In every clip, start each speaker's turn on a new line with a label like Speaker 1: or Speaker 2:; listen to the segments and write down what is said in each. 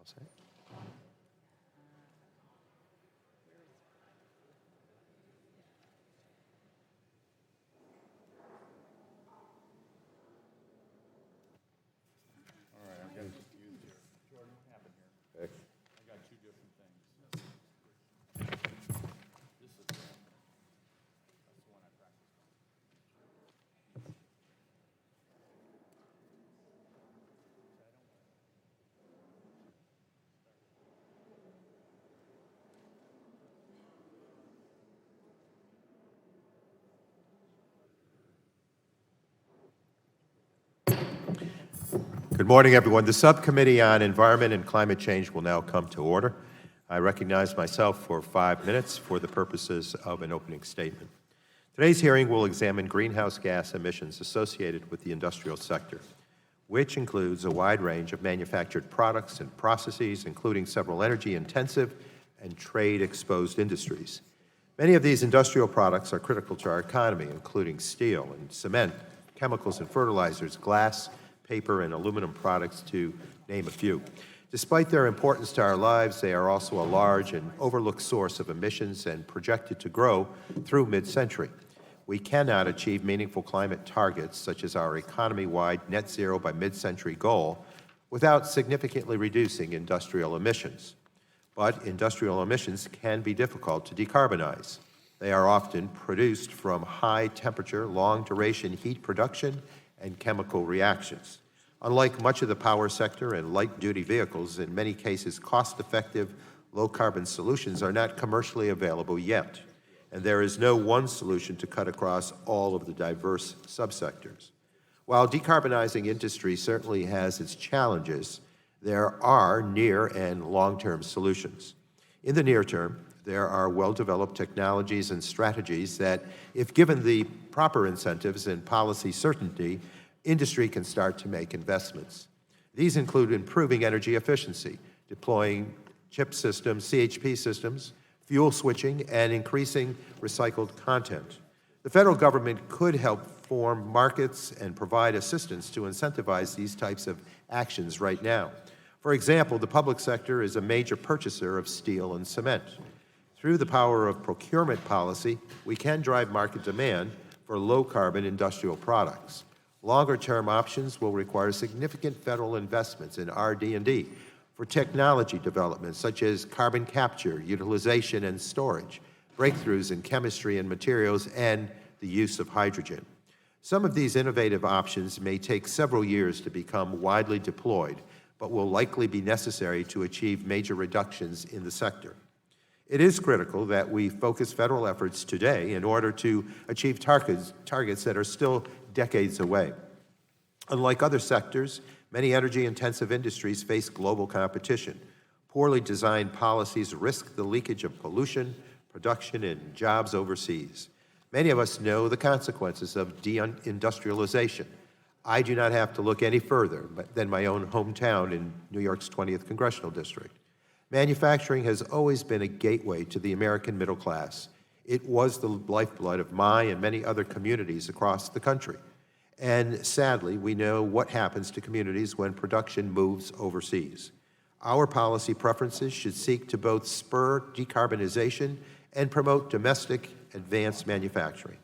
Speaker 1: all set.
Speaker 2: All right, I've got confused here. Jordan, what happened here?
Speaker 1: Okay.
Speaker 2: I got two different things. This is that's the one I practiced on.
Speaker 1: Good morning, everyone. The Subcommittee on Environment and Climate Change will now come to order. I recognize myself for 5 minutes for the purposes of an opening statement. Today's hearing will examine greenhouse gas emissions associated with the industrial sector, which includes a wide range of manufactured products and processes, including several energy-intensive and trade-exposed industries. Many of these industrial products are critical to our economy, including steel and cement, chemicals and fertilizers, glass, paper, and aluminum products, to name a few. Despite their importance to our lives, they are also a large and overlooked source of emissions and projected to grow through mid-century. We cannot achieve meaningful climate targets, such as our economy-wide net zero by mid-century goal, without significantly reducing industrial emissions. But industrial emissions can be difficult to decarbonize. They are often produced from high-temperature, long-duration heat production and chemical reactions. Unlike much of the power sector and light-duty vehicles, in many cases cost-effective, low-carbon solutions are not commercially available yet, and there is no one solution to cut across all of the diverse subsectors. While decarbonizing industry certainly has its challenges, there are near and long-term solutions. In the near term, there are well-developed technologies and strategies that, if given the proper incentives and policy certainty, industry can start to make investments. These include improving energy efficiency, deploying chip systems, CHP systems, fuel switching, and increasing recycled content. The federal government could help form markets and provide assistance to incentivize these types of actions right now. For example, the public sector is a major purchaser of steel and cement. Through the power of procurement policy, we can drive market demand for low-carbon industrial products. Longer-term options will require significant federal investments in RD&D for technology development, such as carbon capture, utilization, and storage, breakthroughs in chemistry and materials, and the use of hydrogen. Some of these innovative options may take several years to become widely deployed, but will likely be necessary to achieve major reductions in the sector. It is critical that we focus federal efforts today in order to achieve targets that are still decades away. Unlike other sectors, many energy-intensive industries face global competition. Poorly designed policies risk the leakage of pollution, production, and jobs overseas. Many of us know the consequences of deindustrialization. I do not have to look any further than my own hometown in New York's 20th Congressional District. Manufacturing has always been a gateway to the American middle class. It was the lifeblood of my and many other communities across the country. And sadly, we know what happens to communities when production moves overseas. Our policy preferences should seek to both spur decarbonization and promote domestic advanced manufacturing.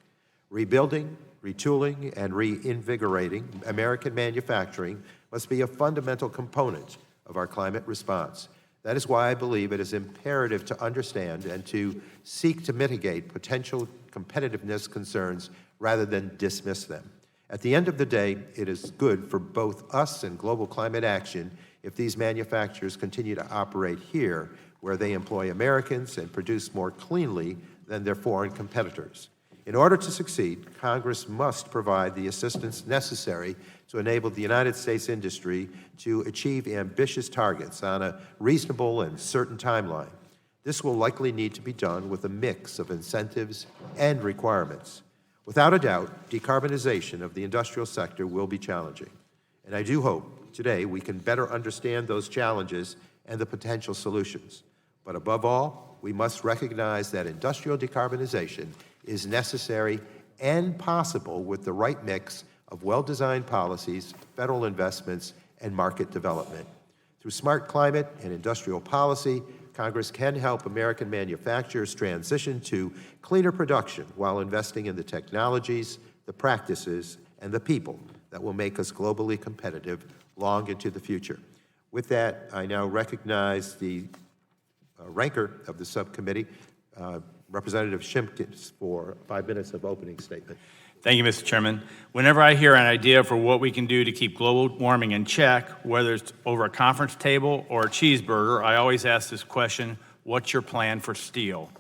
Speaker 1: Rebuilding, retooling, and reinvigorating American manufacturing must be a fundamental component of our climate response. That is why I believe it is imperative to understand and to seek to mitigate potential competitiveness concerns rather than dismiss them. At the end of the day, it is good for both us and global climate action if these manufacturers continue to operate here, where they employ Americans and produce more cleanly than their foreign competitors. In order to succeed, Congress must provide the assistance necessary to enable the United States industry to achieve ambitious targets on a reasonable and certain timeline. This will likely need to be done with a mix of incentives and requirements. Without a doubt, decarbonization of the industrial sector will be challenging. And I do hope today we can better understand those challenges and the potential solutions. But above all, we must recognize that industrial decarbonization is necessary and possible with the right mix of well-designed policies, federal investments, and market development. Through smart climate and industrial policy, Congress can help American manufacturers transition to cleaner production while investing in the technologies, the practices, and the people that will make us globally competitive long into the future. With that, I now recognize the ranker of the subcommittee, Representative Shimkins, for 5 minutes of opening statement.
Speaker 2: Thank you, Mr. Chairman. Whenever I hear an idea for what we can do to keep global warming in check, whether it's over a conference table or a cheeseburger, I always ask this question: what's your plan for steel?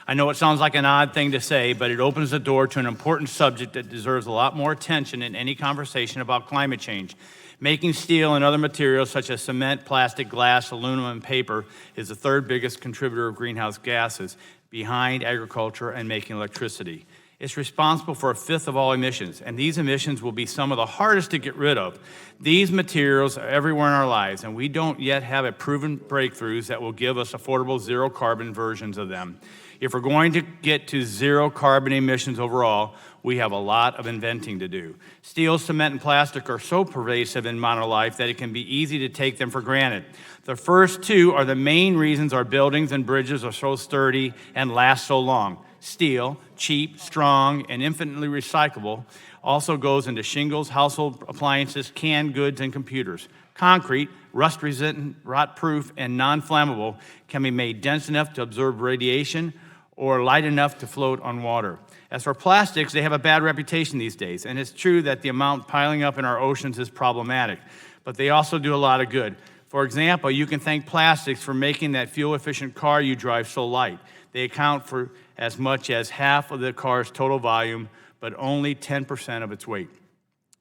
Speaker 2: I know it sounds like an odd thing to say, but it opens the door to an important subject that deserves a lot more attention in any conversation about climate change. Making steel and other materials such as cement, plastic, glass, aluminum, and paper is the third biggest contributor of greenhouse gases, behind agriculture and making electricity. It's responsible for a fifth of all emissions, and these emissions will be some of the hardest to get rid of. These materials are everywhere in our lives, and we don't yet have a proven breakthroughs that will give us affordable zero-carbon versions of them. If we're going to get to zero carbon emissions overall, we have a lot of inventing to do. Steel, cement, and plastic are so pervasive in modern life that it can be easy to take them for granted. The first two are the main reasons our buildings and bridges are so sturdy and last so long. Steel, cheap, strong, and infinitely recyclable, also goes into shingles, household appliances, canned goods, and computers. Concrete, rust-resistant, rot-proof, and non-flammable, can be made dense enough to absorb radiation or light enough to float on water. As for plastics, they have a bad reputation these days, and it's true that the amount piling up in our oceans is problematic, but they also do a lot of good. For example, you can thank plastics for making that fuel-efficient car you drive so light. They account for as much as half of the car's total volume, but only 10% of its weight.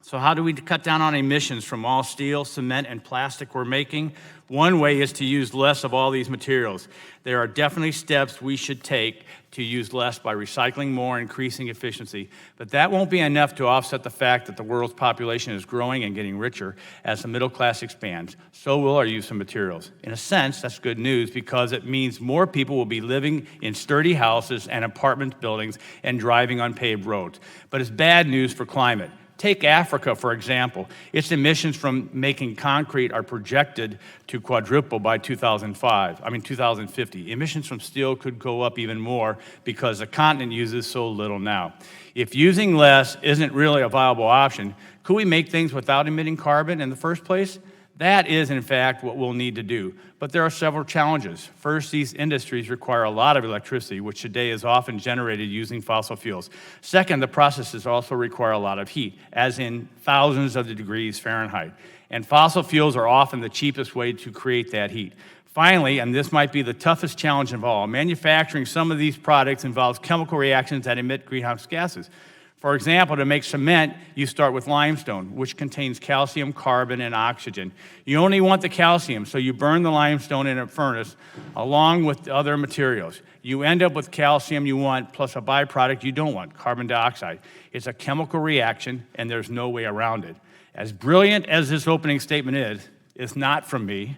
Speaker 2: So how do we cut down on emissions from all steel, cement, and plastic we're making? One way is to use less of all these materials. There are definitely steps we should take to use less by recycling more, increasing efficiency. But that won't be enough to offset the fact that the world's population is growing and getting richer as the middle class expands. So will our use of materials. In a sense, that's good news because it means more people will be living in sturdy houses and apartment buildings and driving on paved roads. But it's bad news for climate. Take Africa, for example. Its emissions from making concrete are projected to quadruple by 2050. Emissions from steel could go up even more because the continent uses so little now. If using less isn't really a viable option, could we make things without emitting carbon in the first place? That is, in fact, what we'll need to do. But there are several challenges. First, these industries require a lot of electricity, which today is often generated using fossil fuels. Second, the processes also require a lot of heat, as in thousands of degrees Fahrenheit. And fossil fuels are often the cheapest way to create that heat. Finally, and this might be the toughest challenge of all, manufacturing some of these products involves chemical reactions that emit greenhouse gases. For example, to make cement, you start with limestone, which contains calcium, carbon, and oxygen. You only want the calcium, so you burn the limestone in a furnace along with the other materials. You end up with calcium you want, plus a byproduct you don't want, carbon dioxide. It's a chemical reaction, and there's no way around it. As brilliant as this opening statement is, it's not from me.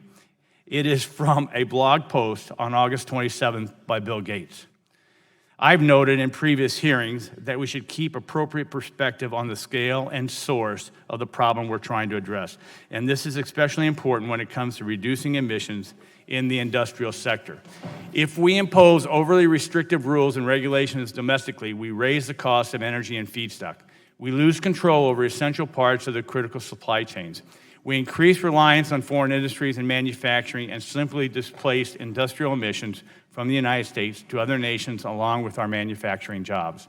Speaker 2: It is from a blog post on August 27th by Bill Gates. I've noted in previous hearings that we should keep appropriate perspective on the scale and source of the problem we're trying to address. And this is especially important when it comes to reducing emissions in the industrial sector. If we impose overly restrictive rules and regulations domestically, we raise the cost of energy and feedstock. We lose control over essential parts of the critical supply chains. We increase reliance on foreign industries and manufacturing and simply displace industrial emissions from the United States to other nations along with our manufacturing jobs.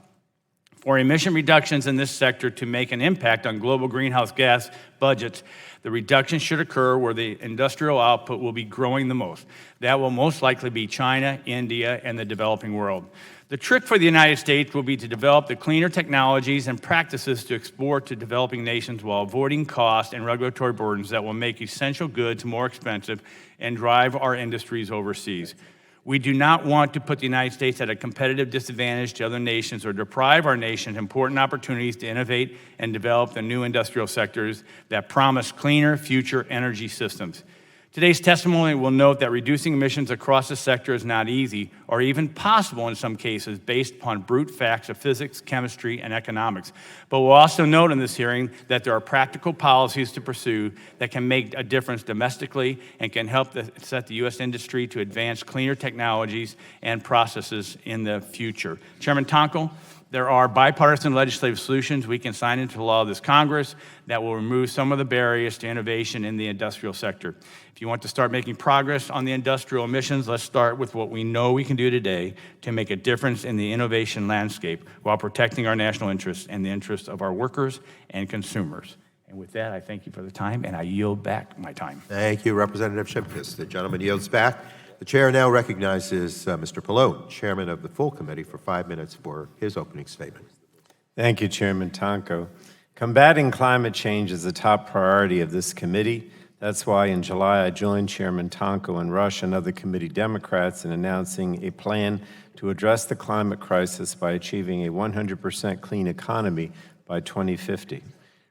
Speaker 2: For emission reductions in this sector to make an impact on global greenhouse gas budgets, the reduction should occur where the industrial output will be growing the most. That will most likely be China, India, and the developing world. The trick for the United States will be to develop the cleaner technologies and practices to export to developing nations while avoiding cost and regulatory burdens that will make essential goods more expensive and drive our industries overseas. We do not want to put the United States at a competitive disadvantage to other nations or deprive our nation important opportunities to innovate and develop the new industrial sectors that promise cleaner future energy systems. Today's testimony will note that reducing emissions across the sector is not easy or even possible in some cases based upon brute facts of physics, chemistry, and economics. But we'll also note in this hearing that there are practical policies to pursue that can make a difference domestically and can help set the U.S. industry to advance cleaner technologies and processes in the future. Chairman Tonko, there are bipartisan legislative solutions we can sign into law this Congress that will remove some of the barriers to innovation in the industrial sector. If you want to start making progress on the industrial emissions, let's start with what we know we can do today to make a difference in the innovation landscape while protecting our national interests and the interests of our workers and consumers. And with that, I thank you for the time, and I yield back my time.
Speaker 1: Thank you, Representative Shimkus. The gentleman yields back. The chair now recognizes Mr. Pallone, chairman of the full committee, for 5 minutes for his opening statement.
Speaker 3: Thank you, Chairman Tonko. Combating climate change is a top priority of this committee. That's why in July I joined Chairman Tonko and Rush and other committee Democrats in announcing a plan to address the climate crisis by achieving a 100% clean economy by 2050.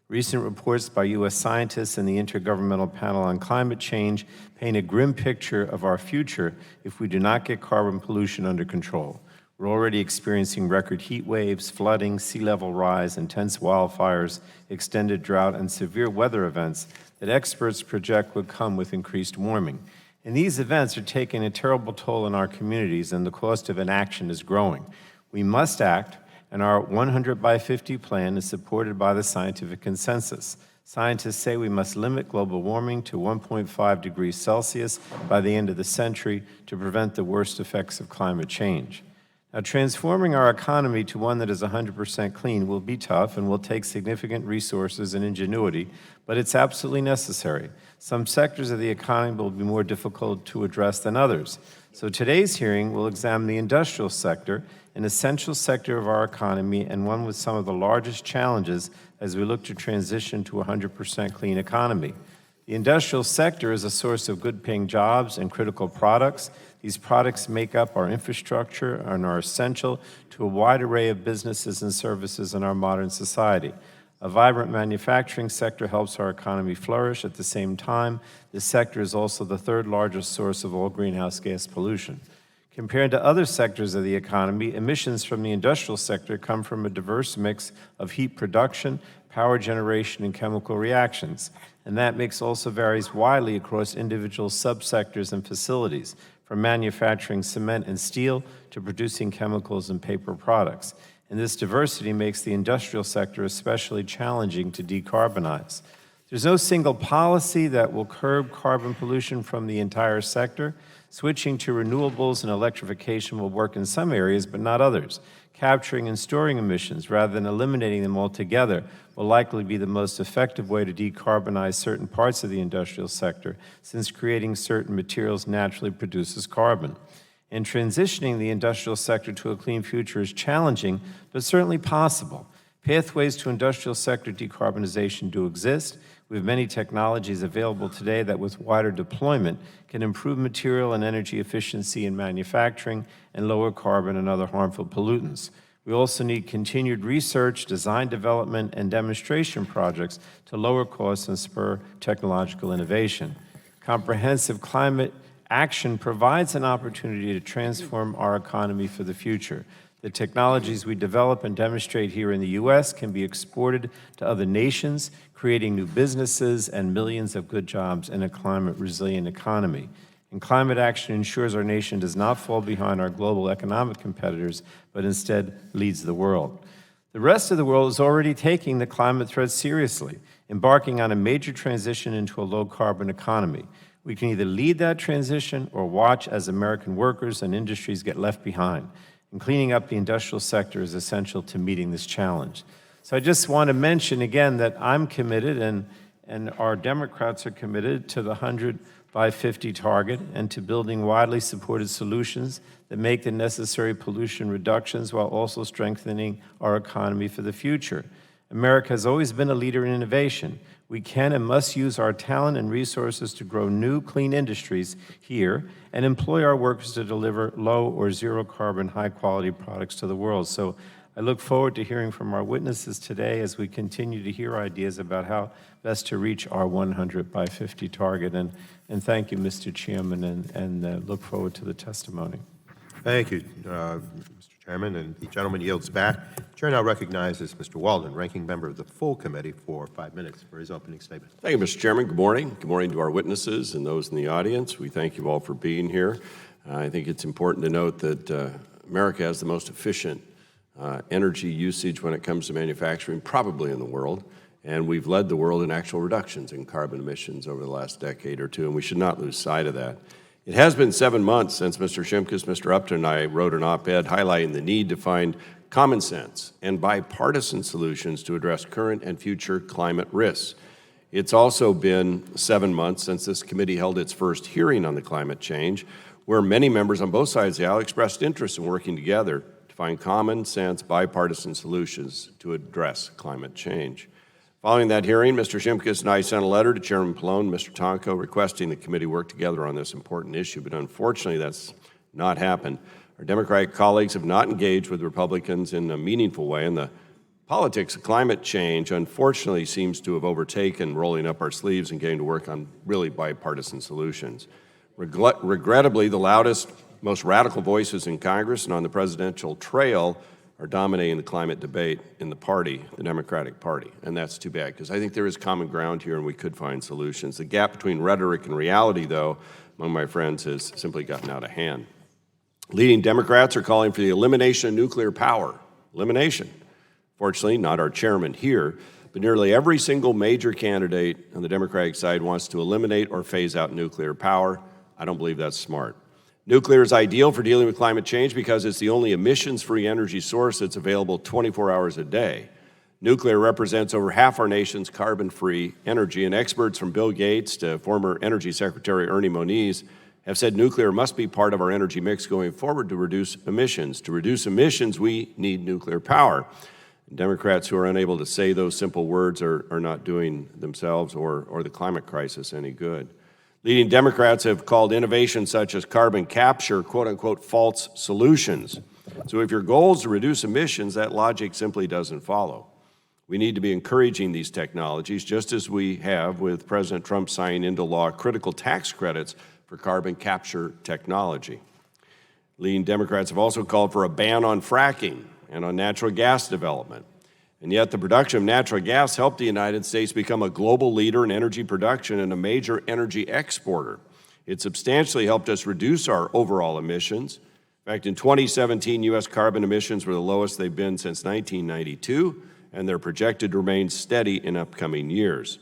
Speaker 3: Recent reports by U.S. scientists and the Intergovernmental Panel on Climate Change paint a grim picture of our future if we do not get carbon pollution under control. We're already experiencing record heat waves, flooding, sea level rise, intense wildfires, extended drought, and severe weather events that experts project would come with increased warming. And these events are taking a terrible toll on our communities, and the cost of inaction is growing. We must act, and our 100 by 50 plan is supported by the scientific consensus. Scientists say we must limit global warming to 1.5 degrees Celsius by the end of the century to prevent the worst effects of climate change. Now, transforming our economy to one that is 100% clean will be tough and will take significant resources and ingenuity, but it's absolutely necessary. Some sectors of the economy will be more difficult to address than others. So today's hearing will examine the industrial sector, an essential sector of our economy and one with some of the largest challenges as we look to transition to a 100% clean economy. The industrial sector is a source of good-paying jobs and critical products. These products make up our infrastructure and are essential to a wide array of businesses and services in our modern society. A vibrant manufacturing sector helps our economy flourish. At the same time, this sector is also the third largest source of all greenhouse gas pollution. Compared to other sectors of the economy, emissions from the industrial sector come from a diverse mix of heat production, power generation, and chemical reactions. And that mix also varies widely across individual subsectors and facilities, from manufacturing cement and steel to producing chemicals and paper products. And this diversity makes the industrial sector especially challenging to decarbonize. There's no single policy that will curb carbon pollution from the entire sector. Switching to renewables and electrification will work in some areas, but not others. Capturing and storing emissions rather than eliminating them altogether will likely be the most effective way to decarbonize certain parts of the industrial sector, since creating certain materials naturally produces carbon. And transitioning the industrial sector to a clean future is challenging, but certainly possible. Pathways to industrial sector decarbonization do exist. We have many technologies available today that, with wider deployment, can improve material and energy efficiency in manufacturing and lower carbon and other harmful pollutants. We also need continued research, design development, and demonstration projects to lower costs and spur technological innovation. Comprehensive climate action provides an opportunity to transform our economy for the future. The technologies we develop and demonstrate here in the U.S. can be exported to other nations, creating new businesses and millions of good jobs in a climate-resilient economy. And climate action ensures our nation does not fall behind our global economic competitors, but instead leads the world. The rest of the world is already taking the climate threat seriously, embarking on a major transition into a low-carbon economy. We can either lead that transition or watch as American workers and industries get left behind. And cleaning up the industrial sector is essential to meeting this challenge. So I just want to mention again that I'm committed and our Democrats are committed to the 100 by 50 target and to building widely supported solutions that make the necessary pollution reductions while also strengthening our economy for the future. America has always been a leader in innovation. We can and must use our talent and resources to grow new, clean industries here and employ our workers to deliver low or zero carbon, high quality products to the world. So I look forward to hearing from our witnesses today as we continue to hear ideas about how best to reach our 100 by 50 target. And thank you, Mr. Chairman, and look forward to the testimony.
Speaker 1: Thank you, Mr. Chairman, and the gentleman yields back. The chair now recognizes Mr. Walden, ranking member of the full committee, for 5 minutes for his opening statement.
Speaker 4: Thank you, Mr. Chairman. Good morning. Good morning to our witnesses and those in the audience. We thank you all for being here. I think it's important to note that America has the most efficient energy usage when it comes to manufacturing, probably in the world, and we've led the world in actual reductions in carbon emissions over the last decade or two, and we should not lose sight of that. It has been 7 months since Mr. Shimkus, Mr. Upton, and I wrote an op-ed highlighting the need to find common sense and bipartisan solutions to address current and future climate risks. It's also been 7 months since this committee held its first hearing on the climate change, where many members on both sides of the aisle expressed interest in working together to find common sense bipartisan solutions to address climate change. Following that hearing, Mr. Shimkus and I sent a letter to Chairman Pallone and Mr. Tonko requesting the committee work together on this important issue, but unfortunately that's not happened. Our Democratic colleagues have not engaged with Republicans in a meaningful way, and the politics of climate change unfortunately seems to have overtaken rolling up our sleeves and getting to work on really bipartisan solutions. Regrettably, the loudest, most radical voices in Congress and on the presidential trail are dominating the climate debate in the party, the Democratic Party, and that's too bad because I think there is common ground here and we could find solutions. The gap between rhetoric and reality, though, among my friends has simply gotten out of hand. Leading Democrats are calling for the elimination of nuclear power. Elimination. Fortunately, not our chairman here, but nearly every single major candidate on the Democratic side wants to eliminate or phase out nuclear power. I don't believe that's smart. Nuclear is ideal for dealing with climate change because it's the only emissions-free energy source that's available 24 hours a day. Nuclear represents over half our nation's carbon-free energy, and experts from Bill Gates to former Energy Secretary Ernie Moniz have said nuclear must be part of our energy mix going forward to reduce emissions. To reduce emissions, we need nuclear power. Democrats who are unable to say those simple words are not doing themselves or the climate crisis any good. Leading Democrats have called innovations such as carbon capture, quote-unquote, false solutions. So if your goal is to reduce emissions, that logic simply doesn't follow. We need to be encouraging these technologies, just as we have with President Trump signing into law critical tax credits for carbon capture technology. Leading Democrats have also called for a ban on fracking and on natural gas development. And yet the production of natural gas helped the United States become a global leader in energy production and a major energy exporter. It substantially helped us reduce our overall emissions. In fact, in 2017, U.S. carbon emissions were the lowest they've been since 1992, and they're projected to remain steady in upcoming years.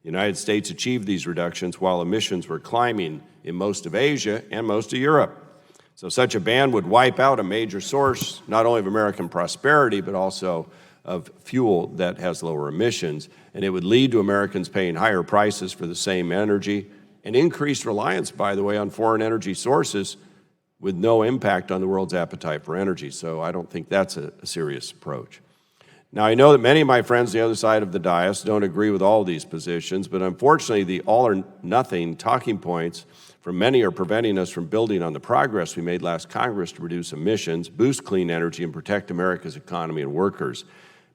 Speaker 4: The United States achieved these reductions while emissions were climbing in most of Asia and most of Europe. So such a ban would wipe out a major source, not only of American prosperity, but also of fuel that has lower emissions, and it would lead to Americans paying higher prices for the same energy and increased reliance, by the way, on foreign energy sources with no impact on the world's appetite for energy. So I don't think that's a serious approach. Now, I know that many of my friends on the other side of the dais don't agree with all these positions, but unfortunately, the all-or-nothing talking points from many are preventing us from building on the progress we made last Congress to reduce emissions, boost clean energy, and protect America's economy and workers.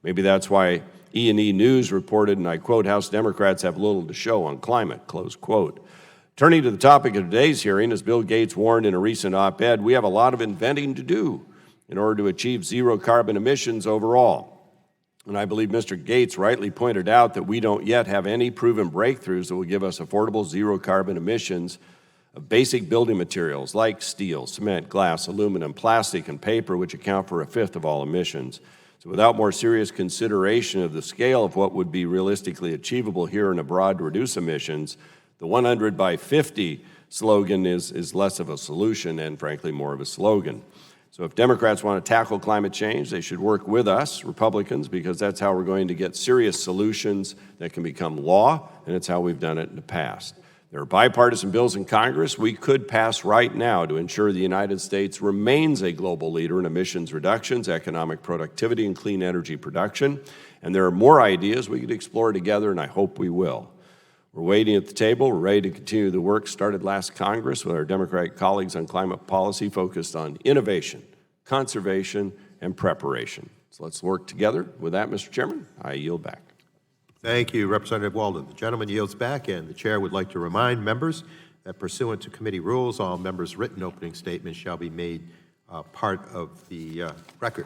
Speaker 4: Maybe that's why E&E News reported, and I quote, House Democrats have little to show on climate, close quote. Turning to the topic of today's hearing, as Bill Gates warned in a recent op-ed, we have a lot of inventing to do in order to achieve zero carbon emissions overall. And I believe Mr. Gates rightly pointed out that we don't yet have any proven breakthroughs that will give us affordable zero carbon emissions of basic building materials like steel, cement, glass, aluminum, plastic, and paper, which account for 1/5 of all emissions. So without more serious consideration of the scale of what would be realistically achievable here and abroad to reduce emissions, the 100 by 50 slogan is less of a solution and, frankly, more of a slogan. So if Democrats want to tackle climate change, they should work with us, Republicans, because that's how we're going to get serious solutions that can become law, and it's how we've done it in the past. There are bipartisan bills in Congress we could pass right now to ensure the United States remains a global leader in emissions reductions, economic productivity, and clean energy production. And there are more ideas we could explore together, and I hope we will. We're waiting at the table. We're ready to continue the work started last Congress with our Democratic colleagues on climate policy focused on innovation, conservation, and preparation. So let's work together. With that, Mr. Chairman, I yield back.
Speaker 1: Thank you, Representative Walden. The gentleman yields back, and the chair would like to remind members that pursuant to committee rules, all members' written opening statements shall be made part of the record.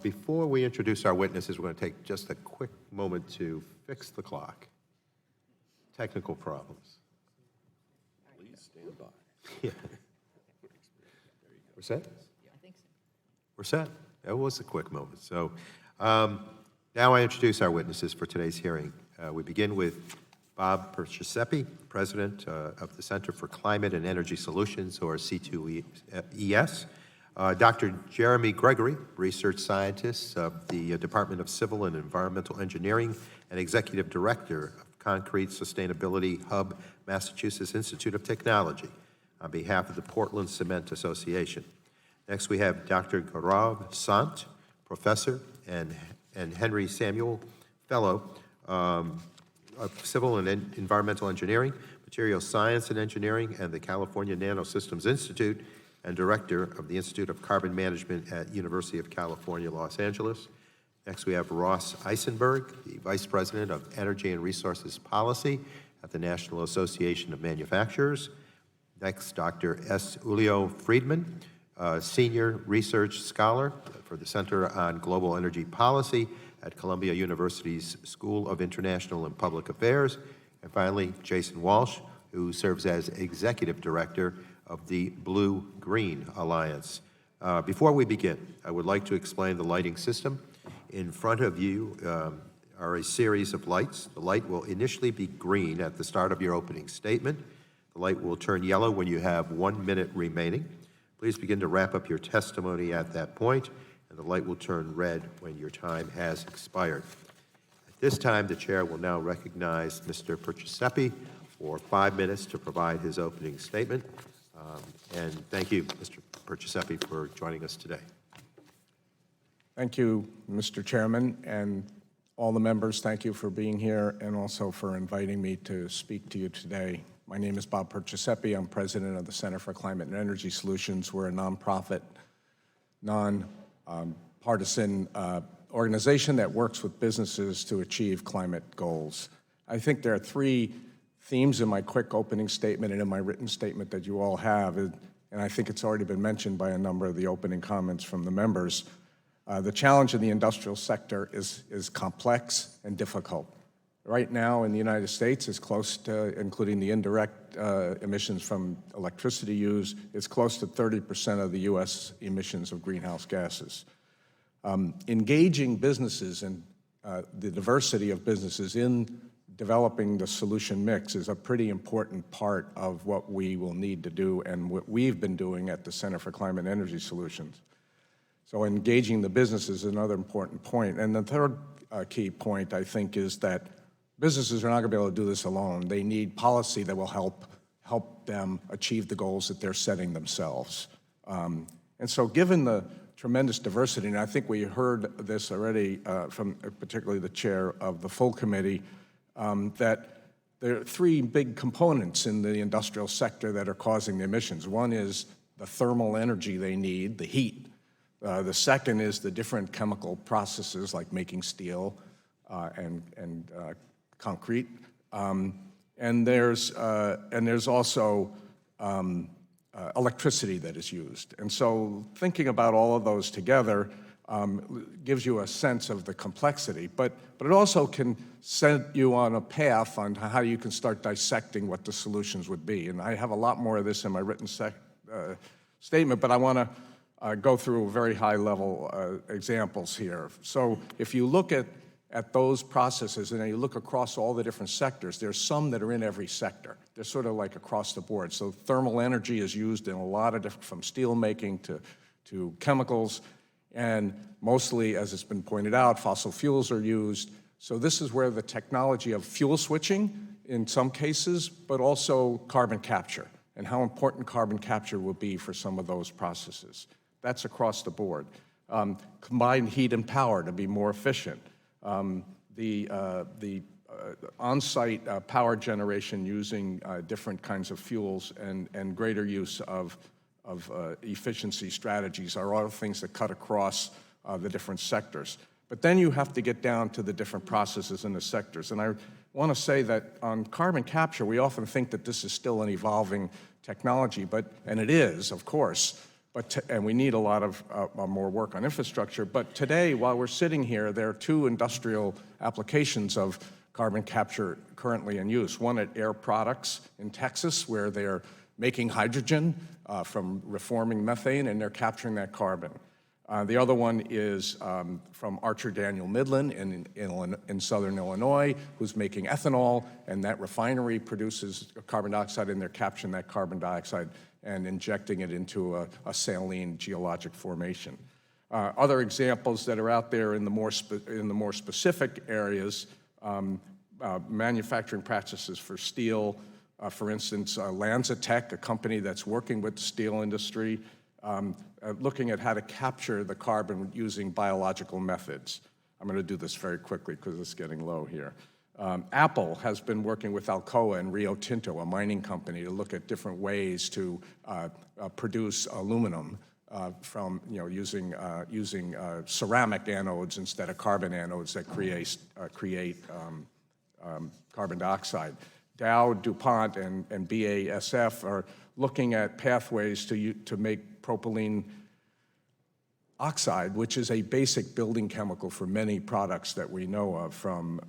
Speaker 1: Before we introduce our witnesses, we're going to take just a quick moment to fix the clock. Technical problems.
Speaker 4: Please stand by.
Speaker 1: Yeah. We're set? I think so. We're set. That was a quick moment. So now I introduce our witnesses for today's hearing. We begin with Bob Perciasepe, President of the Center for Climate and Energy Solutions, or C2ES. Dr. Jeremy Gregory, Research Scientist of the Department of Civil and Environmental Engineering and Executive Director of Concrete Sustainability Hub, Massachusetts Institute of Technology, on behalf of the Portland Cement Association. Next, we have Dr. Gaurav Sant, Professor and Henry Samuel Fellow of Civil and Environmental Engineering, Materials Science and Engineering, and the California Nanosystems Institute, and Director of the Institute of Carbon Management at University of California, Los Angeles. Next, we have Ross Eisenberg, the Vice President of Energy and Resources Policy at the National Association of Manufacturers. Next, Dr. S. Julio Friedman, Senior Research Scholar for the Center on Global Energy Policy at Columbia University's School of International and Public Affairs. And finally, Jason Walsh, who serves as Executive Director of the Blue-Green Alliance. Before we begin, I would like to explain the lighting system. In front of you are a series of lights. The light will initially be green at the start of your opening statement. The light will turn yellow when you have 1 minute remaining. Please begin to wrap up your testimony at that point, and the light will turn red when your time has expired. At this time, the chair will now recognize Mr. Perciasepe for 5 minutes to provide his opening statement. And thank you, Mr. Perciasepe, for joining us today.
Speaker 5: Thank you, Mr. Chairman, and all the members. Thank you for being here and also for inviting me to speak to you today. My name is Bob Perciasepe. I'm president of the Center for Climate and Energy Solutions. We're a nonprofit, non-partisan organization that works with businesses to achieve climate goals. I think there are three themes in my quick opening statement and in my written statement that you all have, and I think it's already been mentioned by a number of the opening comments from the members. The challenge in the industrial sector is complex and difficult. Right now in the United States, it's close to, including the indirect emissions from electricity use, it's close to 30% of the U.S. emissions of greenhouse gases. Engaging businesses and the diversity of businesses in developing the solution mix is a pretty important part of what we will need to do and what we've been doing at the Center for Climate and Energy Solutions. So engaging the business is another important point. And the third key point, I think, is that businesses are not going to be able to do this alone. They need policy that will help them achieve the goals that they're setting themselves. And so given the tremendous diversity, and I think we heard this already from particularly the chair of the full committee, that there are three big components in the industrial sector that are causing the emissions. One is the thermal energy they need, the heat. The second is the different chemical processes like making steel and concrete. And there's also electricity that is used. And so thinking about all of those together gives you a sense of the complexity, but it also can set you on a path on how you can start dissecting what the solutions would be. And I have a lot more of this in my written statement, but I want to go through very high-level examples here. So if you look at those processes and then you look across all the different sectors, there's some that are in every sector. They're sort of like across the board. So thermal energy is used in a lot of different, from steel making to chemicals, and mostly, as it's been pointed out, fossil fuels are used. So this is where the technology of fuel switching in some cases, but also carbon capture, and how important carbon capture will be for some of those processes. That's across the board. Combined heat and power to be more efficient. The on-site power generation using different kinds of fuels and greater use of efficiency strategies are all things that cut across the different sectors. But then you have to get down to the different processes in the sectors. And I want to say that on carbon capture, we often think that this is still an evolving technology, and it is, of course, and we need a lot of more work on infrastructure. But today, while we're sitting here, there are two industrial applications of carbon capture currently in use. One at Air Products in Texas, where they're making hydrogen from reforming methane, and they're capturing that carbon. The other one is from Archer Daniel Midland in southern Illinois, who's making ethanol, and that refinery produces carbon dioxide, and they're capturing that carbon dioxide and injecting it into a saline geologic formation. Other examples that are out there in the more specific areas, manufacturing practices for steel, for instance, LanzaTech, a company that's working with the steel industry, looking at how to capture the carbon using biological methods. I'm going to do this very quickly because it's getting low here. Apple has been working with Alcoa and Rio Tinto, a mining company, to look at different ways to produce aluminum from using ceramic anodes instead of carbon anodes that create carbon dioxide. Dow, DuPont, and BASF are looking at pathways to make propylene oxide, which is a basic building chemical for many products that we know of, from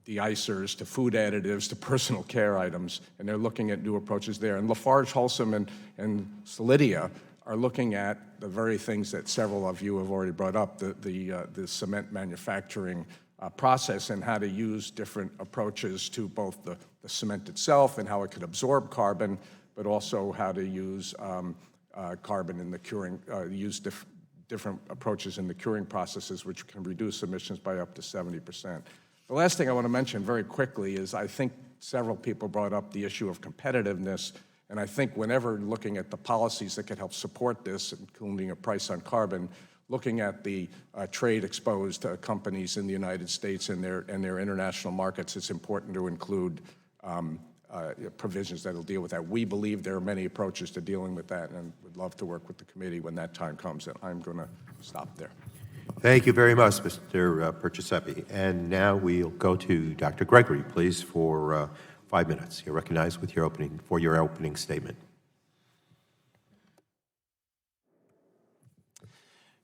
Speaker 5: de-icers to food additives to personal care items, and they're looking at new approaches there. And Lafarge Holcim and Solidia are looking at the very things that several of you have already brought up, the cement manufacturing process, and how to use different approaches to both the cement itself and how it could absorb carbon, but also how to use carbon in the curing, different approaches in the curing processes, which can reduce emissions by up to 70%. The last thing I want to mention very quickly is I think several people brought up the issue of competitiveness, and I think whenever looking at the policies that could help support this, including a price on carbon, looking at the trade-exposed companies in the United States and their international markets, it's important to include provisions that will deal with that. We believe there are many approaches to dealing with that, and would love to work with the committee when that time comes, and I'm going to stop there.
Speaker 1: Thank you very much, Mr. Perciasepi. And now we'll go to Dr. Gregory, please, for 5 minutes. You're recognized with your opening statement.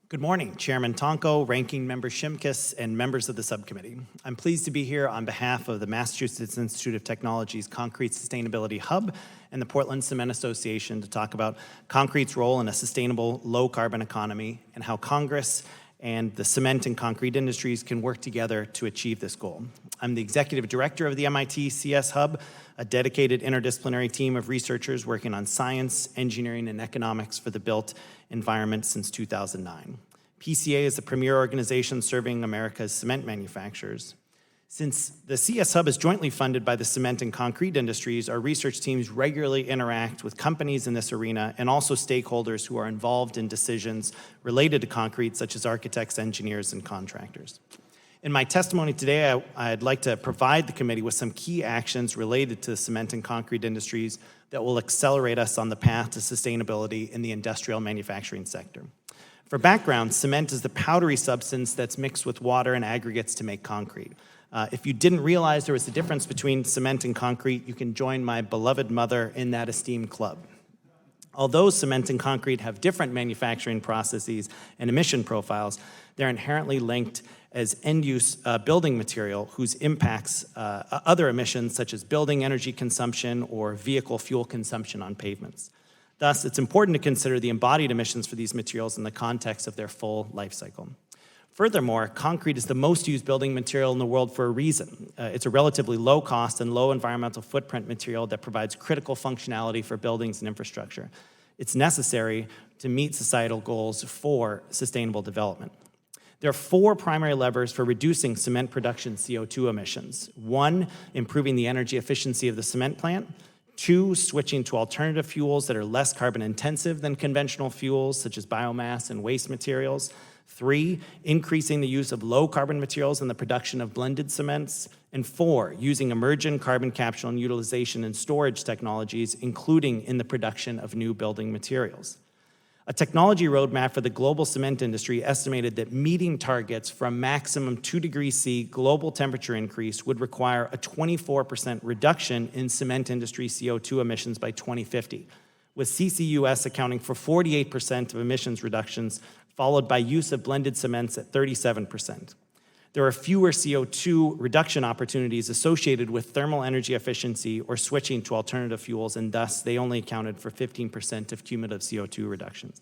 Speaker 6: Good morning, Chairman Tonko, Ranking Member Shimkus, and members of the subcommittee. I'm pleased to be here on behalf of the Massachusetts Institute of Technology's Concrete Sustainability Hub and the Portland Cement Association to talk about concrete's role in a sustainable, low-carbon economy and how Congress and the cement and concrete industries can work together to achieve this goal. I'm the executive director of the MIT CS Hub, a dedicated interdisciplinary team of researchers working on science, engineering, and economics for the built environment since 2009. PCA is the premier organization serving America's cement manufacturers. Since the CS Hub is jointly funded by the cement and concrete industries, our research teams regularly interact with companies in this arena and also stakeholders who are involved in decisions related to concrete, such as architects, engineers, and contractors. In my testimony today, I'd like to provide the committee with some key actions related to the cement and concrete industries that will accelerate us on the path to sustainability in the industrial manufacturing sector. For background, cement is the powdery substance that's mixed with water and aggregates to make concrete. If you didn't realize there was a difference between cement and concrete, you can join my beloved mother in that esteemed club. Although cement and concrete have different manufacturing processes and emission profiles, they're inherently linked as end-use building material whose impacts other emissions such as building energy consumption or vehicle fuel consumption on pavements. Thus, it's important to consider the embodied emissions for these materials in the context of their full life cycle. Furthermore, concrete is the most used building material in the world for a reason. It's a relatively low-cost and low environmental footprint material that provides critical functionality for buildings and infrastructure. It's necessary to meet societal goals for sustainable development. There are 4 primary levers for reducing cement production CO2 emissions. 1, improving the energy efficiency of the cement plant. 2, switching to alternative fuels that are less carbon intensive than conventional fuels, such as biomass and waste materials. 3, increasing the use of low carbon materials in the production of blended cements. And 4, using emergent carbon capture and utilization and storage technologies, including in the production of new building materials. A technology roadmap for the global cement industry estimated that meeting targets from maximum 2 degrees C global temperature increase would require a 24% reduction in cement industry CO2 emissions by 2050, with CCUS accounting for 48% of emissions reductions, followed by use of blended cements at 37%. There are fewer CO2 reduction opportunities associated with thermal energy efficiency or switching to alternative fuels, and thus they only accounted for 15% of cumulative CO2 reductions.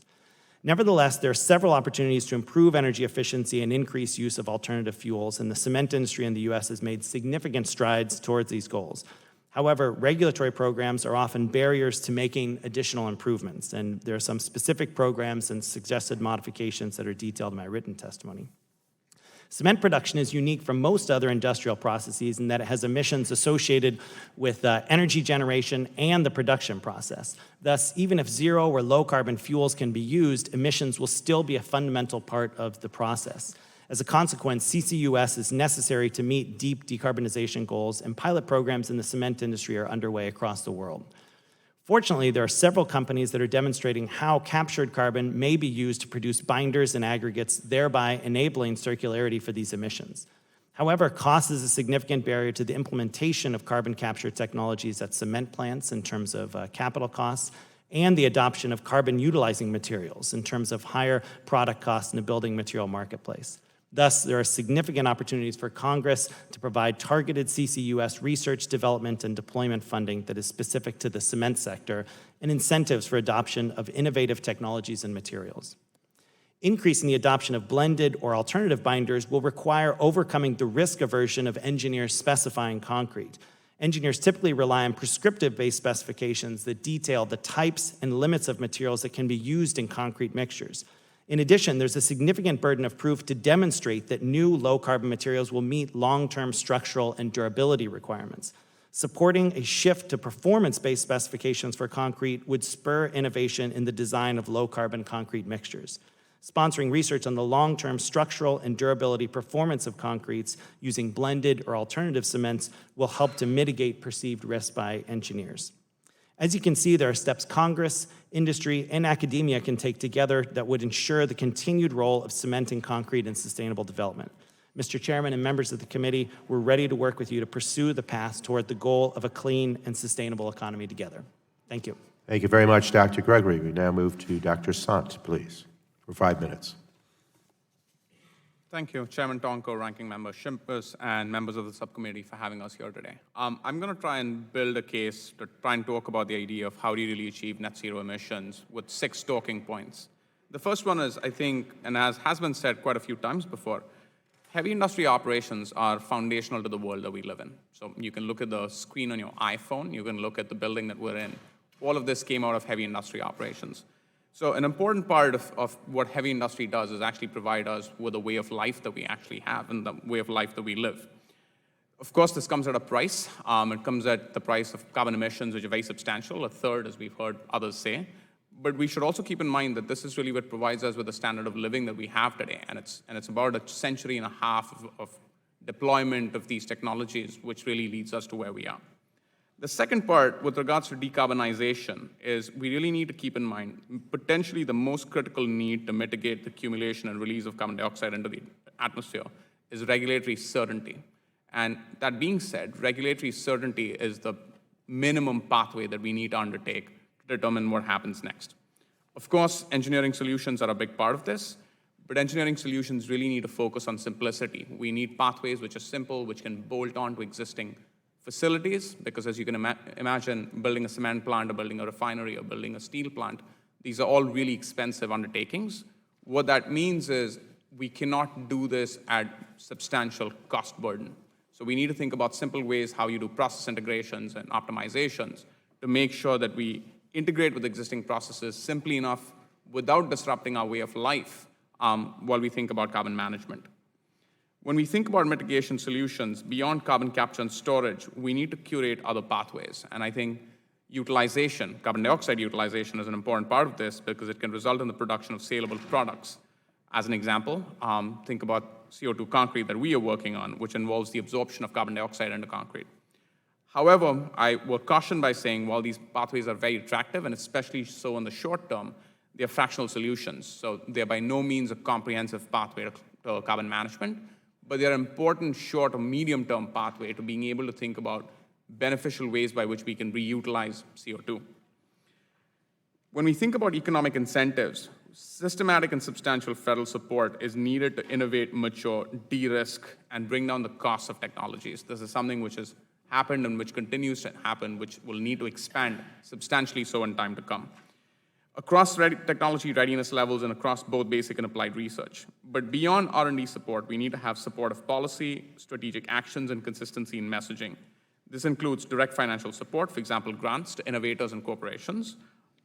Speaker 6: Nevertheless, there are several opportunities to improve energy efficiency and increase use of alternative fuels, and the cement industry in the U.S. has made significant strides towards these goals. However, regulatory programs are often barriers to making additional improvements, and there are some specific programs and suggested modifications that are detailed in my written testimony. Cement production is unique from most other industrial processes in that it has emissions associated with energy generation and the production process. Thus, even if zero or low carbon fuels can be used, emissions will still be a fundamental part of the process. As a consequence, CCUS is necessary to meet deep decarbonization goals, and pilot programs in the cement industry are underway across the world. Fortunately, there are several companies that are demonstrating how captured carbon may be used to produce binders and aggregates, thereby enabling circularity for these emissions. However, cost is a significant barrier to the implementation of carbon capture technologies at cement plants in terms of capital costs, and the adoption of carbon utilizing materials in terms of higher product costs in the building material marketplace. Thus, there are significant opportunities for Congress to provide targeted CCUS research, development, and deployment funding that is specific to the cement sector, and incentives for adoption of innovative technologies and materials. Increasing the adoption of blended or alternative binders will require overcoming the risk aversion of engineers specifying concrete. Engineers typically rely on prescriptive-based specifications that detail the types and limits of materials that can be used in concrete mixtures. In addition, there's a significant burden of proof to demonstrate that new low-carbon materials will meet long-term structural and durability requirements. Supporting a shift to performance-based specifications for concrete would spur innovation in the design of low-carbon concrete mixtures. Sponsoring research on the long-term structural and durability performance of concretes using blended or alternative cements will help to mitigate perceived risk by engineers. As you can see, there are steps Congress, industry, and academia can take together that would ensure the continued role of cement and concrete in sustainable development. Mr. Chairman and members of the committee, we're ready to work with you to pursue the path toward the goal of a clean and sustainable economy together. Thank you.
Speaker 1: Thank you very much, Dr. Gregory. We now move to Dr. Sant, please, for 5 minutes.
Speaker 7: Thank you, Chairman Tonko, Ranking Member Shimkus, and members of the subcommittee for having us here today. I'm going to try and build a case to try and talk about the idea of how do you really achieve net zero emissions with 6 talking points. The first one is, I think, and as has been said quite a few times before, heavy industry operations are foundational to the world that we live in. So you can look at the screen on your iPhone, you can look at the building that we're in. All of this came out of heavy industry operations. So an important part of what heavy industry does is actually provide us with a way of life that we actually have and the way of life that we live. Of course, this comes at a price. It comes at the price of carbon emissions, which are very substantial, a third, as we've heard others say. But we should also keep in mind that this is really what provides us with the standard of living that we have today. And it's about a century and a half of deployment of these technologies, which really leads us to where we are. The second part, with regards to decarbonization, is we really need to keep in mind potentially the most critical need to mitigate the accumulation and release of carbon dioxide into the atmosphere is regulatory certainty. And that being said, regulatory certainty is the minimum pathway that we need to undertake to determine what happens next. Of course, engineering solutions are a big part of this, but engineering solutions really need to focus on simplicity. We need pathways which are simple, which can bolt on to existing facilities, because as you can imagine, building a cement plant or building a refinery or building a steel plant, these are all really expensive undertakings. What that means is we cannot do this at substantial cost burden. So we need to think about simple ways how you do process integrations and optimizations to make sure that we integrate with existing processes simply enough without disrupting our way of life while we think about carbon management. When we think about mitigation solutions beyond carbon capture and storage, we need to curate other pathways. And I think utilization, carbon dioxide utilization, is an important part of this because it can result in the production of saleable products. As an example, think about CO2 concrete that we are working on, which involves the absorption of carbon dioxide into concrete. However, I will caution by saying while these pathways are very attractive, and especially so in the short term, They're fractional solutions, so they're by no means a comprehensive pathway to carbon management, but they're an important short or medium-term pathway to being able to think about beneficial ways by which we can reutilize CO2. When we think about economic incentives, systematic and substantial federal support is needed to innovate, mature, de-risk, and bring down the costs of technologies. This is something which has happened and which continues to happen, which will need to expand substantially so in time to come. Across technology readiness levels and across both basic and applied research. But beyond R&D support, we need to have support of policy, strategic actions, and consistency in messaging. This includes direct financial support, for example, grants to innovators and corporations,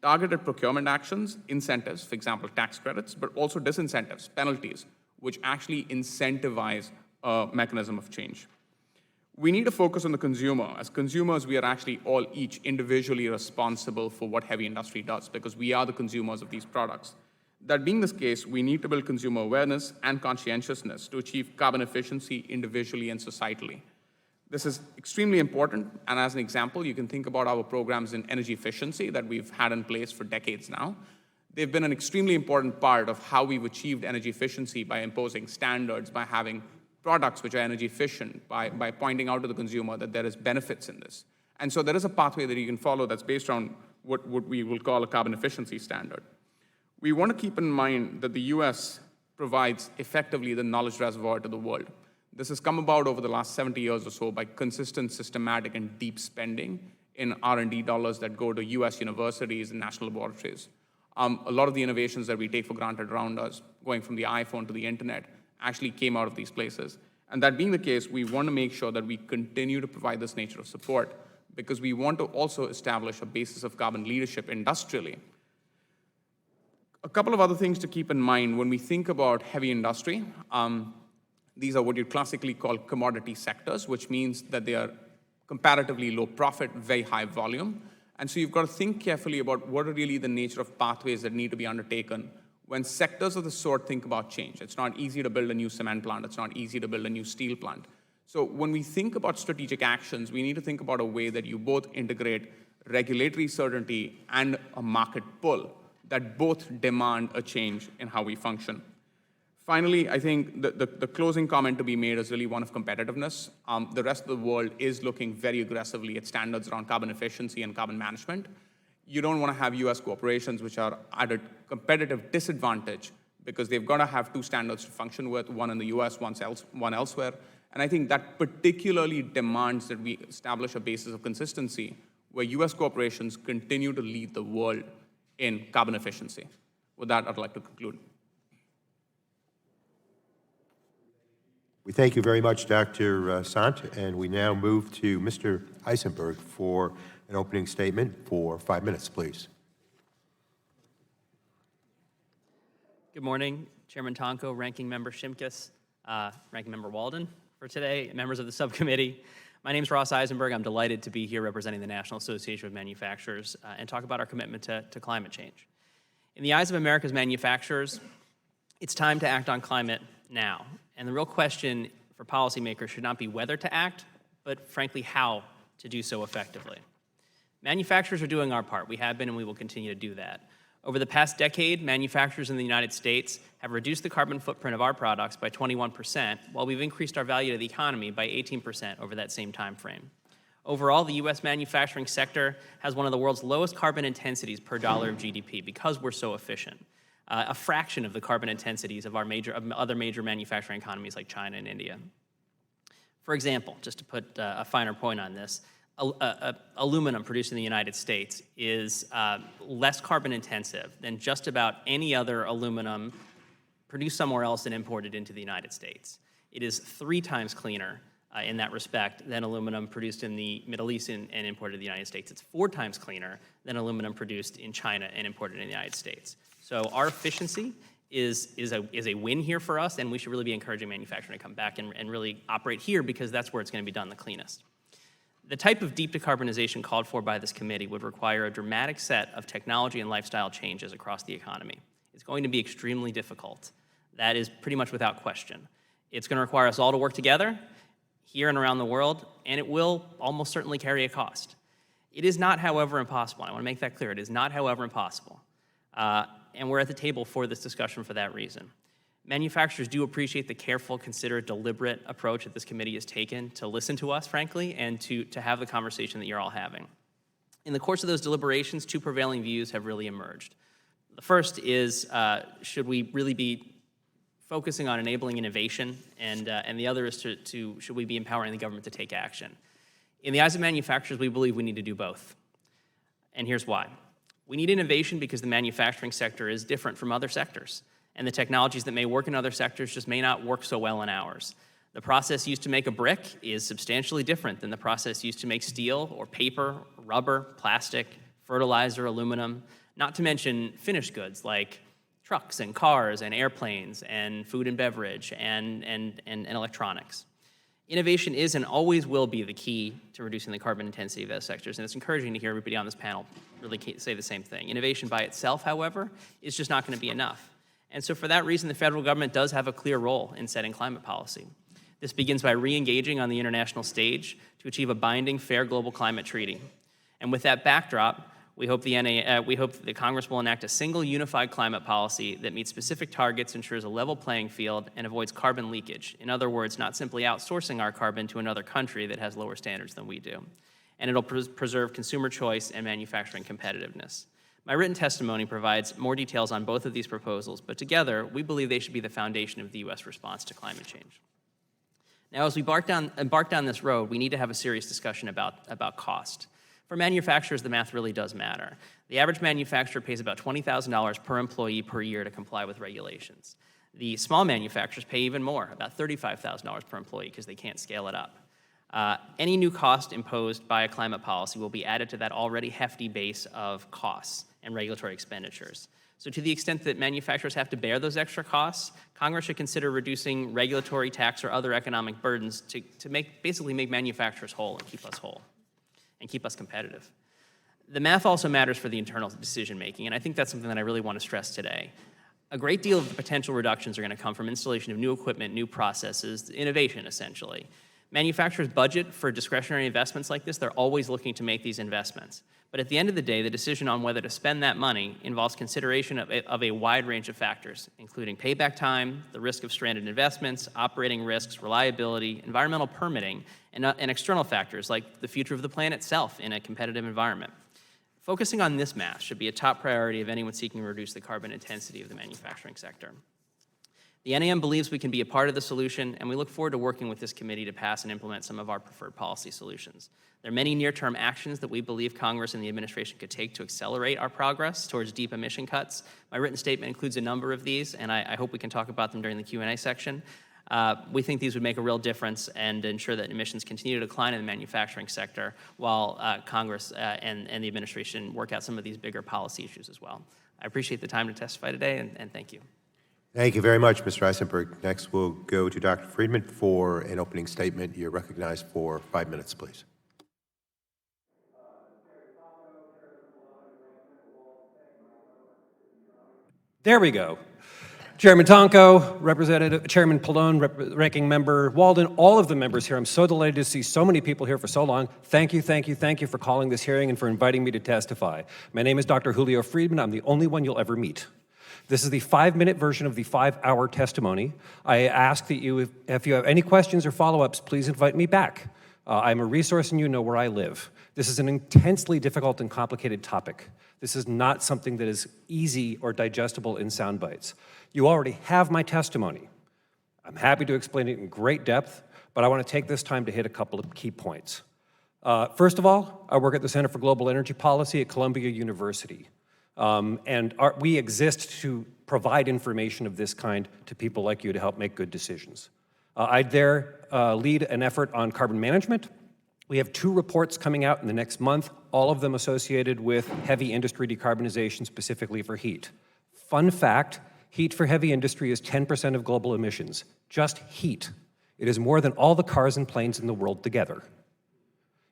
Speaker 7: targeted procurement actions, incentives, for example, tax credits, but also disincentives, penalties, which actually incentivize a mechanism of change. We need to focus on the consumer. As consumers, we are actually all each individually responsible for what heavy industry does because we are the consumers of these products. That being the case, we need to build consumer awareness and conscientiousness to achieve carbon efficiency individually and societally. This is extremely important, and as an example, you can think about our programs in energy efficiency that we've had in place for decades now. They've been an extremely important part of how we've achieved energy efficiency by imposing standards, by having products which are energy efficient, by pointing out to the consumer that there is benefits in this. And so there is a pathway that you can follow that's based on what we will call a carbon efficiency standard. We want to keep in mind that the US provides effectively the knowledge reservoir to the world. This has come about over the last 70 years or so by consistent, systematic, and deep spending in R&D dollars that go to US universities and national laboratories. A lot of the innovations that we take for granted around us, going from the iPhone to the internet, actually came out of these places. And that being the case, we want to make sure that we continue to provide this nature of support because we want to also establish a basis of carbon leadership industrially. A couple of other things to keep in mind when we think about heavy industry. These are what you classically call commodity sectors, which means that they are comparatively low profit, very high volume. And so you've got to think carefully about what are really the nature of pathways that need to be undertaken when sectors of the sort think about change. It's not easy to build a new cement plant. It's not easy to build a new steel plant. So when we think about strategic actions, we need to think about a way that you both integrate regulatory certainty and a market pull that both demand a change in how we function. Finally, I think the closing comment to be made is really one of competitiveness. The rest of the world is looking very aggressively at standards around carbon efficiency and carbon management. You don't want to have US corporations which are at a competitive disadvantage because they've got to have two standards to function with, one in the US, one elsewhere. And I think that particularly demands that we establish a basis of consistency where US corporations continue to lead the world in carbon efficiency. With that, I'd like to conclude.
Speaker 1: We thank you very much, Dr. Sant, and we now move to Mr. Eisenberg for an opening statement for 5 minutes, please.
Speaker 8: Good morning, Chairman Tonko, Ranking Member Shimkus, Ranking Member Walden for today, members of the subcommittee. My name is Ross Eisenberg. I'm delighted to be here representing the National Association of Manufacturers and talk about our commitment to climate change. In the eyes of America's manufacturers, it's time to act on climate now. And the real question for policymakers should not be whether to act, but frankly, how to do so effectively. Manufacturers are doing our part. We have been and we will continue to do that. Over the past decade, manufacturers in the United States have reduced the carbon footprint of our products by 21%, while we've increased our value to the economy by 18% over that same time frame. Overall, the U.S. manufacturing sector has one of the world's lowest carbon intensities per dollar of GDP because we're so efficient. A fraction of the carbon intensities of other major manufacturing economies like China and India. For example, just to put a finer point on this, aluminum produced in the United States is less carbon intensive than just about any other aluminum produced somewhere else and imported into the United States. It is 3 times cleaner in that respect than aluminum produced in the Middle East and imported to the United States. It's 4 times cleaner than aluminum produced in China and imported in the United States. So our efficiency is a win here for us, and we should really be encouraging manufacturing to come back and really operate here because that's where it's going to be done the cleanest. The type of deep decarbonization called for by this committee would require a dramatic set of technology and lifestyle changes across the economy. It's going to be extremely difficult. That is pretty much without question. It's going to require us all to work together here and around the world, and it will almost certainly carry a cost. It is not, however, impossible. I want to make that clear. It is not, however, impossible. and we're at the table for this discussion for that reason. Manufacturers do appreciate the careful, considerate, deliberate approach that this committee has taken to listen to us, frankly, and to have the conversation that you're all having. In the course of those deliberations, two prevailing views have really emerged. The first is, should we really be focusing on enabling innovation, and the other is should we be empowering the government to take action? In the eyes of manufacturers, we believe we need to do both. And here's why. We need innovation because the manufacturing sector is different from other sectors, and the technologies that may work in other sectors just may not work so well in ours. The process used to make a brick is substantially different than the process used to make steel or paper, rubber, plastic, fertilizer, aluminum, not to mention finished goods like trucks and cars and airplanes and food and beverage and electronics. Innovation is and always will be the key to reducing the carbon intensity of those sectors, and it's encouraging to hear everybody on this panel really say the same thing. Innovation by itself, however, is just not going to be enough. And so for that reason, the federal government does have a clear role in setting climate policy. This begins by re-engaging on the international stage to achieve a binding, fair global climate treaty. And with that backdrop, we hope that Congress will enact a single unified climate policy that meets specific targets, ensures a level playing field, and avoids carbon leakage. In other words, not simply outsourcing our carbon to another country that has lower standards than we do. And it'll preserve consumer choice and manufacturing competitiveness. My written testimony provides more details on both of these proposals, but together, we believe they should be the foundation of the U.S. response to climate change. Now, as we embark down this road, we need to have a serious discussion about cost. For manufacturers, the math really does matter. The average manufacturer pays about $20,000 per employee per year to comply with regulations. The small manufacturers pay even more, about $35,000 per employee, because they can't scale it up. Any new cost imposed by a climate policy will be added to that already hefty base of costs and regulatory expenditures. So to the extent that manufacturers have to bear those extra costs, Congress should consider reducing regulatory, tax, or other economic burdens to basically make manufacturers whole and keep us whole and keep us competitive. The math also matters for the internal decision-making, and I think that's something that I really want to stress today. A great deal of the potential reductions are going to come from installation of new equipment, new processes, innovation, essentially. Manufacturers budget for discretionary investments like this. They're always looking to make these investments. But at the end of the day, the decision on whether to spend that money involves consideration of a wide range of factors, including payback time, the risk of stranded investments, operating risks, reliability, environmental permitting, and external factors like the future of the plant itself in a competitive environment. Focusing on this math should be a top priority of anyone seeking to reduce the carbon intensity of the manufacturing sector. The NAM believes we can be a part of the solution, and we look forward to working with this committee to pass and implement some of our preferred policy solutions. There are many near-term actions that we believe Congress and the administration could take to accelerate our progress towards deep emission cuts. My written statement includes a number of these, and I hope we can talk about them during the Q&A section. We think these would make a real difference and ensure that emissions continue to decline in the manufacturing sector while Congress and the administration work out some of these bigger policy issues as well. I appreciate the time to testify today, and thank you.
Speaker 1: Thank you very much, Mr. Eisenberg. Next, we'll go to Dr. Friedman for an opening statement. You're recognized for 5 minutes, please.
Speaker 9: There we go. Chairman Tonko, Chairman Pallone, Ranking Member Walden, all of the members here. I'm so delighted to see so many people here for so long. Thank you for calling this hearing and for inviting me to testify. My name is Dr. Julio Friedman. I'm the only one you'll ever meet. This is the 5-minute version of the 5-hour testimony. I ask that you, if you have any questions or follow-ups, please invite me back. I'm a resource and you know where I live. This is an intensely difficult and complicated topic. This is not something that is easy or digestible in sound bites. You already have my testimony. I'm happy to explain it in great depth, but I want to take this time to hit a couple of key points. First of all, I work at the Center for Global Energy Policy at Columbia University. We exist to provide information of this kind to people like you to help make good decisions. I lead an effort on carbon management. We have 2 reports coming out in the next month, all of them associated with heavy industry decarbonization, specifically for heat. Fun fact, heat for heavy industry is 10% of global emissions. Just heat. It is more than all the cars and planes in the world together.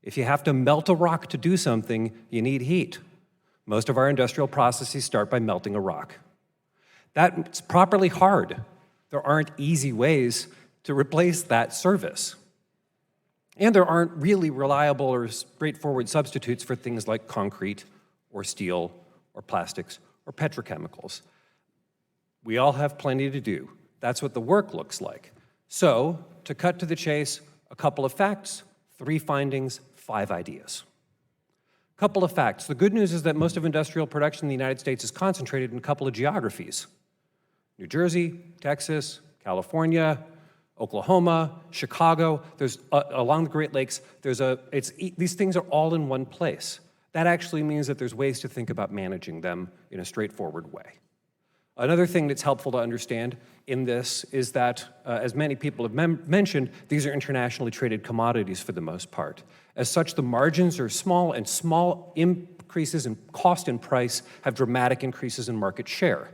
Speaker 9: If you have to melt a rock to do something, you need heat. Most of our industrial processes start by melting a rock. That's properly hard. There aren't easy ways to replace that service. And there aren't really reliable or straightforward substitutes for things like concrete or steel or plastics or petrochemicals. We all have plenty to do. That's what the work looks like. So, to cut to the chase, a couple of facts, 3 findings, 5 ideas. Couple of facts. The good news is that most of industrial production in the United States is concentrated in a couple of geographies. New Jersey, Texas, California, Oklahoma, Chicago, there's along the Great Lakes, these things are all in one place. That actually means that there's ways to think about managing them in a straightforward way. Another thing that's helpful to understand in this is that, as many people have mentioned, these are internationally traded commodities for the most part. As such, the margins are small, and small increases in cost and price have dramatic increases in market share.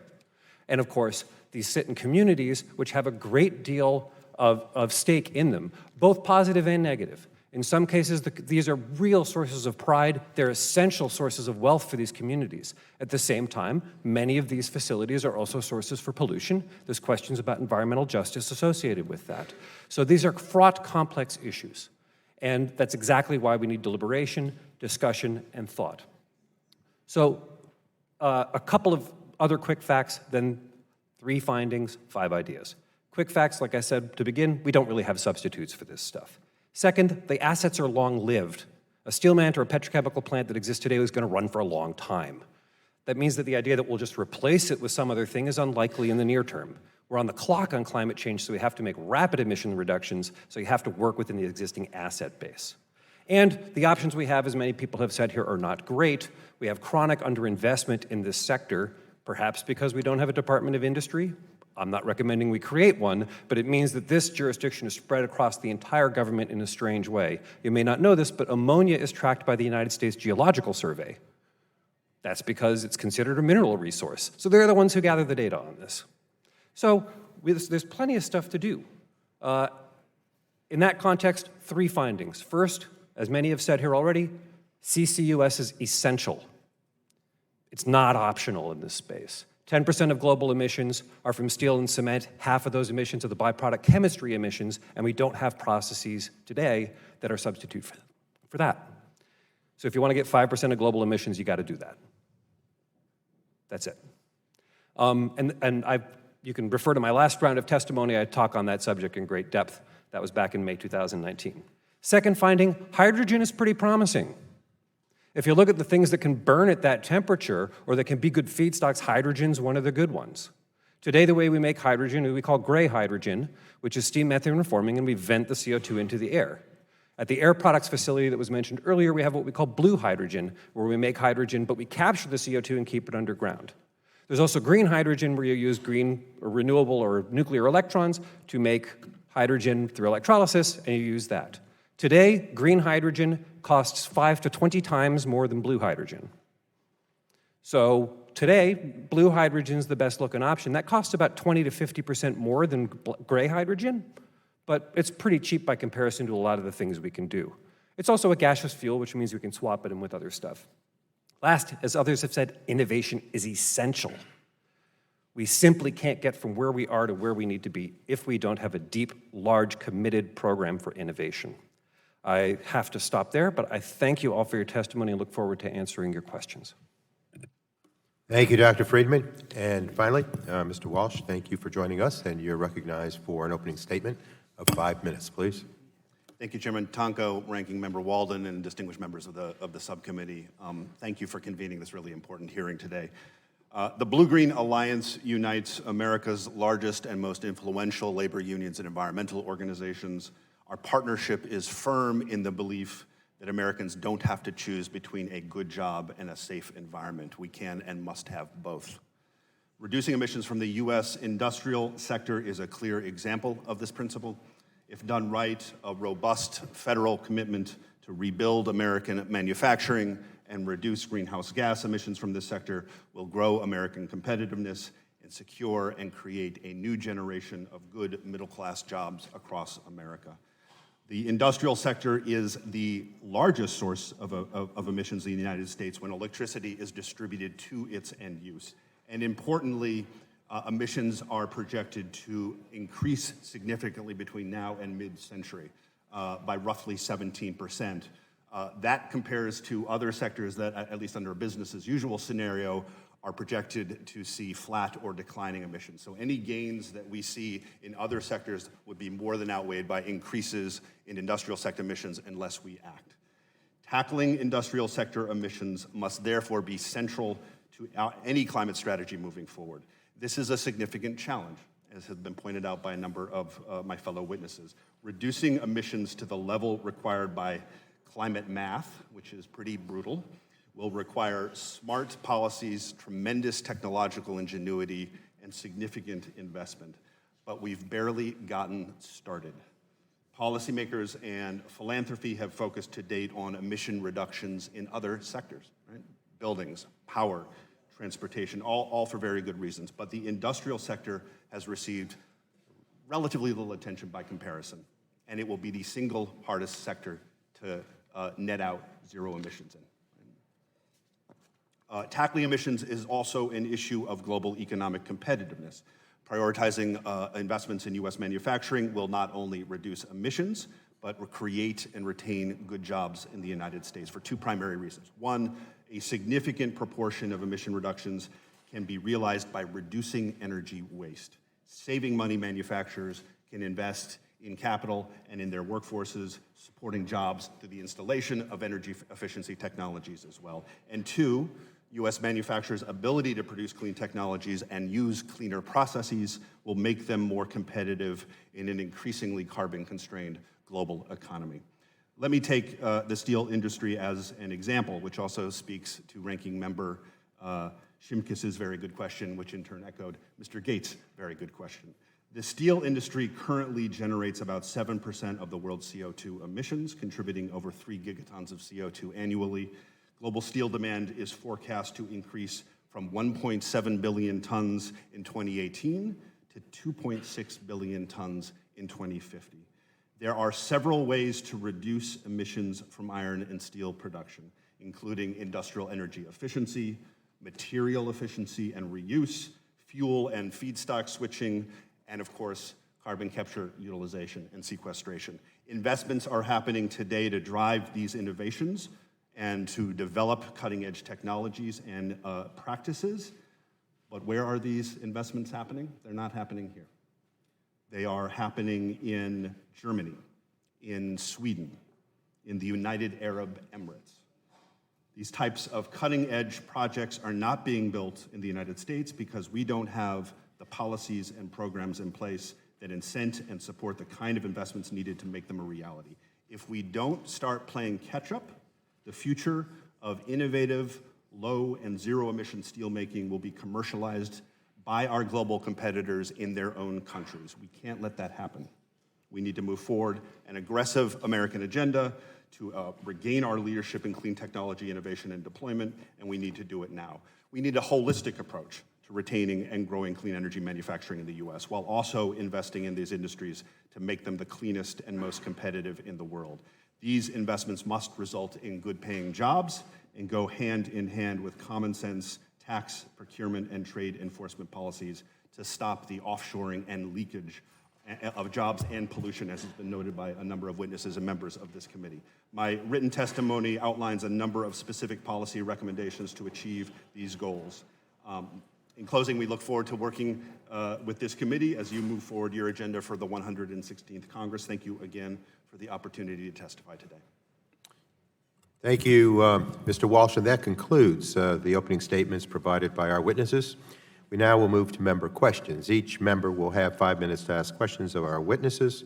Speaker 9: And of course, these sit in communities which have a great deal of stake in them, both positive and negative. In some cases, these are real sources of pride. They're essential sources of wealth for these communities. At the same time, many of these facilities are also sources for pollution. There's questions about environmental justice associated with that. So these are fraught, complex issues. And that's exactly why we need deliberation, discussion, and thought. So a couple of other quick facts, then 3 findings, 5 ideas. Quick facts, like I said to begin, we don't really have substitutes for this stuff. Second, the assets are long-lived. A steel plant or a petrochemical plant that exists today is going to run for a long time. That means that the idea that we'll just replace it with some other thing is unlikely in the near term. We're on the clock on climate change, so we have to make rapid emission reductions, so you have to work within the existing asset base. And the options we have, as many people have said here, are not great. We have chronic underinvestment in this sector, perhaps because we don't have a Department of Industry. I'm not recommending we create one, but it means that this jurisdiction is spread across the entire government in a strange way. You may not know this, but ammonia is tracked by the United States Geological Survey. That's because it's considered a mineral resource. So they're the ones who gather the data on this. So there's plenty of stuff to do. In that context, 3 findings. First, as many have said here already, CCUS is essential. It's not optional in this space. 10% of global emissions are from steel and cement. Half of those emissions are the byproduct chemistry emissions, and we don't have processes today that are substitute for that. So if you want to get 5% of global emissions, you got to do that. That's it. You can refer to my last round of testimony. I talk on that subject in great depth. That was back in May 2019. Second finding, hydrogen is pretty promising. If you look at the things that can burn at that temperature or that can be good feedstocks, hydrogen's one of the good ones. Today, the way we make hydrogen, we call gray hydrogen, which is steam methane reforming, and we vent the CO2 into the air. At the Air Products facility that was mentioned earlier, we have what we call blue hydrogen, where we make hydrogen, but we capture the CO2 and keep it underground. There's also green hydrogen, where you use green or renewable or nuclear electrons to make hydrogen through electrolysis, and you use that. Today, green hydrogen costs 5 to 20 times more than blue hydrogen. So today, blue hydrogen is the best looking option. That costs about 20 to 50% more than gray hydrogen, but it's pretty cheap by comparison to a lot of the things we can do. It's also a gaseous fuel, which means we can swap it in with other stuff. Last, as others have said, innovation is essential. We simply can't get from where we are to where we need to be if we don't have a deep, large, committed program for innovation. I have to stop there, but I thank you all for your testimony and look forward to answering your questions.
Speaker 1: Thank you, Dr. Friedman. And finally, Mr. Walsh, thank you for joining us, and you're recognized for an opening statement of 5 minutes, please.
Speaker 10: Thank you, Chairman Tonko, Ranking Member Walden, and distinguished members of the subcommittee. Thank you for convening this really important hearing today. The Blue-Green Alliance unites America's largest and most influential labor unions and environmental organizations. Our partnership is firm in the belief that Americans don't have to choose between a good job and a safe environment. We can and must have both. Reducing emissions from the U.S. industrial sector is a clear example of this principle. If done right, a robust federal commitment to rebuild American manufacturing and reduce greenhouse gas emissions from this sector will grow American competitiveness and secure and create a new generation of good middle-class jobs across America. The industrial sector is the largest source of emissions in the United States when electricity is distributed to its end use. And importantly, emissions are projected to increase significantly between now and mid-century by roughly 17%. That compares to other sectors that, at least under a business as usual scenario, are projected to see flat or declining emissions. So any gains that we see in other sectors would be more than outweighed by increases in industrial sector emissions unless we act. Tackling industrial sector emissions must therefore be central to any climate strategy moving forward. This is a significant challenge, as has been pointed out by a number of my fellow witnesses. Reducing emissions to the level required by climate math, which is pretty brutal, will require smart policies, tremendous technological ingenuity, and significant investment. But we've barely gotten started. Policymakers and philanthropy have focused to date on emission reductions in other sectors, right? Buildings, power, transportation, all for very good reasons. But the industrial sector has received relatively little attention by comparison, and it will be the single hardest sector to net out zero emissions in. Tackling emissions is also an issue of global economic competitiveness. Prioritizing investments in U.S. manufacturing will not only reduce emissions, but create and retain good jobs in the United States for two primary reasons. One, a significant proportion of emission reductions can be realized by reducing energy waste. Saving money, manufacturers can invest in capital and in their workforces, supporting jobs through the installation of energy efficiency technologies as well. And two, U.S. manufacturers' ability to produce clean technologies and use cleaner processes will make them more competitive in an increasingly carbon-constrained global economy. Let me take the steel industry as an example, which also speaks to Ranking Member Shimkis's very good question, which in turn echoed Mr. Gates' very good question. The steel industry currently generates about 7% of the world's CO2 emissions, contributing over 3 gigatons of CO2 annually. Global steel demand is forecast to increase from 1.7 billion tons in 2018 to 2.6 billion tons in 2050. There are several ways to reduce emissions from iron and steel production, including industrial energy efficiency, material efficiency and reuse, fuel and feedstock switching, and of course, carbon capture, utilization, and sequestration. Investments are happening today to drive these innovations and to develop cutting-edge technologies and practices. But where are these investments happening? They're not happening here. They are happening in Germany, in Sweden, in the United Arab Emirates. These types of cutting-edge projects are not being built in the United States because we don't have the policies and programs in place that incent and support the kind of investments needed to make them a reality. If we don't start playing catch-up, the future of innovative, low and zero-emission steelmaking will be commercialized by our global competitors in their own countries. We can't let that happen. We need to move forward an aggressive American agenda to regain our leadership in clean technology, innovation, and deployment, and we need to do it now. We need a holistic approach to retaining and growing clean energy manufacturing in the U.S., while also investing in these industries to make them the cleanest and most competitive in the world. These investments must result in good-paying jobs and go hand in hand with common sense tax, procurement, and trade enforcement policies to stop the offshoring and leakage of jobs and pollution, as has been noted by a number of witnesses and members of this committee. My written testimony outlines a number of specific policy recommendations to achieve these goals. In closing, we look forward to working with this committee as you move forward your agenda for the 116th Congress. Thank you again for the opportunity to testify today.
Speaker 1: Thank you, Mr. Walsh, and that concludes the opening statements provided by our witnesses. We now will move to member questions. Each member will have 5 minutes to ask questions of our witnesses.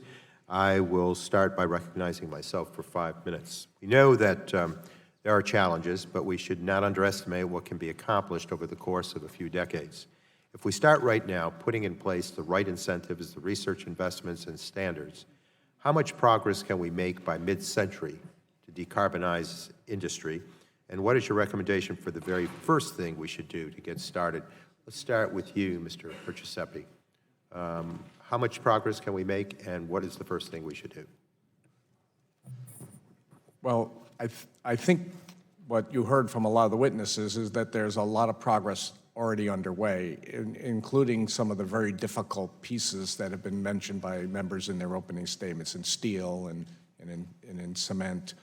Speaker 1: I will start by recognizing myself for 5 minutes. We know that there are challenges, but we should not underestimate what can be accomplished over the course of a few decades. If we start right now putting in place the right incentives, the research investments, and standards, how much progress can we make by mid-century to decarbonize industry? And what is your recommendation for the very first thing we should do to get started? Let's start with you, Mr. Perciasepi. How much progress can we make, and what is the first thing we should do?
Speaker 5: Well, I think what you heard from a lot of the witnesses is that there's a lot of progress already underway, including some of the very difficult pieces that have been mentioned by members in their opening statements in steel and in cement.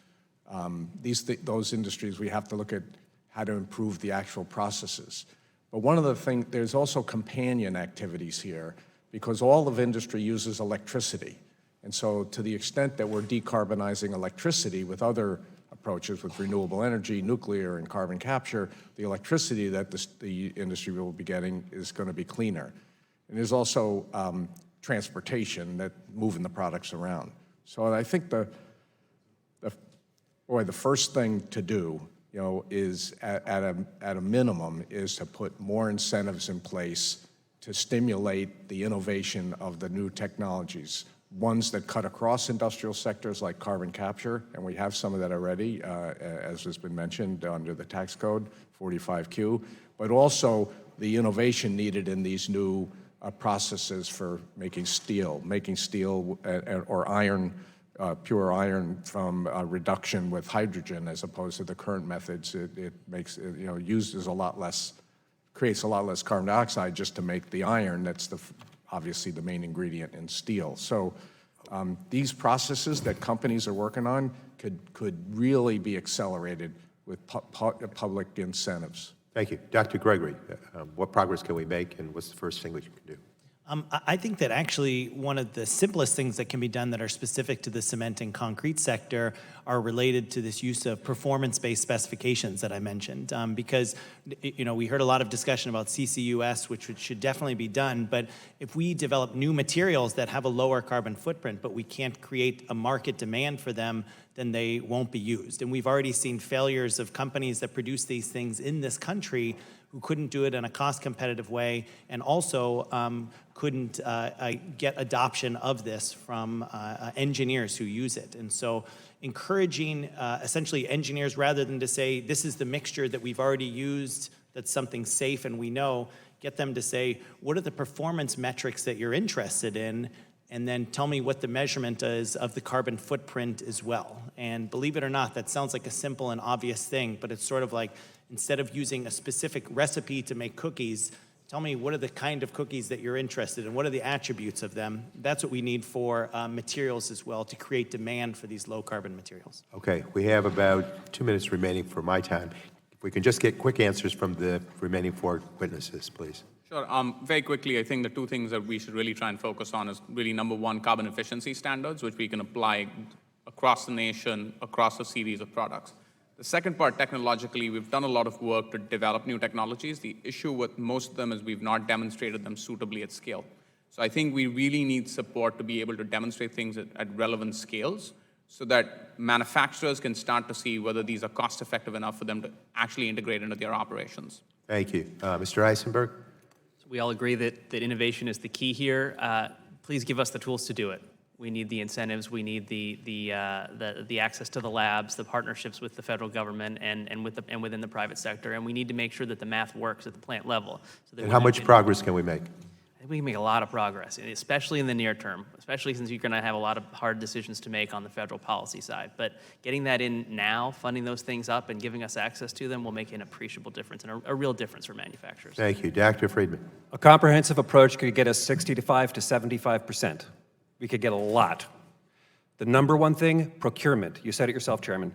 Speaker 5: Those industries, we have to look at how to improve the actual processes. But one of the things, there's also companion activities here, because all of industry uses electricity. And so to the extent that we're decarbonizing electricity with other approaches, with renewable energy, nuclear, and carbon capture, the electricity that the industry will be getting is going to be cleaner. And there's also transportation, that moving the products around. So I think the first thing to do, is at a minimum, is to put more incentives in place to stimulate the innovation of the new technologies, ones that cut across industrial sectors like carbon capture, and we have some of that already, as has been mentioned under the tax code, 45Q, but also the innovation needed in these new processes for making steel or iron, pure iron from reduction with hydrogen, as opposed to the current methods. It makes, uses a lot less, creates a lot less carbon dioxide just to make the iron. That's obviously the main ingredient in steel. So these processes that companies are working on could really be accelerated with public incentives.
Speaker 1: Thank you. Dr. Gregory, what progress can we make, and what's the first thing that you can do?
Speaker 6: I think that actually one of the simplest things that can be done that are specific to the cement and concrete sector are related to this use of performance-based specifications that I mentioned. Because, we heard a lot of discussion about CCUS, which should definitely be done, but if we develop new materials that have a lower carbon footprint, but we can't create a market demand for them, then they won't be used. And we've already seen failures of companies that produce these things in this country who couldn't do it in a cost-competitive way, and also couldn't get adoption of this from engineers who use it. And so encouraging essentially engineers, rather than to say, this is the mixture that we've already used, that's something safe and we know, get them to say, what are the performance metrics that you're interested in? And then tell me what the measurement is of the carbon footprint as well. And believe it or not, that sounds like a simple and obvious thing, but it's sort of like, instead of using a specific recipe to make cookies, tell me what are the kind of cookies that you're interested in, what are the attributes of them. That's what we need for materials as well, to create demand for these low carbon materials.
Speaker 1: Okay, we have about 2 minutes remaining for my time. If we can just get quick answers from the remaining 4 witnesses, please.
Speaker 7: Sure. Very quickly, I think the 2 things that we should really try and focus on is really, number one, carbon efficiency standards, which we can apply across the nation, across a series of products. The second part, technologically, we've done a lot of work to develop new technologies. The issue with most of them is we've not demonstrated them suitably at scale. So I think we really need support to be able to demonstrate things at relevant scales, so that manufacturers can start to see whether these are cost-effective enough for them to actually integrate into their operations.
Speaker 1: Thank you. Mr. Eisenberg?
Speaker 8: So we all agree that innovation is the key here. Please give us the tools to do it. We need the incentives, we need the access to the labs, the partnerships with the federal government and within the private sector, and we need to make sure that the math works at the plant level. So that
Speaker 1: And how much progress can we make?
Speaker 8: I think we can make a lot of progress, and especially in the near term, especially since you're going to have a lot of hard decisions to make on the federal policy side. But getting that in now, funding those things up, and giving us access to them will make an appreciable difference and a real difference for manufacturers.
Speaker 1: Thank you. Dr. Friedman?
Speaker 9: A comprehensive approach could get us 65 to 75%. We could get a lot. The number one thing, procurement. You said it yourself, Chairman.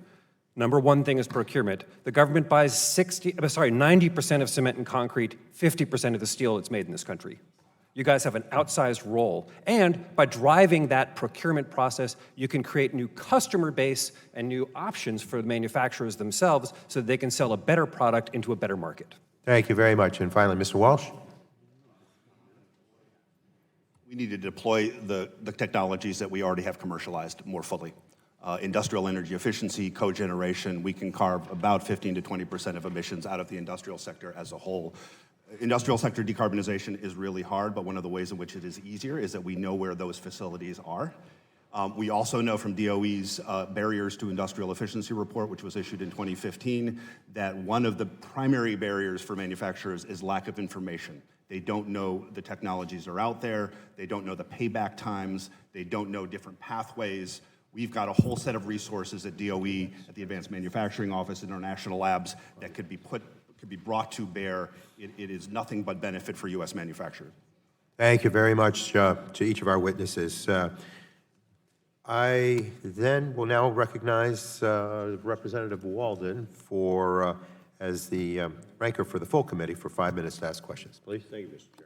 Speaker 9: Number one thing is procurement. The government buys 90% of cement and concrete, 50% of the steel that's made in this country. You guys have an outsized role. And by driving that procurement process, you can create new customer base and new options for the manufacturers themselves so that they can sell a better product into a better market.
Speaker 1: Thank you very much. And finally, Mr. Walsh?
Speaker 10: We need to deploy the technologies that we already have commercialized more fully. Industrial energy efficiency, cogeneration, we can carve about 15 to 20% of emissions out of the industrial sector as a whole. Industrial sector decarbonization is really hard, but one of the ways in which it is easier is that we know where those facilities are. We also know from DOE's Barriers to Industrial Efficiency report, which was issued in 2015, that one of the primary barriers for manufacturers is lack of information. They don't know the technologies are out there, they don't know the payback times, they don't know different pathways. We've got a whole set of resources at DOE, at the Advanced Manufacturing Office, in our national labs, that could be brought to bear. It is nothing but benefit for U.S. manufacturers.
Speaker 1: Thank you very much to each of our witnesses. I then will now recognize Representative Walden for, as the ranker for the full committee for 5 minutes to ask questions, please.
Speaker 4: Thank you, Mr. Chairman.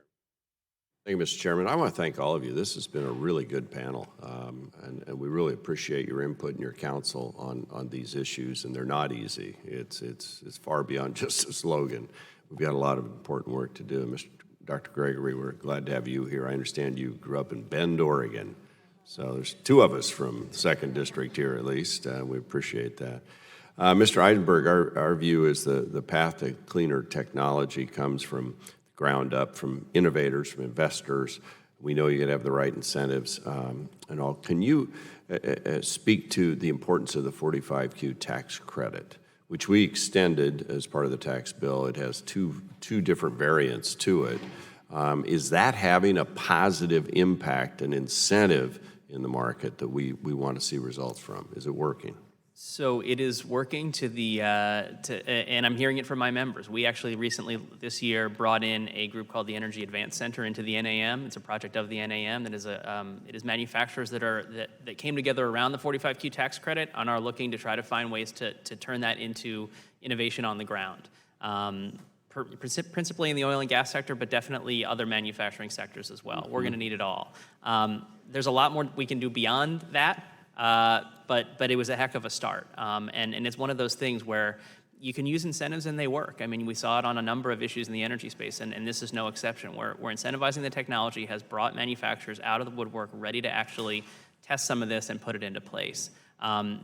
Speaker 4: Thank you, Mr. Chairman. I want to thank all of you. This has been a really good panel, and we really appreciate your input and your counsel on these issues, and they're not easy. It's far beyond just a slogan. We've got a lot of important work to do. Dr. Gregory, we're glad to have you here. I understand you grew up in Bend, Oregon. So there's two of us from the 2nd District here, at least. We appreciate that. Mr. Eisenberg, our view is the path to cleaner technology comes from the ground up, from innovators, from investors. We know you got to have the right incentives and all. Can you speak to the importance of the 45Q tax credit, which we extended as part of the tax bill? It has two different variants to it. Is that having a positive impact, an incentive in the market that we want to see results from? Is it working?
Speaker 8: So it is working and I'm hearing it from my members. We actually recently this year brought in a group called the Energy Advance Center into the NAM. It's a project of the NAM that is it is manufacturers that came together around the 45Q tax credit and are looking to try to find ways to turn that into innovation on the ground. Principally in the oil and gas sector, but definitely other manufacturing sectors as well. We're going to need it all. There's a lot more we can do beyond that, but it was a heck of a start. And it's one of those things where you can use incentives and they work. I mean, we saw it on a number of issues in the energy space, and this is no exception. Where incentivizing the technology has brought manufacturers out of the woodwork ready to actually test some of this and put it into place.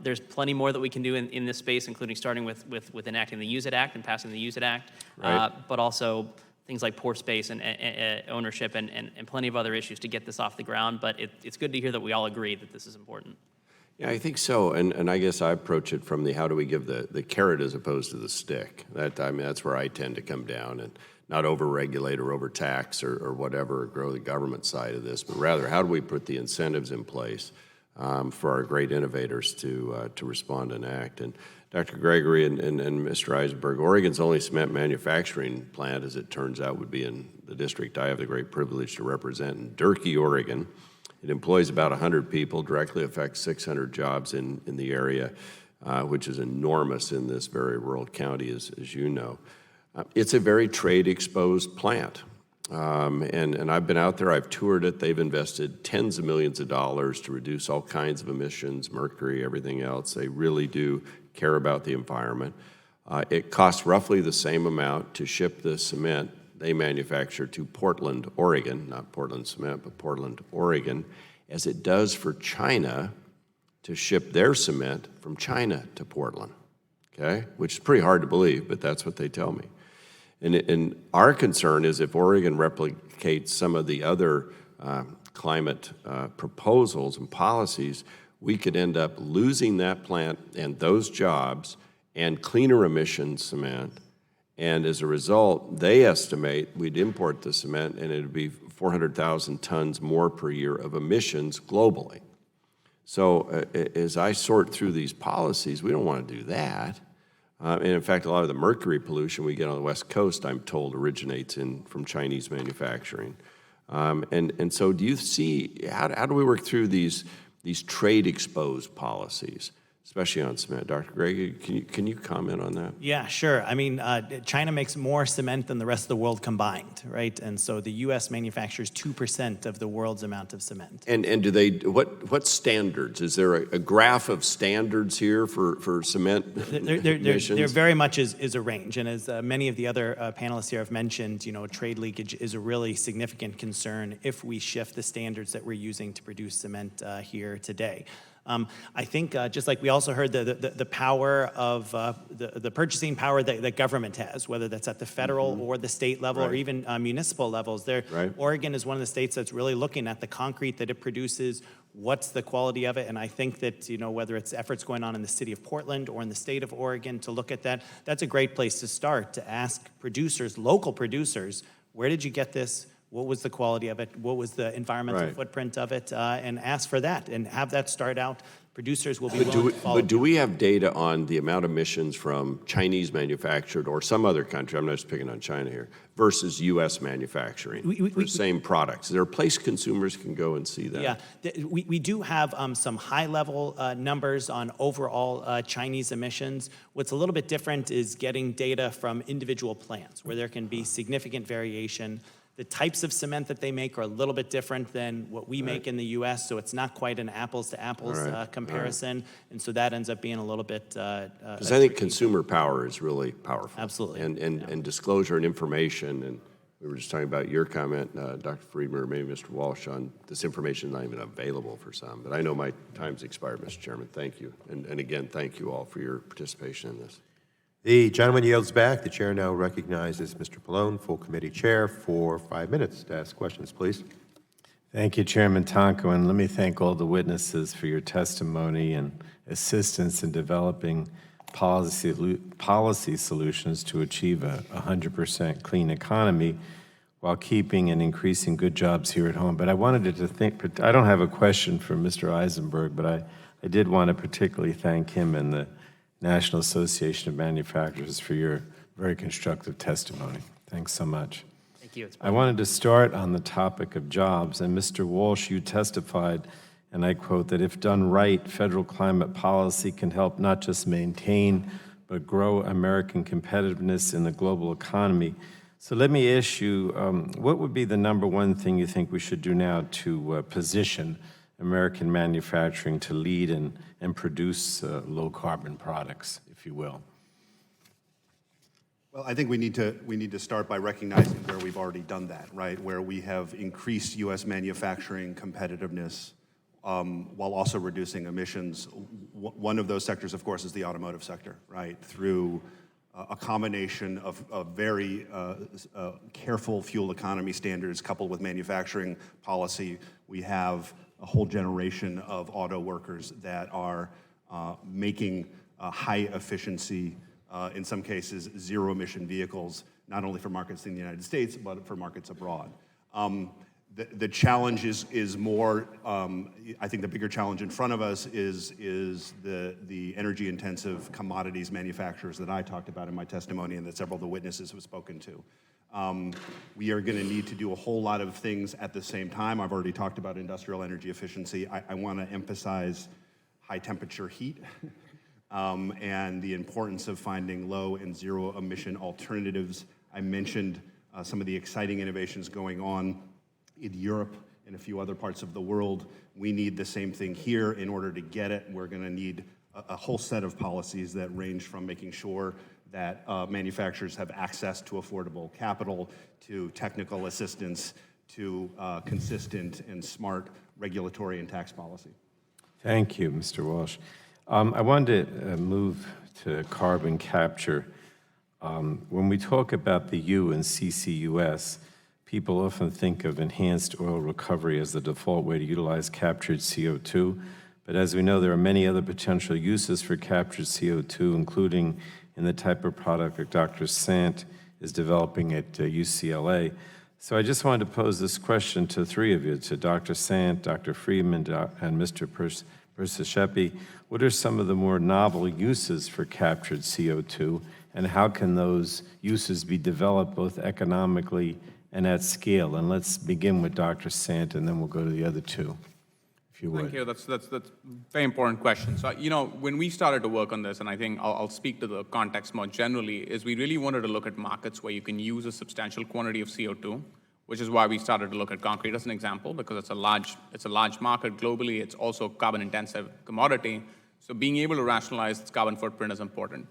Speaker 8: There's plenty more that we can do in this space, including starting with enacting the Use It Act and passing the Use It Act,
Speaker 4: Right.
Speaker 8: but also things like pore space and ownership and plenty of other issues to get this off the ground. But it's good to hear that we all agree that this is important.
Speaker 4: Yeah, I think so, and I guess I approach it from the how do we give the carrot as opposed to the stick. That's where I tend to come down and not over-regulate or over-tax or whatever, or grow the government side of this, but rather how do we put the incentives in place for our great innovators to respond and act. And Dr. Gregory and Mr. Eisenberg, Oregon's only cement manufacturing plant, as it turns out, would be in the district I have the great privilege to represent in Durkee, Oregon. It employs about 100 people, directly affects 600 jobs in the area, which is enormous in this very rural county, as you know. It's a very trade-exposed plant. And I've been out there, I've toured it. They've invested tens of millions of dollars to reduce all kinds of emissions, mercury, everything else. They really do care about the environment. It costs roughly the same amount to ship the cement they manufacture to Portland, Oregon, not Portland Cement, but Portland, Oregon, as it does for China to ship their cement from China to Portland, okay? Which is pretty hard to believe, but that's what they tell me. And our concern is if Oregon replicates some of the other climate proposals and policies, we could end up losing that plant and those jobs and cleaner emissions cement. And as a result, they estimate we'd import the cement and it'd be 400,000 tons more per year of emissions globally. So as I sort through these policies, we don't want to do that. And in fact, a lot of the mercury pollution we get on the West Coast, I'm told, originates from Chinese manufacturing. And so do you see, how do we work through these trade-exposed policies, especially on cement? Dr. Gregg, can you comment on that?
Speaker 6: Yeah, sure. I mean, China makes more cement than the rest of the world combined, right? And so the U.S. manufactures 2% of the world's amount of cement.
Speaker 4: And do they, what standards? Is there a graph of standards here for cement emissions?
Speaker 6: There very much is a range. And as many of the other panelists here have mentioned, trade leakage is a really significant concern if we shift the standards that we're using to produce cement here today. I think just like we also heard the power of the purchasing power that government has, whether that's at the federal or the state level or even municipal levels. Oregon is one of the states that's really looking at the concrete that it produces, what's the quality of it, and I think that whether it's efforts going on in the city of Portland or in the state of Oregon to look at that, that's a great place to start, to ask producers, local producers, where did you get this? What was the quality of it? What was the environmental footprint of it? And ask for that and have that start out Producers will be willing to follow.
Speaker 4: But do we have data on the amount of emissions from Chinese manufactured or some other country, I'm not just picking on China here, versus U.S. manufacturing for same products? Is there a place consumers can go and see that?
Speaker 6: Yeah, we do have some high-level numbers on overall Chinese emissions. What's a little bit different is getting data from individual plants, where there can be significant variation. The types of cement that they make are a little bit different than what we make in the U.S., so it's not quite an apples-to-apples comparison, and so that ends up being a little bit
Speaker 4: Because I think consumer power is really powerful.
Speaker 6: Absolutely.
Speaker 4: And disclosure and information, and we were just talking about your comment, Dr. Friedman, or maybe Mr. Walsh, on this information not even available for some. But I know my time's expired, Mr. Chairman. Thank you. And again, thank you all for your participation in this.
Speaker 1: The gentleman yields back. The chair now recognizes Mr. Pallone, full committee chair, for 5 minutes to ask questions, please.
Speaker 3: Thank you, Chairman Tonko, and let me thank all the witnesses for your testimony and assistance in developing policy solutions to achieve a 100% clean economy while keeping and increasing good jobs here at home. But I wanted to think, I don't have a question for Mr. Eisenberg, but I did want to particularly thank him and the National Association of Manufacturers for your very constructive testimony. Thanks so much.
Speaker 8: Thank you.
Speaker 3: I wanted to start on the topic of jobs, and Mr. Walsh, you testified, and I quote, that if done right, federal climate policy can help not just maintain, but grow American competitiveness in the global economy. So let me ask you, what would be the number one thing you think we should do now to position American manufacturing to lead and produce low-carbon products, if you will?
Speaker 10: Well, I think we need to start by recognizing where we've already done that, right? Where we have increased U.S. manufacturing competitiveness while also reducing emissions. One of those sectors, of course, is the automotive sector, right? Through a combination of very careful fuel economy standards coupled with manufacturing policy, we have a whole generation of auto workers that are making high efficiency, in some cases, zero emission vehicles, not only for markets in the United States, but for markets abroad. The challenge is more, I think the bigger challenge in front of us is the energy intensive commodities manufacturers that I talked about in my testimony and that several of the witnesses have spoken to. We are going to need to do a whole lot of things at the same time. I've already talked about industrial energy efficiency. I want to emphasize high temperature heat and the importance of finding low and zero emission alternatives. I mentioned some of the exciting innovations going on in Europe and a few other parts of the world. We need the same thing here. In order to get it, we're going to need a whole set of policies that range from making sure that manufacturers have access to affordable capital, to technical assistance, to consistent and smart regulatory and tax policy.
Speaker 3: Thank you, Mr. Walsh. I wanted to move to carbon capture. When we talk about the U in CCUS, people often think of enhanced oil recovery as the default way to utilize captured CO2. But as we know, there are many other potential uses for captured CO2, including in the type of product that Dr. Sant is developing at UCLA. So I just wanted to pose this question to three of you, to Dr. Sant, Dr. Friedman, and Mr. Persishepi. What are some of the more novel uses for captured CO2, and how can those uses be developed both economically and at scale? And let's begin with Dr. Sant, and then we'll go to the other two, if you would.
Speaker 7: Thank you. That's a very important question. So, when we started to work on this, and I think I'll speak to the context more generally, is we really wanted to look at markets where you can use a substantial quantity of CO2, which is why we started to look at concrete as an example, because it's a large market globally. It's also a carbon-intensive commodity. So being able to rationalize its carbon footprint is important.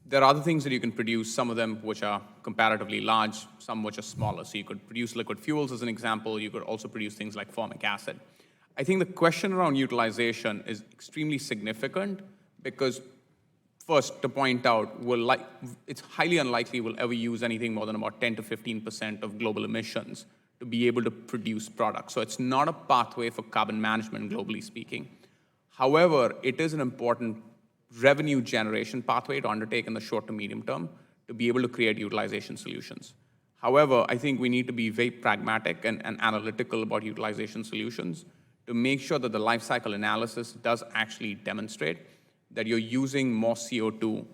Speaker 7: There are other things that you can produce, some of them which are comparatively large, some which are smaller. So you could produce liquid fuels as an example. You could also produce things like formic acid. I think the question around utilization is extremely significant because, first, to point out, it's highly unlikely we'll ever use anything more than about 10 to 15% of global emissions to be able to produce products. So it's not a pathway for carbon management, globally speaking. However, it is an important revenue generation pathway to undertake in the short to medium term to be able to create utilization solutions. However, I think we need to be very pragmatic and analytical about utilization solutions to make sure that the life cycle analysis does actually demonstrate that you're using more CO2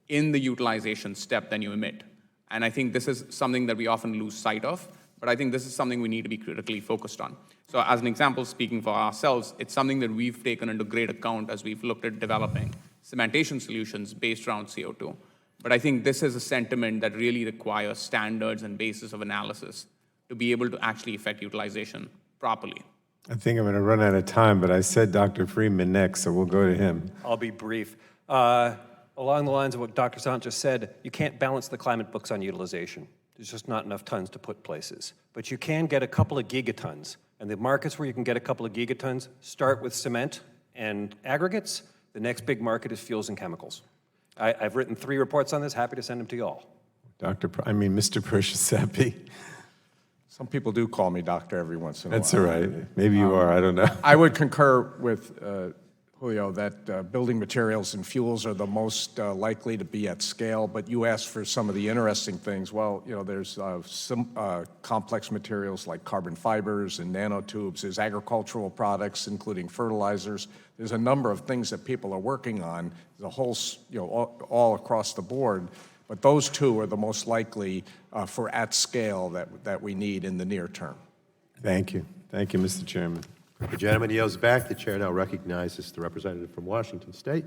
Speaker 7: in the utilization step than you emit. And I think this is something that we often lose sight of, but I think this is something we need to be critically focused on. So as an example, speaking for ourselves, it's something that we've taken into great account as we've looked at developing cementation solutions based around CO2. But I think this is a sentiment that really requires standards and basis of analysis to be able to actually affect utilization properly.
Speaker 3: I think I'm going to run out of time, but I said Dr. Friedman next, so we'll go to him.
Speaker 9: I'll be brief. Along the lines of what Dr. Sant just said, you can't balance the climate books on utilization. There's just not enough tons to put places. But you can get a couple of gigatons. And the markets where you can get a couple of gigatons start with cement and aggregates. The next big market is fuels and chemicals. I've written 3 reports on this. Happy to send them to you all.
Speaker 3: Mr. Pershasepi.
Speaker 5: Some people do call me doctor every once in a while.
Speaker 3: That's all right. Maybe you are, I don't know.
Speaker 5: I would concur with Julio that building materials and fuels are the most likely to be at scale, but you asked for some of the interesting things. Well, there's some complex materials like carbon fibers and nanotubes. There's agricultural products, including fertilizers. There's a number of things that people are working on, the whole, all across the board. But those 2 are the most likely for at scale that we need in the near term.
Speaker 3: Thank you. Thank you, Mr. Chairman.
Speaker 1: The gentleman yields back. The chair now recognizes the representative from Washington State,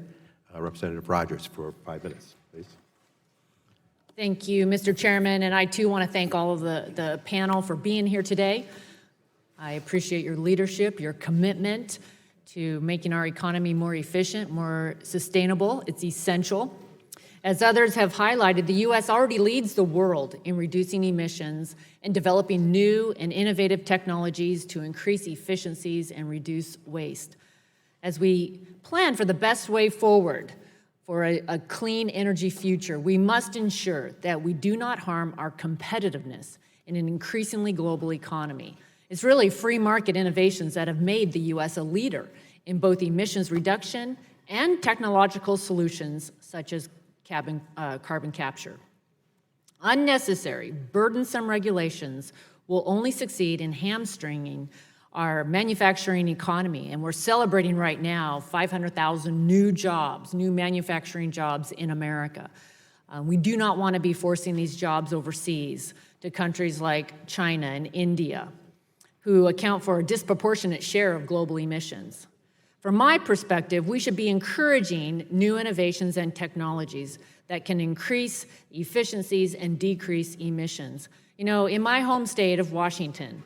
Speaker 1: Representative Rogers, for 5 minutes, please.
Speaker 11: Thank you, Mr. Chairman, and I too want to thank all of the panel for being here today. I appreciate your leadership, your commitment to making our economy more efficient, more sustainable. It's essential. As others have highlighted, the U.S. already leads the world in reducing emissions and developing new and innovative technologies to increase efficiencies and reduce waste. As we plan for the best way forward for a clean energy future, we must ensure that we do not harm our competitiveness in an increasingly global economy. It's really free market innovations that have made the U.S. a leader in both emissions reduction and technological solutions such as carbon capture. Unnecessary, burdensome regulations will only succeed in hamstringing our manufacturing economy, and we're celebrating right now 500,000 new jobs, new manufacturing jobs in America. We do not want to be forcing these jobs overseas to countries like China and India, who account for a disproportionate share of global emissions. From my perspective, we should be encouraging new innovations and technologies that can increase efficiencies and decrease emissions. In my home state of Washington,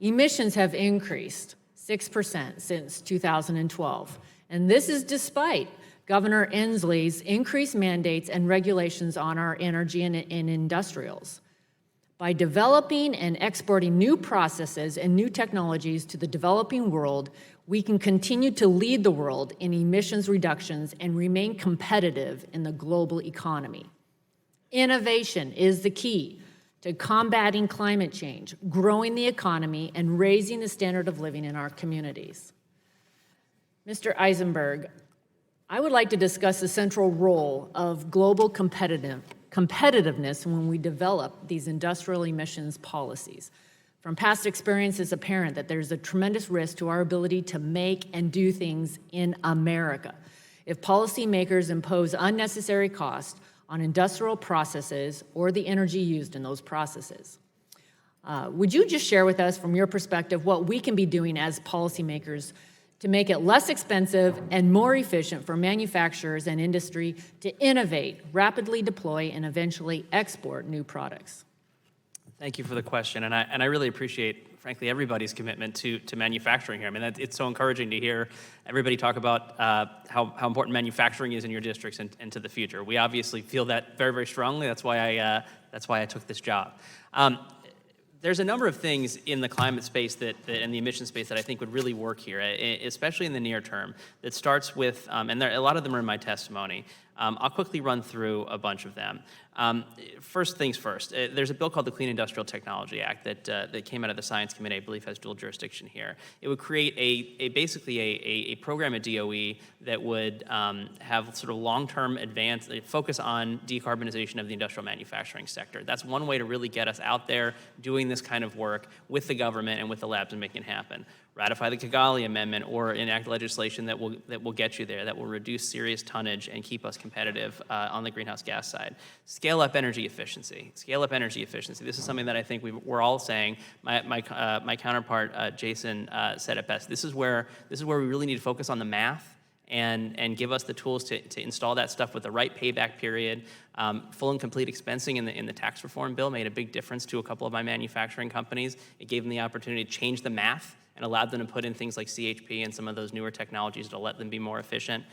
Speaker 11: emissions have increased 6% since 2012. And this is despite Governor Inslee's increased mandates and regulations on our energy and industrials. By developing and exporting new processes and new technologies to the developing world, we can continue to lead the world in emissions reductions and remain competitive in the global economy. Innovation is the key to combating climate change, growing the economy, and raising the standard of living in our communities. Mr. Eisenberg, I would like to discuss the central role of global competitiveness when we develop these industrial emissions policies. From past experience, it's apparent that there's a tremendous risk to our ability to make and do things in America if policymakers impose unnecessary costs on industrial processes or the energy used in those processes. Would you just share with us, from your perspective, what we can be doing as policymakers to make it less expensive and more efficient for manufacturers and industry to innovate, rapidly deploy, and eventually export new products?
Speaker 8: Thank you for the question, and I really appreciate, frankly, everybody's commitment to manufacturing here. I mean, it's so encouraging to hear everybody talk about how important manufacturing is in your districts and to the future. We obviously feel that very, very strongly. That's why I took this job. There's a number of things in the climate space and the emission space that I think would really work here, especially in the near term. That starts with, and a lot of them are in my testimony. I'll quickly run through a bunch of them. First things first, there's a bill called the Clean Industrial Technology Act that came out of the Science Committee, I believe has dual jurisdiction here. It would create basically a program at DOE that would have sort of long-term focus on decarbonization of the industrial manufacturing sector. That's one way to really get us out there doing this kind of work with the government and with the labs and making it happen. ratify the Kigali Amendment or enact legislation that will get you there, that will reduce serious tonnage and keep us competitive on the greenhouse gas side. Scale up energy efficiency. Scale up energy efficiency. This is something that I think we're all saying. My counterpart Jason said it best. This is where we really need to focus on the math and give us the tools to install that stuff with the right payback period. Full and complete expensing in the tax reform bill made a big difference to a couple of my manufacturing companies. It gave them the opportunity to change the math and allowed them to put in things like CHP and some of those newer technologies to let them be more efficient.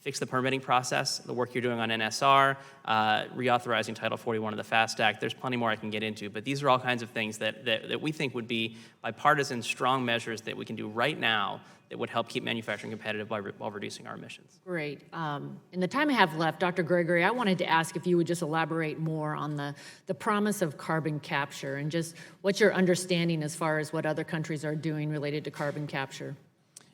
Speaker 8: Fix the permitting process, the work you're doing on NSR, reauthorizing Title 41 of the FAST Act. There's plenty more I can get into, but these are all kinds of things that we think would be bipartisan, strong measures that we can do right now that would help keep manufacturing competitive while reducing our emissions.
Speaker 11: Great. In the time I have left, Dr. Gregory, I wanted to ask if you would just elaborate more on the promise of carbon capture and just what's your understanding as far as what other countries are doing related to carbon capture?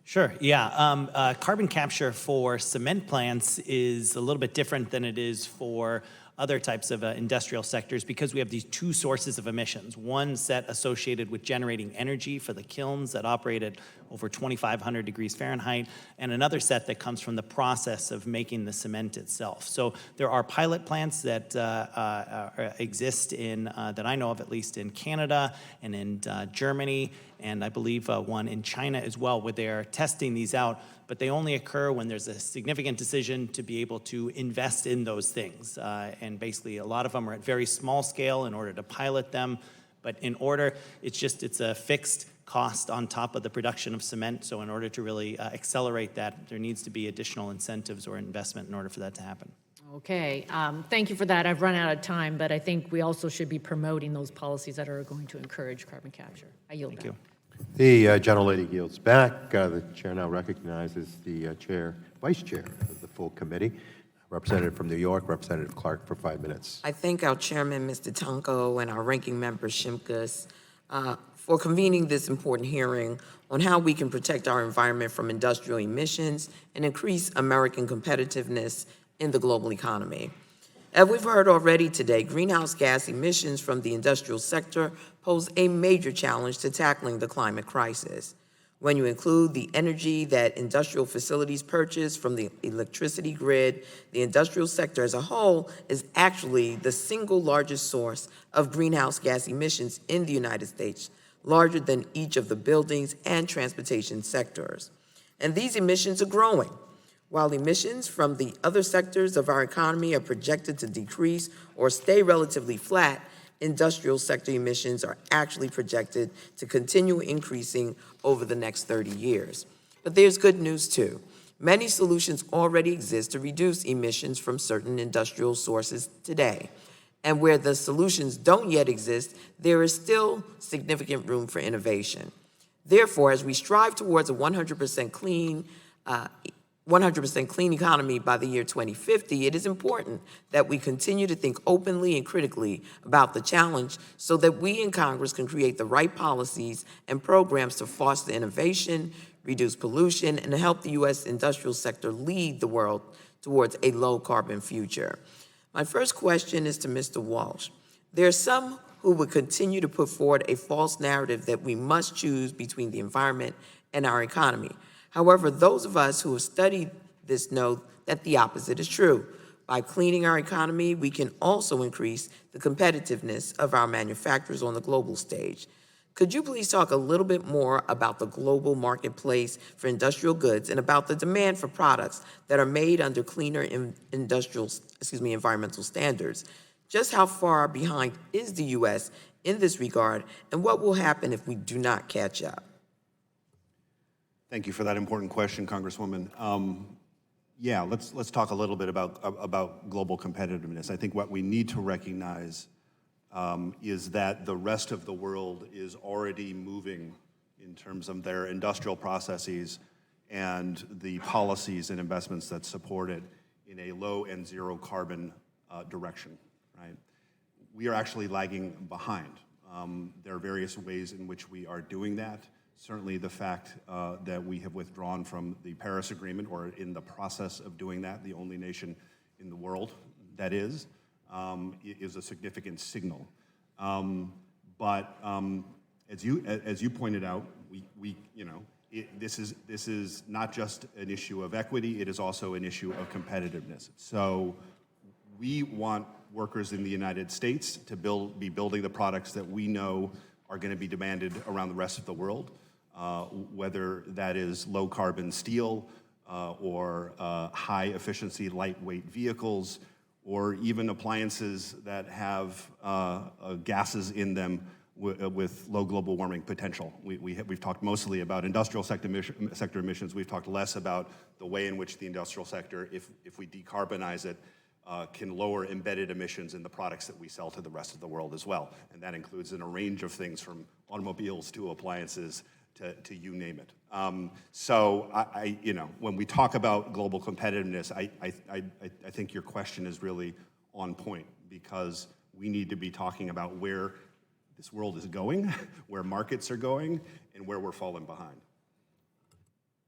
Speaker 6: Sure, yeah. Carbon capture for cement plants is a little bit different than it is for other types of industrial sectors because we have these two sources of emissions. One set associated with generating energy for the kilns that operate at over 2,500 degrees Fahrenheit, and another set that comes from the process of making the cement itself. So there are pilot plants that exist in, that I know of at least, in Canada and in Germany, and I believe one in China as well, where they're testing these out, but they only occur when there's a significant decision to be able to invest in those things. And basically a lot of them are at very small scale in order to pilot them, but it's a fixed cost on top of the production of cement. So in order to really accelerate that, there needs to be additional incentives or investment in order for that to happen.
Speaker 11: Okay, thank you for that. I've run out of time, but I think we also should be promoting those policies that are going to encourage carbon capture. I yield back.
Speaker 1: Thank you. The gentlelady yields back. The chair now recognizes the vice chair of the full committee, representative from New York, Representative Clark, for 5 minutes.
Speaker 12: I thank our chairman, Mr. Tonko, and our ranking member, Shimkus, for convening this important hearing on how we can protect our environment from industrial emissions and increase American competitiveness in the global economy. As we've heard already today, greenhouse gas emissions from the industrial sector pose a major challenge to tackling the climate crisis. When you include the energy that industrial facilities purchase from the electricity grid, the industrial sector as a whole is actually the single largest source of greenhouse gas emissions in the United States, larger than each of the buildings and transportation sectors. And these emissions are growing. While emissions from the other sectors of our economy are projected to decrease or stay relatively flat, industrial sector emissions are actually projected to continue increasing over the next 30 years. But there's good news too. Many solutions already exist to reduce emissions from certain industrial sources today. And where the solutions don't yet exist, there is still significant room for innovation. Therefore, as we strive towards a 100% clean economy by the year 2050, it is important that we continue to think openly and critically about the challenge so that we in Congress can create the right policies and programs to foster innovation, reduce pollution, and help the U.S. industrial sector lead the world towards a low-carbon future. My first question is to Mr. Walsh. There are some who would continue to put forward a false narrative that we must choose between the environment and our economy. However, those of us who have studied this know that the opposite is true. By cleaning our economy, we can also increase the competitiveness of our manufacturers on the global stage. Could you please talk a little bit more about the global marketplace for industrial goods and about the demand for products that are made under cleaner environmental standards? Just how far behind is the U.S. in this regard, and what will happen if we do not catch up?
Speaker 10: Thank you for that important question, Congresswoman. Let's talk a little bit about global competitiveness. I think what we need to recognize is that the rest of the world is already moving in terms of their industrial processes and the policies and investments that support it in a low and zero carbon direction, right? We are actually lagging behind. There are various ways in which we are doing that. Certainly the fact that we have withdrawn from the Paris Agreement, or in the process of doing that, the only nation in the world that is a significant signal. But as you pointed out, this is not just an issue of equity, it is also an issue of competitiveness. So we want workers in the United States to be building the products that we know are going to be demanded around the rest of the world, whether that is low carbon steel or high efficiency lightweight vehicles, or even appliances that have gases in them with low global warming potential. We've talked mostly about industrial sector emissions. We've talked less about the way in which the industrial sector, if we decarbonize it, can lower embedded emissions in the products that we sell to the rest of the world as well. And that includes in a range of things from automobiles to appliances to you name it. So when we talk about global competitiveness, I think your question is really on point, because we need to be talking about where this world is going, where markets are going, and where we're falling behind.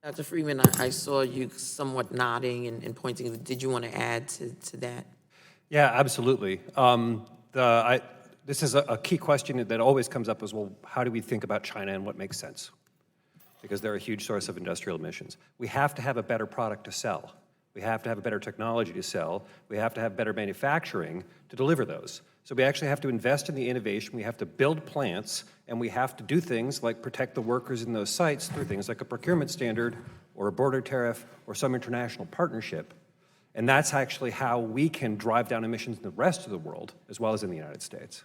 Speaker 12: Dr. Freeman, I saw you somewhat nodding and pointing. Did you want to add to that?
Speaker 9: Yeah, absolutely. This is a key question that always comes up as, well, how do we think about China and what makes sense? Because they're a huge source of industrial emissions. We have to have a better product to sell. We have to have a better technology to sell. We have to have better manufacturing to deliver those. So we actually have to invest in the innovation. We have to build plants, and we have to do things like protect the workers in those sites through things like a procurement standard or a border tariff or some international partnership. And that's actually how we can drive down emissions in the rest of the world, as well as in the United States.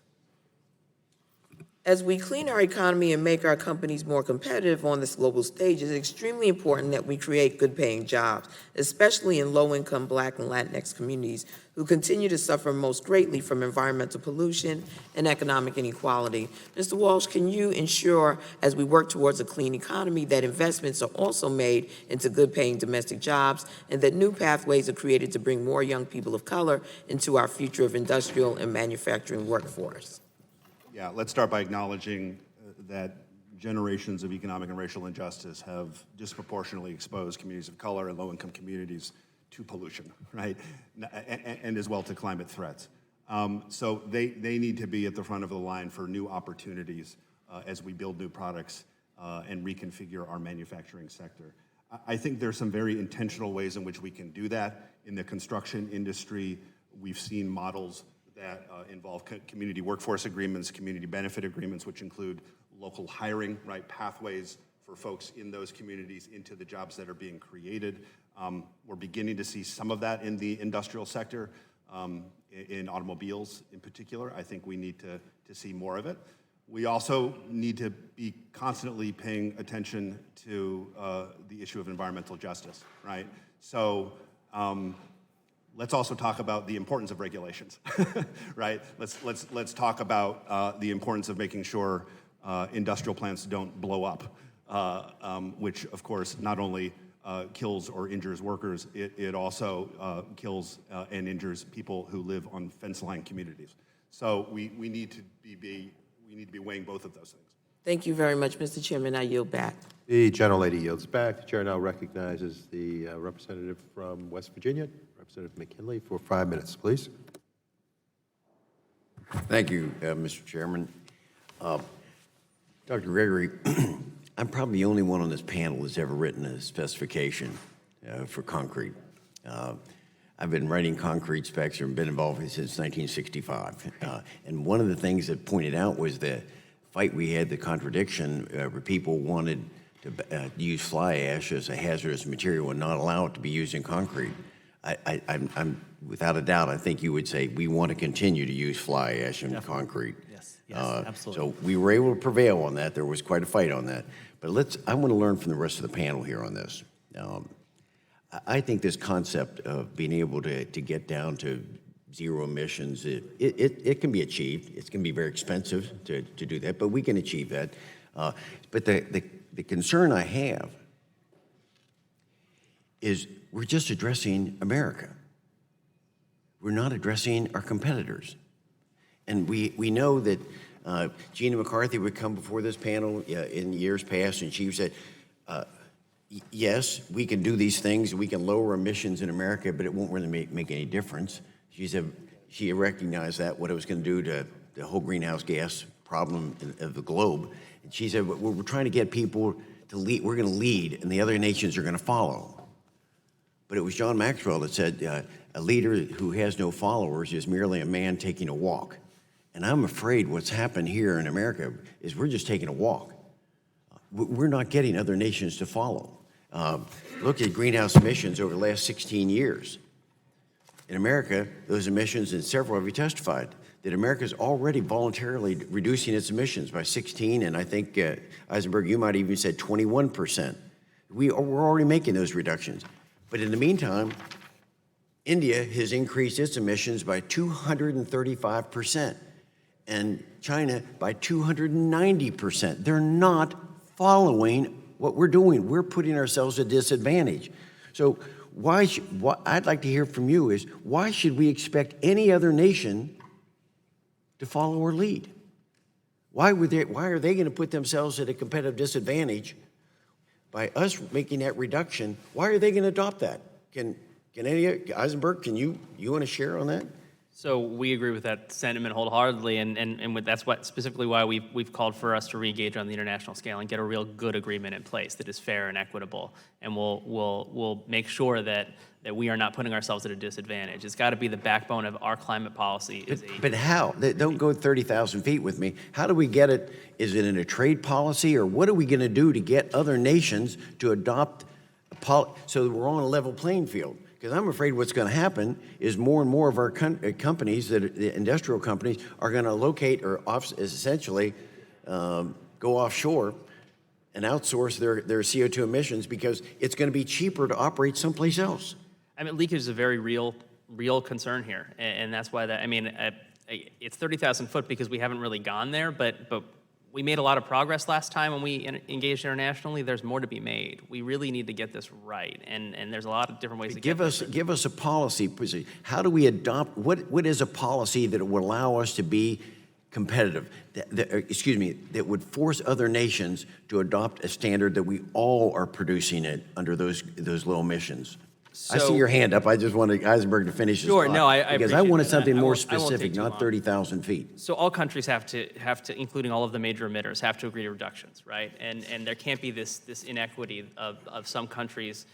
Speaker 12: As we clean our economy and make our companies more competitive on this global stage, it's extremely important that we create good-paying jobs, especially in low-income Black and Latinx communities who continue to suffer most greatly from environmental pollution and economic inequality. Mr. Walsh, can you ensure, as we work towards a clean economy, that investments are also made into good-paying domestic jobs and that new pathways are created to bring more young people of color into our future of industrial and manufacturing workforce?
Speaker 10: Yeah, let's start by acknowledging that generations of economic and racial injustice have disproportionately exposed communities of color and low-income communities to pollution, right? And as well to climate threats. So they need to be at the front of the line for new opportunities as we build new products and reconfigure our manufacturing sector. I think there's some very intentional ways in which we can do that. In the construction industry, we've seen models that involve community workforce agreements, community benefit agreements, which include local hiring, right, pathways for folks in those communities into the jobs that are being created. We're beginning to see some of that in the industrial sector, in automobiles in particular. I think we need to see more of it. We also need to be constantly paying attention to the issue of environmental justice, right? So let's also talk about the importance of regulations, right? Let's talk about the importance of making sure industrial plants don't blow up, which of course not only kills or injures workers, it also kills and injures people who live on fence-line communities. So we need to be weighing both of those things.
Speaker 12: Thank you very much, Mr. Chairman. I yield back.
Speaker 1: The gentlelady yields back. The chair now recognizes the representative from West Virginia, Representative McKinley, for 5 minutes, please.
Speaker 13: Thank you, Mr. Chairman. Dr. Gregory, I'm probably the only one on this panel that's ever written a specification for concrete. I've been writing concrete specs and been involved since 1965. And one of the things that pointed out was the fight we had, the contradiction where people wanted to use fly ash as a hazardous material and not allow it to be used in concrete. I'm without a doubt, I think you would say we want to continue to use fly ash in concrete.
Speaker 6: Yes, absolutely.
Speaker 13: So we were able to prevail on that. There was quite a fight on that. But I want to learn from the rest of the panel here on this. I think this concept of being able to get down to zero emissions, it can be achieved. It's going to be very expensive to do that, but we can achieve that. But the concern I have is we're just addressing America. We're not addressing our competitors. And we know that Gina McCarthy would come before this panel in years past, and she said, yes, we can do these things, we can lower emissions in America, but it won't really make any difference. She said she recognized that, what it was going to do to the whole greenhouse gas problem of the globe. And she said, we're trying to get people to lead. We're going to lead, and the other nations are going to follow. But it was John Maxwell that said, a leader who has no followers is merely a man taking a walk. And I'm afraid what's happened here in America is we're just taking a walk. We're not getting other nations to follow. Look at greenhouse emissions over the last 16 years. In America, those emissions, and several of you testified, that America is already voluntarily reducing its emissions by 16, and I think, Eisenberg, you might even said 21%. We're already making those reductions. But in the meantime, India has increased its emissions by 235%, and China by 290%. They're not following what we're doing. We're putting ourselves at a disadvantage. So what I'd like to hear from you is, why should we expect any other nation to follow our lead? Why are they going to put themselves at a competitive disadvantage by us making that reduction? Why are they going to adopt that? Can any, Eisenberg, you want to share on that?
Speaker 8: So we agree with that sentiment wholeheartedly, and that's specifically why we've called for us to re-engage on the international scale and get a real good agreement in place that is fair and equitable, and we'll make sure that we are not putting ourselves at a disadvantage. It's got to be the backbone of our climate policy.
Speaker 13: But how? Don't go 30,000 feet with me. How do we get it? Is it in a trade policy, or what are we going to do to get other nations to adopt so that we're on a level playing field? Because I'm afraid what's going to happen is more and more of our companies, the industrial companies, are going to locate or essentially go offshore and outsource their CO2 emissions because it's going to be cheaper to operate someplace else.
Speaker 8: I mean, leakage is a very real concern here, and that's why it's 30,000 foot because we haven't really gone there, but we made a lot of progress last time when we engaged internationally. There's more to be made. We really need to get this right, and there's a lot of different ways to get this.
Speaker 13: Give us a policy. How do we adopt, what is a policy that would allow us to be competitive, that would force other nations to adopt a standard that we all are producing it under those low emissions? I see your hand up. I just wanted Eisenberg to finish his thought.
Speaker 8: Sure, no, I
Speaker 13: because I wanted
Speaker 8: appreciate that.
Speaker 13: something
Speaker 8: I
Speaker 13: more
Speaker 8: won't
Speaker 13: specific,
Speaker 8: take too
Speaker 13: not
Speaker 8: long.
Speaker 13: 30,000 feet.
Speaker 8: So all countries have to, including all of the major emitters, have to agree to reductions, right? And there can't be this inequity of some countries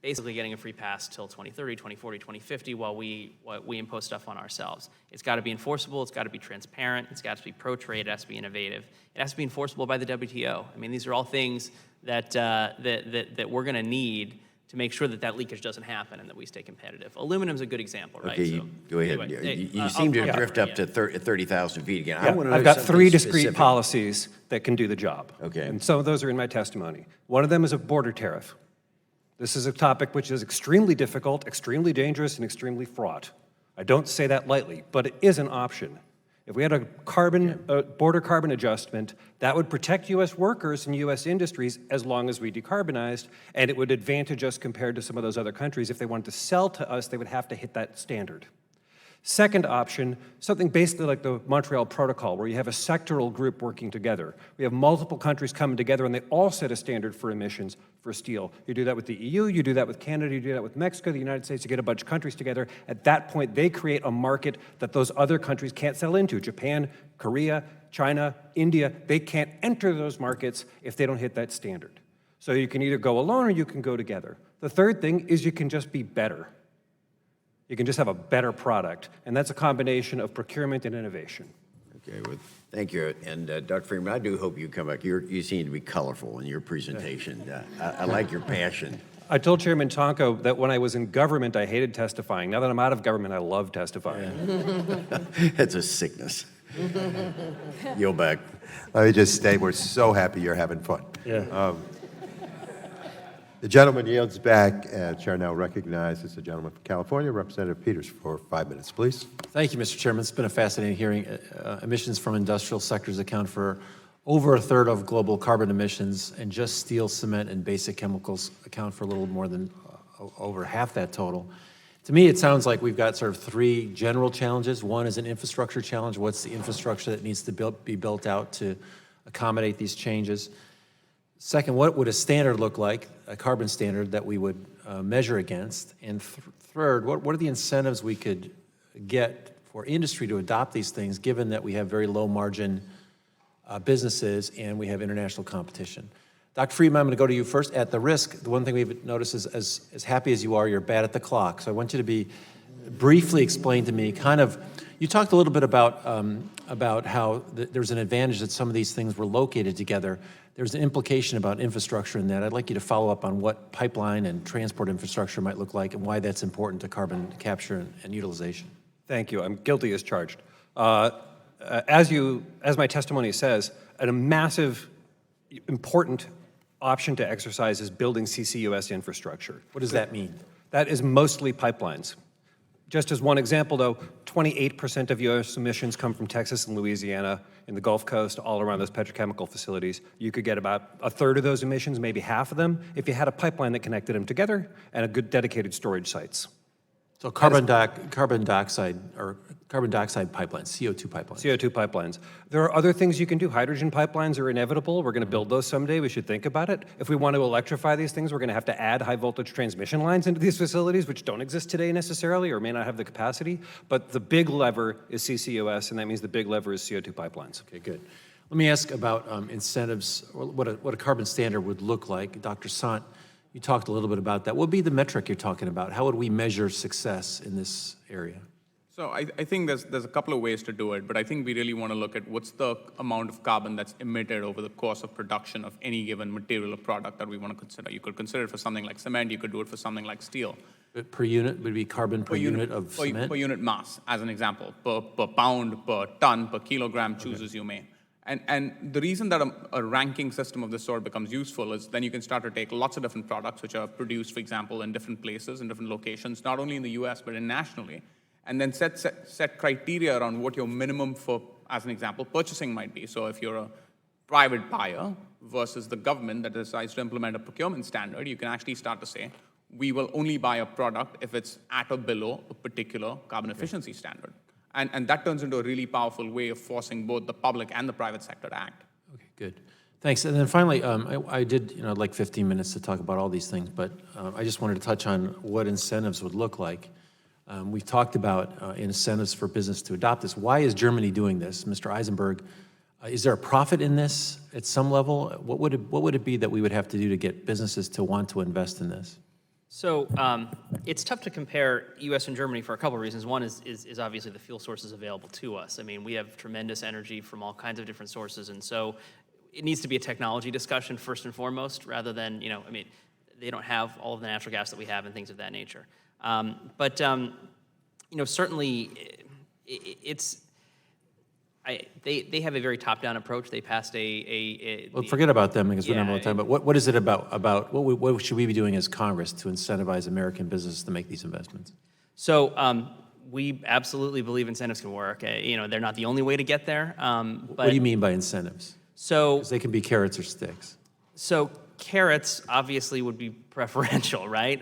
Speaker 8: basically getting a free pass till 2030, 2040, 2050 while we impose stuff on ourselves. It's got to be enforceable. It's got to be transparent. It's got to be pro-trade. It has to be innovative. It has to be enforceable by the WTO. I mean, these are all things that we're going to need to make sure that leakage doesn't happen and that we stay competitive. Aluminum's a good example, right?
Speaker 13: Okay, go ahead.
Speaker 8: Anyway,
Speaker 13: you seem to drift up to 30,000 feet again. I
Speaker 9: Yeah,
Speaker 13: want to know
Speaker 9: I've got
Speaker 13: something
Speaker 9: 3 discrete
Speaker 13: specific.
Speaker 9: policies that can do the job.
Speaker 13: Okay.
Speaker 9: And some of those are in my testimony. One of them is a border tariff. This is a topic which is extremely difficult, extremely dangerous, and extremely fraught. I don't say that lightly, but it is an option. If we had a border carbon adjustment, that would protect U.S. workers and U.S. industries as long as we decarbonized, and it would advantage us compared to some of those other countries. If they wanted to sell to us, they would have to hit that standard. Second option, something basically like the Montreal Protocol, where you have a sectoral group working together. We have multiple countries coming together, and they all set a standard for emissions for steel. You do that with the EU, you do that with Canada, you do that with Mexico, the United States, you get a bunch of countries together. At that point, they create a market that those other countries can't sell into. Japan, Korea, China, India, they can't enter those markets if they don't hit that standard. So you can either go alone or you can go together. The third thing is you can just be better. You can just have a better product, and that's a combination of procurement and innovation.
Speaker 13: Okay, well, thank you. And Dr. Freeman, I do hope you come back. You seem to be colorful in your presentation. I like your passion.
Speaker 9: I told Chairman Tonko that when I was in government, I hated testifying. Now that I'm out of government, I love testifying.
Speaker 13: It's a sickness. Yield back.
Speaker 1: Let me just state, we're so happy you're having fun.
Speaker 9: Yeah.
Speaker 1: The gentleman yields back. Chair now recognizes the gentleman from California, Representative Peters, for 5 minutes, please.
Speaker 14: Thank you, Mr. Chairman. It's been a fascinating hearing. Emissions from industrial sectors account for over a third of global carbon emissions, and just steel, cement, and basic chemicals account for a little more than over half that total. To me, it sounds like we've got sort of 3 general challenges. One is an infrastructure challenge. What's the infrastructure that needs to be built out to accommodate these changes? Second, what would a standard look like, a carbon standard that we would measure against? And third, what are the incentives we could get for industry to adopt these things, given that we have very low margin businesses, and we have international competition. Dr. Friedman, I'm going to go to you first. At the risk, the one thing we've noticed is as happy as you are, you're bad at the clock. So I want you to briefly explain to me you talked a little bit about how there's an advantage that some of these things were located together. There's an implication about infrastructure in that. I'd like you to follow up on what pipeline and transport infrastructure might look like and why that's important to carbon capture and utilization.
Speaker 9: Thank you. I'm guilty as charged. As my testimony says, a massive, important option to exercise is building CCUS infrastructure.
Speaker 14: What does that mean?
Speaker 9: That is mostly pipelines. Just as one example, though, 28% of U.S. emissions come from Texas and Louisiana, in the Gulf Coast, all around those petrochemical facilities. You could get about a third of those emissions, maybe half of them, if you had a pipeline that connected them together and a good dedicated storage sites.
Speaker 14: So carbon dioxide pipelines, CO2 pipelines.
Speaker 9: CO2 pipelines. There are other things you can do. Hydrogen pipelines are inevitable. We're going to build those someday. We should think about it. If we want to electrify these things, we're going to have to add high voltage transmission lines into these facilities, which don't exist today necessarily or may not have the capacity. But the big lever is CCUS, and that means the big lever is CO2 pipelines.
Speaker 14: Okay, good. Let me ask about incentives, or what a carbon standard would look like. Dr. Sant, you talked a little bit about that. What would be the metric you're talking about? How would we measure success in this area?
Speaker 7: So I think there's a couple of ways to do it, but I think we really want to look at what's the amount of carbon that's emitted over the course of production of any given material or product that we want to consider. You could consider it for something like cement, you could do it for something like steel.
Speaker 14: Per unit would be carbon per unit of cement?
Speaker 7: Per unit mass, as an example, per pound, per ton, per kilogram, choose as you may. And the reason that a ranking system of this sort becomes useful is then you can start to take lots of different products which are produced, for example, in different places, in different locations, not only in the US, but internationally, and then set criteria around what your minimum for, as an example, purchasing might be. So if you're a private buyer versus the government that decides to implement a procurement standard, you can actually start to say, we will only buy a product if it's at or below a particular carbon efficiency standard. And that turns into a really powerful way of forcing both the public and the private sector to act.
Speaker 14: Okay, good. Thanks. And then finally, I did, I'd like 15 minutes to talk about all these things, but I just wanted to touch on what incentives would look like. We've talked about incentives for business to adopt this. Why is Germany doing this? Mr. Eisenberg, is there a profit in this at some level? What would it be that we would have to do to get businesses to want to invest in this?
Speaker 8: So it's tough to compare U.S. and Germany for a couple of reasons. One is obviously the fuel sources available to us. I mean, we have tremendous energy from all kinds of different sources, and so it needs to be a technology discussion first and foremost, rather than, they don't have all of the natural gas that we have and things of that nature. But certainly they have a very top-down approach. They passed
Speaker 14: Well, forget about them because we don't have all the time, but what is it about what should we be doing as Congress to incentivize American businesses to make these investments?
Speaker 8: So we absolutely believe incentives can work. They're not the only way to get there. But
Speaker 14: what do you mean by incentives?
Speaker 8: So
Speaker 14: 'cause they can be carrots or sticks.
Speaker 8: So carrots obviously would be preferential, right?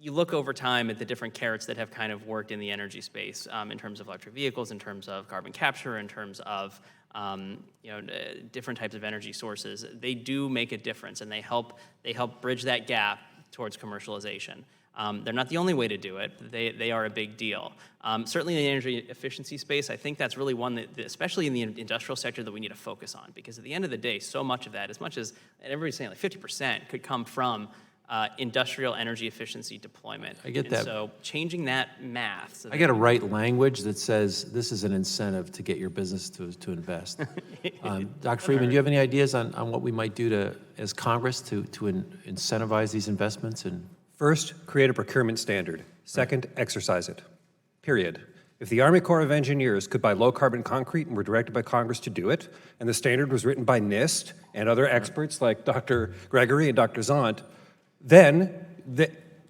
Speaker 8: You look over time at the different carrots that have kind of worked in the energy space in terms of electric vehicles, in terms of carbon capture, in terms of different types of energy sources. They do make a difference, and they help bridge that gap towards commercialization. They're not the only way to do it. They are a big deal. Certainly in the energy efficiency space, I think that's really one that, especially in the industrial sector, that we need to focus on, because at the end of the day, so much of that, as much as, and everybody's saying like 50%, could come from industrial energy efficiency deployment.
Speaker 14: I get
Speaker 8: and
Speaker 14: that.
Speaker 8: So changing that math. So
Speaker 14: I got to write language that says this is an incentive to get your business to invest. Dr. Friedman, do you have any ideas on what we might do as Congress to incentivize these investments?
Speaker 9: First, create a procurement standard. Second, exercise it. Period. If the Army Corps of Engineers could buy low-carbon concrete and were directed by Congress to do it, and the standard was written by NIST and other experts like Dr. Gregory and Dr. Zant, then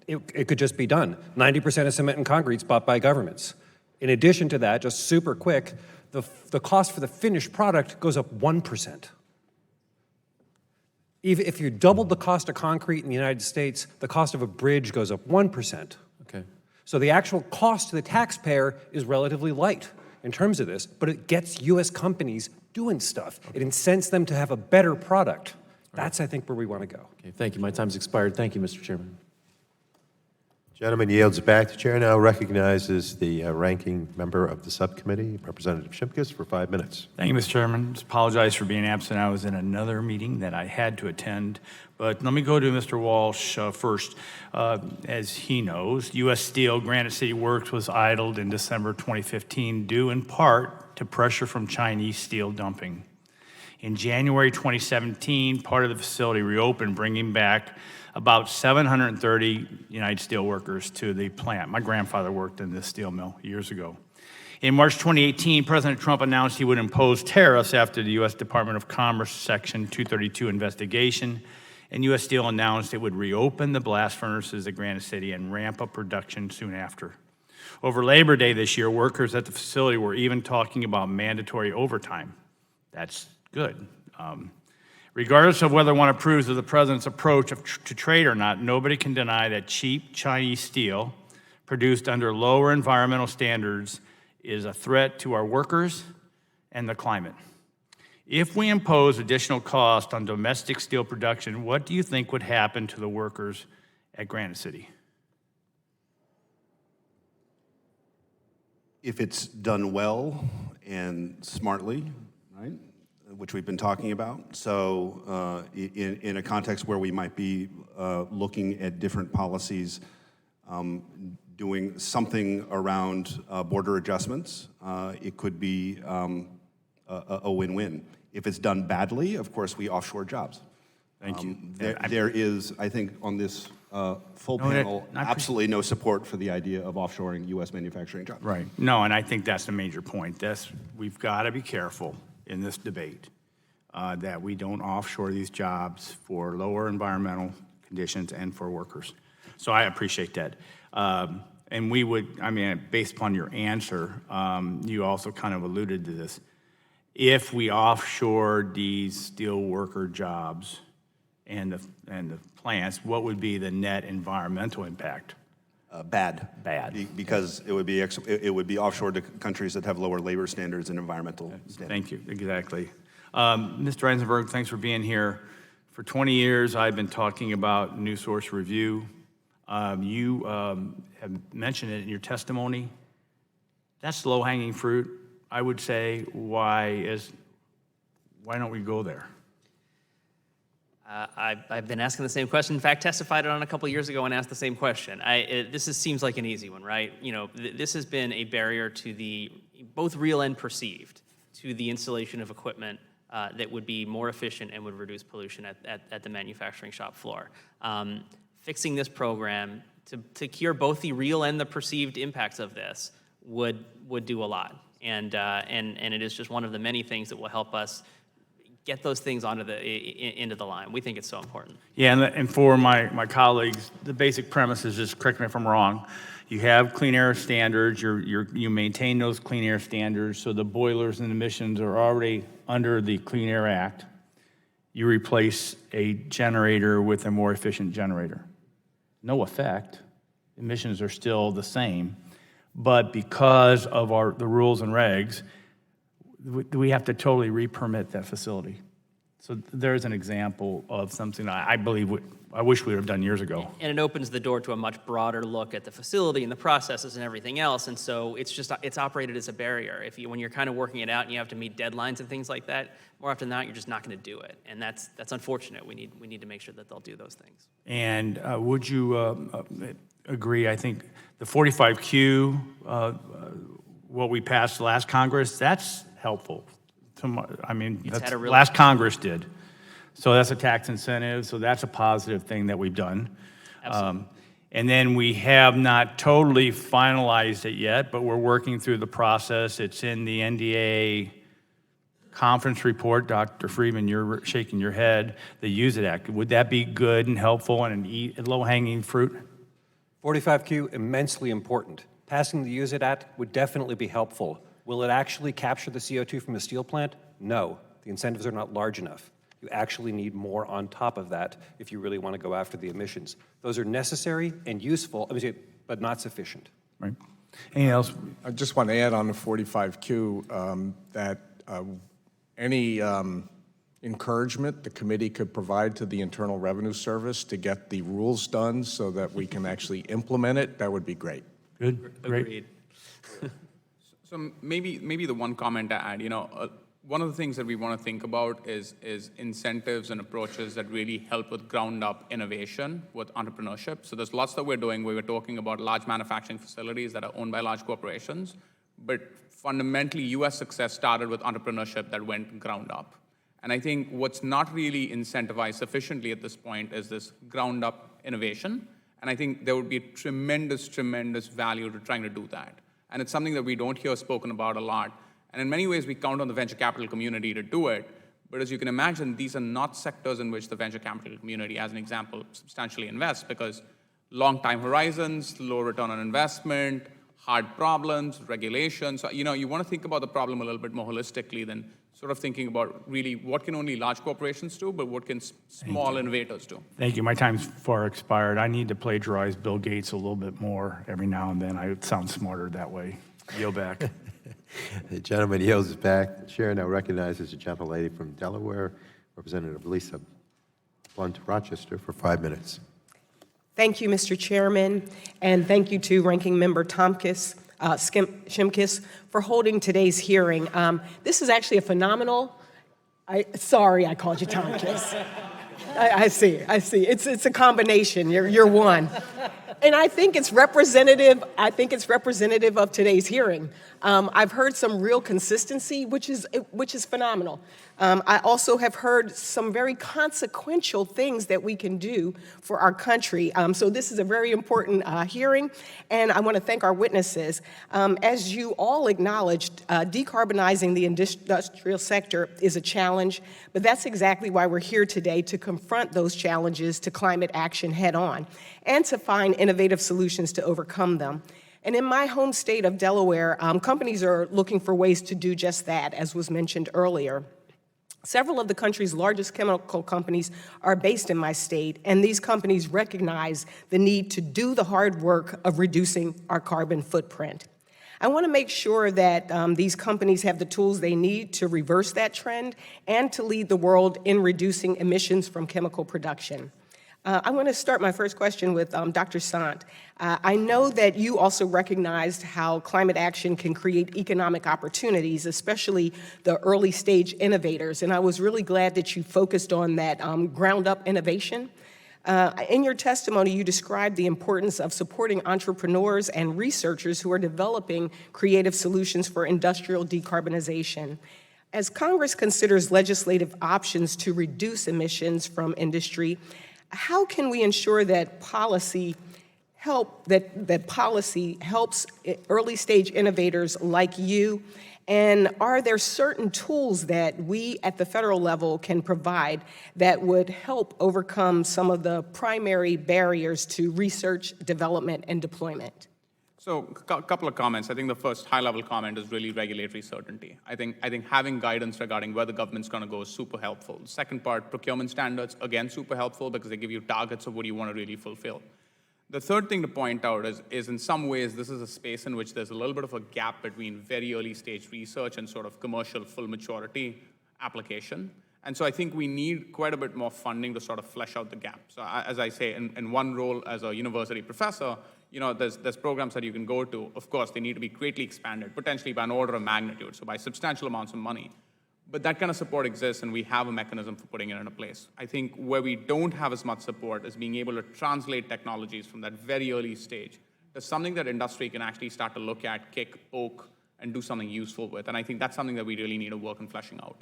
Speaker 9: it could just be done. 90% of cement and concrete is bought by governments. In addition to that, just super quick, the cost for the finished product goes up 1%. If you doubled the cost of concrete in the United States, the cost of a bridge goes up 1%.
Speaker 14: Okay.
Speaker 9: So the actual cost to the taxpayer is relatively light in terms of this, but it gets U.S. companies doing stuff. It incents them to have a better product. That's, I think, where we want to go.
Speaker 14: Okay, thank you. My time's expired. Thank you, Mr. Chairman.
Speaker 1: Gentleman yields back. The chair now recognizes the ranking member of the subcommittee, Representative Shimkus, for 5 minutes.
Speaker 2: Thank you, Mr. Chairman. Just apologize for being absent. I was in another meeting that I had to attend. But let me go to Mr. Walsh first. As he knows, U.S. Steel Granite City Works was idled in December 2015 due in part to pressure from Chinese steel dumping. In January 2017, part of the facility reopened, bringing back about 730 United Steelworkers to the plant. My grandfather worked in this steel mill years ago. In March 2018, President Trump announced he would impose tariffs after the U.S. Department of Commerce Section 232 investigation, and U.S. Steel announced it would reopen the blast furnaces at Granite City and ramp up production soon after. Over Labor Day this year, workers at the facility were even talking about mandatory overtime. That's good. Regardless of whether one approves of the president's approach to trade or not, nobody can deny that cheap Chinese steel produced under lower environmental standards is a threat to our workers and the climate. If we impose additional cost on domestic steel production, what do you think would happen to the workers at Granite City?
Speaker 10: If it's done well and smartly, right, which we've been talking about. So in a context where we might be looking at different policies, doing something around border adjustments, it could be a win-win. If it's done badly, of course, we offshore jobs.
Speaker 2: Thank you.
Speaker 10: There is, I think, on this full panel, absolutely no support for the idea of offshoring U.S. manufacturing jobs.
Speaker 2: Right. No, and I think that's the major point. We've got to be careful in this debate that we don't offshore these jobs for lower environmental conditions and for workers. So I appreciate that. And we would, I mean, based upon your answer, you also kind of alluded to this. If we offshore these steel worker jobs and the plants, what would be the net environmental impact?
Speaker 10: Bad. Because it would be offshore to countries that have lower labor standards and environmental standards.
Speaker 2: Thank you, exactly. Mr. Eisenberg, thanks for being here. For 20 years, I've been talking about new source review. You have mentioned it in your testimony. That's low-hanging fruit. I would say, why don't we go there?
Speaker 8: I've been asking the same question. In fact, testified on a couple of years ago and asked the same question. Seems like an easy one, right? You know, this has been a barrier to both real and perceived, to the installation of equipment that would be more efficient and would reduce pollution at the manufacturing shop floor. Fixing this program to cure both the real and the perceived impacts of this would do a lot. And it is just one of the many things that will help us get those things into the line. We think it's so important.
Speaker 2: Yeah, and for my colleagues, the basic premise is, just correct me if I'm wrong, you have clean air standards, you maintain those clean air standards, so the boilers and emissions are already under the Clean Air Act. You replace a generator with a more efficient generator. No effect. Emissions are still the same. But because of the rules and regs, we have to totally re-permit that facility. So there's an example of something I wish we would have done years ago.
Speaker 8: And it opens the door to a much broader look at the facility and the processes and everything else. And so it's operated as a barrier. When you're kind of working it out and you have to meet deadlines and things like that, more often than not, you're just not going to do it. And that's unfortunate. We need to make sure that they'll do those things.
Speaker 2: And would you agree, I think the 45Q, what we passed last Congress, that's helpful. That's last Congress did. So that's a tax incentive, so that's a positive thing that we've done.
Speaker 8: Absolutely.
Speaker 2: And then we have not totally finalized it yet, but we're working through the process. It's in the NDA conference report. Dr. Friedman, you're shaking your head. The Use It Act. Would that be good and helpful and a low-hanging fruit?
Speaker 9: 45Q, immensely important. Passing the Use It Act would definitely be helpful. Will it actually capture the CO2 from a steel plant? No. The incentives are not large enough. You actually need more on top of that if you really want to go after the emissions. Those are necessary and useful, but not sufficient.
Speaker 2: Right. Anything else?
Speaker 5: I just want to add on the 45Q that any encouragement the committee could provide to the Internal Revenue Service to get the rules done so that we can actually implement it, that would be great.
Speaker 2: Good, great.
Speaker 8: Agreed.
Speaker 7: So maybe the one comment to add, one of the things that we want to think about is incentives and approaches that really help with ground-up innovation with entrepreneurship. So there's lots that we're doing where we're talking about large manufacturing facilities that are owned by large corporations, but fundamentally, U.S. success started with entrepreneurship that went ground up. And I think what's not really incentivized sufficiently at this point is this ground-up innovation. And I think there would be tremendous value to trying to do that. And it's something that we don't hear spoken about a lot. And in many ways, we count on the venture capital community to do it. But as you can imagine, these are not sectors in which the venture capital community, as an example, substantially invests because long time horizons, low return on investment, hard problems, regulations. So, you want to think about the problem a little bit more holistically than sort of thinking about really what can only large corporations do, but what can small innovators do.
Speaker 2: Thank you. My time's far expired. I need to plagiarize Bill Gates a little bit more every now and then. I sound smarter that way. Yield back.
Speaker 1: The gentleman yields back. The chair now recognizes the gentlelady from Delaware, Representative Lisa Blunt Rochester, for 5 minutes.
Speaker 15: Thank you, Mr. Chairman, and thank you to Ranking Member Shimkus for holding today's hearing. This is actually a phenomenal. Sorry, I called you Tomkis. I see. It's a combination. You're one. And I think it's representative. I think it's representative of today's hearing. I've heard some real consistency, which is phenomenal. I also have heard some very consequential things that we can do for our country. So this is a very important hearing, and I want to thank our witnesses. As you all acknowledged, decarbonizing the industrial sector is a challenge, but that's exactly why we're here today, to confront those challenges to climate action head on and to find innovative solutions to overcome them. And in my home state of Delaware, companies are looking for ways to do just that, as was mentioned earlier. Several of the country's largest chemical companies are based in my state, and these companies recognize the need to do the hard work of reducing our carbon footprint. I want to make sure that these companies have the tools they need to reverse that trend and to lead the world in reducing emissions from chemical production. I want to start my first question with Dr. Sant. I know that you also recognized how climate action can create economic opportunities, especially the early stage innovators, and I was really glad that you focused on that ground up innovation. In your testimony, you described the importance of supporting entrepreneurs and researchers who are developing creative solutions for industrial decarbonization. As Congress considers legislative options to reduce emissions from industry, how can we ensure that policy helps early stage innovators like you? And are there certain tools that we at the federal level can provide that would help overcome some of the primary barriers to research, development, and deployment?
Speaker 7: So a couple of comments. I think the first high-level comment is really regulatory certainty. I think having guidance regarding where the government's going to go is super helpful. The second part, procurement standards, again, super helpful because they give you targets of what you want to really fulfill. The third thing to point out is in some ways, this is a space in which there's a little bit of a gap between very early stage research and sort of commercial full maturity application. And so I think we need quite a bit more funding to sort of flesh out the gap. So as I say, in one role as a university professor, there's programs that you can go to. Of course, they need to be greatly expanded, potentially by an order of magnitude, so by substantial amounts of money. But that kind of support exists, and we have a mechanism for putting it into place. I think where we don't have as much support is being able to translate technologies from that very early stage to something that industry can actually start to look at, kick, poke, and do something useful with. And I think that's something that we really need to work on fleshing out.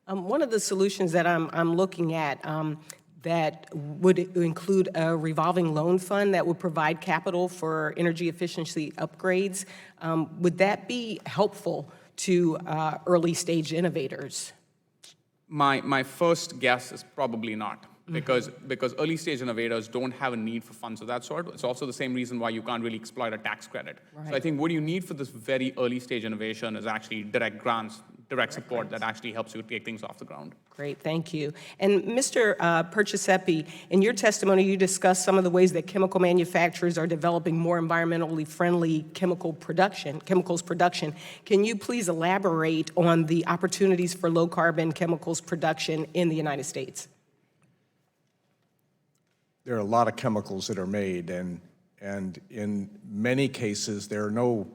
Speaker 15: One of the solutions that I'm looking at that would include a revolving loan fund that would provide capital for energy efficiency upgrades. Would that be helpful to early stage innovators?
Speaker 7: My first guess is probably not. Because early stage innovators don't have a need for funds of that sort. It's also the same reason why you can't really exploit a tax credit. Right. So I think what you need for this very early stage innovation is actually direct grants, direct support that actually helps you take things off the ground.
Speaker 15: Great, thank you. And Mr. Perciasepi, in your testimony, you discussed some of the ways that chemical manufacturers are developing more environmentally friendly chemicals production. Can you please elaborate on the opportunities for low-carbon chemicals production in the United States?
Speaker 5: There are a lot of chemicals that are made, and in many cases, there are no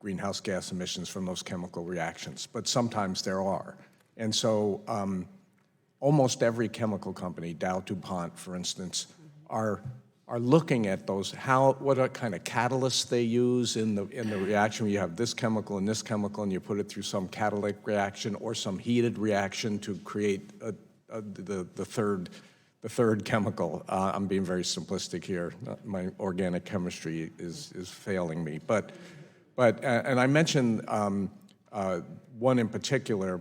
Speaker 5: greenhouse gas emissions from those chemical reactions, but sometimes there are. And so almost every chemical company, Dow, DuPont, for instance, are looking at those, what kind of catalysts they use in the reaction. You have this chemical and this chemical, and you put it through some catalytic reaction or some heated reaction to create the third chemical. I'm being very simplistic here. My organic chemistry is failing me. But and I mentioned one in particular,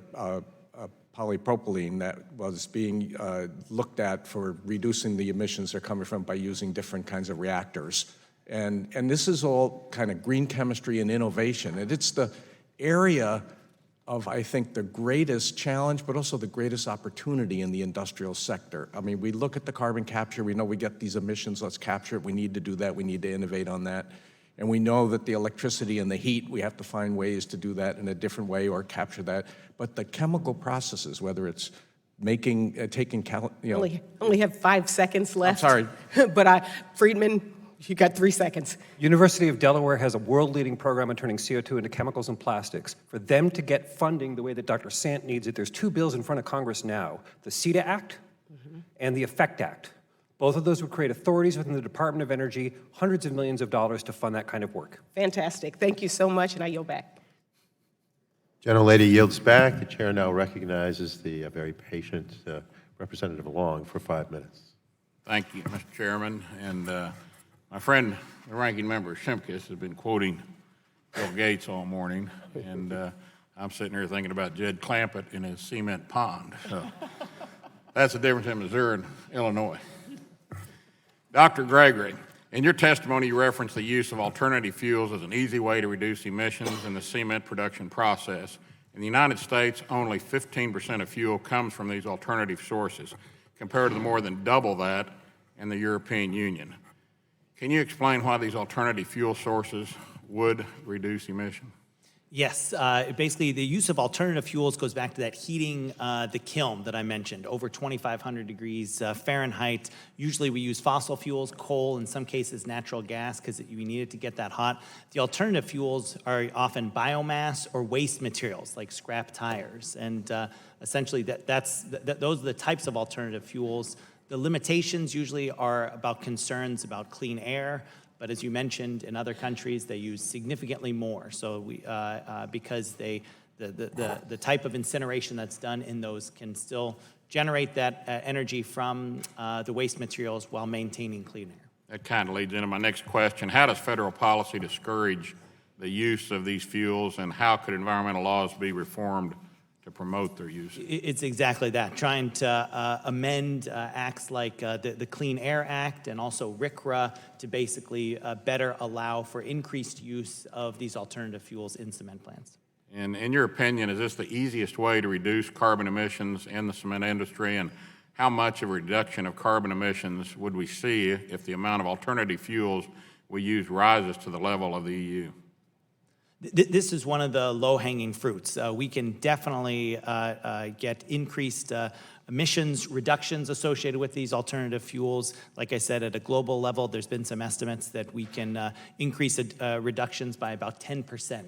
Speaker 5: polypropylene, that was being looked at for reducing the emissions they're coming from by using different kinds of reactors. And this is all kind of green chemistry and innovation. And it's the area of, I think, the greatest challenge, but also the greatest opportunity in the industrial sector. I mean, we look at the carbon capture, we know we get these emissions, let's capture it, we need to do that, we need to innovate on that. And we know that the electricity and the heat, we have to find ways to do that in a different way or capture that. But the chemical processes, whether it's making,
Speaker 15: Only have 5 seconds left.
Speaker 5: I'm sorry.
Speaker 15: But Friedman, you got 3 seconds.
Speaker 9: University of Delaware has a world-leading program on turning CO2 into chemicals and plastics. For them to get funding the way that Dr. Sant needs it, there's 2 bills in front of Congress now, the CETA Act and the EFFECT Act. Both of those would create authorities within the Department of Energy, hundreds of millions of dollars to fund that kind of work.
Speaker 15: Fantastic. Thank you so much, and I yield back.
Speaker 1: Gentlelady yields back. The chair now recognizes the very patient Representative Long for 5 minutes.
Speaker 16: Thank you, Mr. Chairman. And my friend, the ranking member Shimkus, has been quoting Bill Gates all morning, and I'm sitting here thinking about Jed Clampett in his cement pond. So that's the difference in Missouri and Illinois. Dr. Gregory, in your testimony, you referenced the use of alternative fuels as an easy way to reduce emissions in the cement production process. In the United States, only 15% of fuel comes from these alternative sources, compared to the more than double that in the European Union. Can you explain why these alternative fuel sources would reduce emissions?
Speaker 6: Yes, basically the use of alternative fuels goes back to that heating the kiln that I mentioned, over 2,500 degrees Fahrenheit. Usually we use fossil fuels, coal, in some cases natural gas, because we need it to get that hot. The alternative fuels are often biomass or waste materials like scrap tires. And essentially those are the types of alternative fuels. The limitations usually are about concerns about clean air. But as you mentioned, in other countries, they use significantly more. So because the type of incineration that's done in those can still generate that energy from the waste materials while maintaining clean air.
Speaker 16: That kind of leads into my next question. How does federal policy discourage the use of these fuels, and how could environmental laws be reformed to promote their use?
Speaker 6: It's exactly that, trying to amend acts like the Clean Air Act and also RCRA to basically better allow for increased use of these alternative fuels in cement plants.
Speaker 16: And in your opinion, is this the easiest way to reduce carbon emissions in the cement industry, and how much of a reduction of carbon emissions would we see if the amount of alternative fuels we use rises to the level of the EU?
Speaker 6: This is one of the low-hanging fruits. We can definitely get increased emissions reductions associated with these alternative fuels. Like I said, at a global level, there's been some estimates that we can increase reductions by about 10%,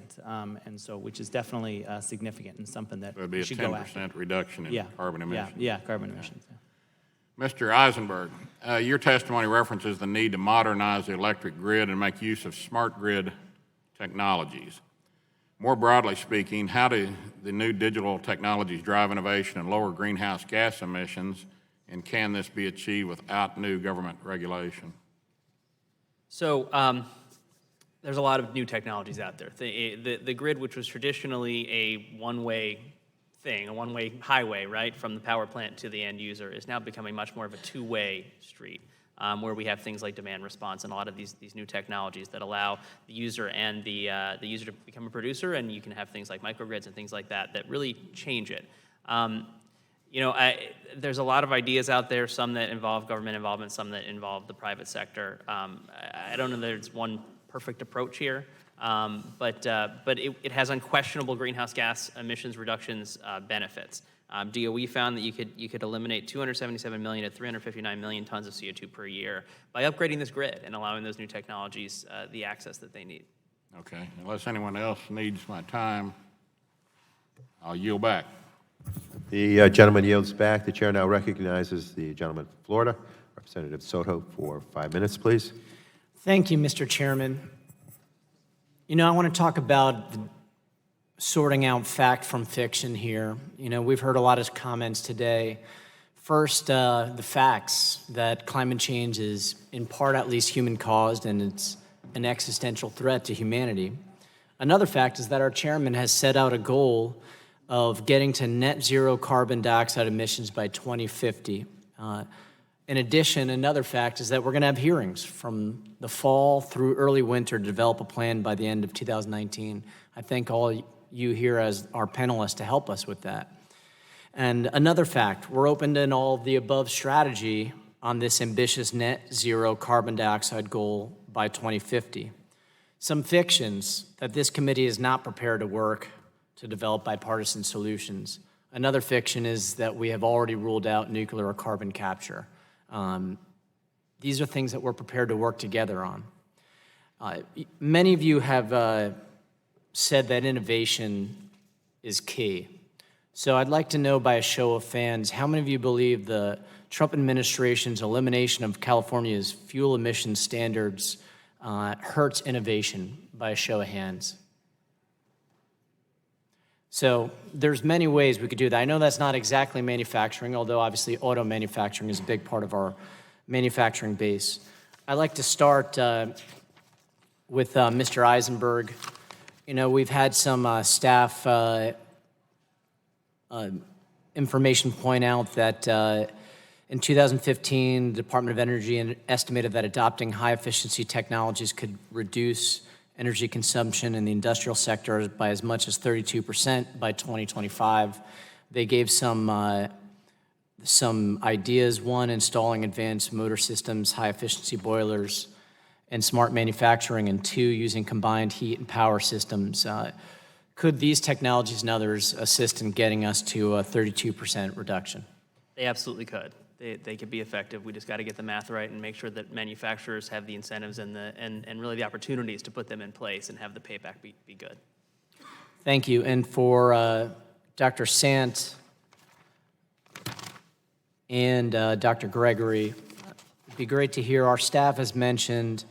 Speaker 6: and so which is definitely significant and something that we should go after.
Speaker 16: So it'd be a 10% reduction in carbon emissions.
Speaker 6: Yeah, carbon emissions. Yeah.
Speaker 16: Mr. Eisenberg, your testimony references the need to modernize the electric grid and make use of smart grid technologies. More broadly speaking, how do the new digital technologies drive innovation and lower greenhouse gas emissions, and can this be achieved without new government regulation?
Speaker 8: So there's a lot of new technologies out there. The grid, which was traditionally a one-way thing, a one-way highway, right, from the power plant to the end user, is now becoming much more of a two-way street. where we have things like demand response and a lot of these new technologies that allow the user and the user to become a producer, and you can have things like microgrids and things like that that really change it. There's a lot of ideas out there, some that involve government involvement, some that involve the private sector. I don't know that there's one perfect approach here, but it has unquestionable greenhouse gas emissions reductions benefits. DOE found that you could eliminate 277 million to 359 million tons of CO2 per year by upgrading this grid and allowing those new technologies the access that they need.
Speaker 16: Okay, unless anyone else needs my time, I'll yield back.
Speaker 1: The gentleman yields back. The chair now recognizes the gentleman from Florida, Representative Soto, for 5 minutes, please.
Speaker 6: Thank you, Mr. Chairman. I want to talk about sorting out fact from fiction here. We've heard a lot of comments today. First, the facts that climate change is, in part at least, human-caused, and it's an existential threat to humanity. Another fact is that our chairman has set out a goal of getting to net zero carbon dioxide emissions by 2050. In addition, another fact is that we're going to have hearings from the fall through early winter to develop a plan by the end of 2019. I thank all you here as our panelists to help us with that. And another fact, we're open to an all of the above strategy on this ambitious net zero carbon dioxide goal by 2050. Some fictions that this committee is not prepared to work to develop bipartisan solutions. Another fiction is that we have already ruled out nuclear or carbon capture. These are things that we're prepared to work together on. Many of you have said that innovation is key. So I'd like to know by a show of fans, how many of you believe the Trump administration's elimination of California's fuel emission standards hurts innovation, by a show of hands? So there's many ways we could do that. I know that's not exactly manufacturing, although obviously auto manufacturing is a big part of our manufacturing base. I'd like to start with Mr. Eisenberg. We've had some staff information point out that in 2015, the Department of Energy estimated that adopting high-efficiency technologies could reduce energy consumption in the industrial sector by as much as 32% by 2025. They gave some ideas. One, installing advanced motor systems, high-efficiency boilers, and smart manufacturing. And two, using combined heat and power systems. Could these technologies and others assist in getting us to a 32% reduction?
Speaker 8: They absolutely could. They could be effective. We just got to get the math right and make sure that manufacturers have the incentives and really the opportunities to put them in place and have the payback be good.
Speaker 6: Thank you. And for Dr. Sant and Dr. Gregory, it'd be great to hear our staff has mentioned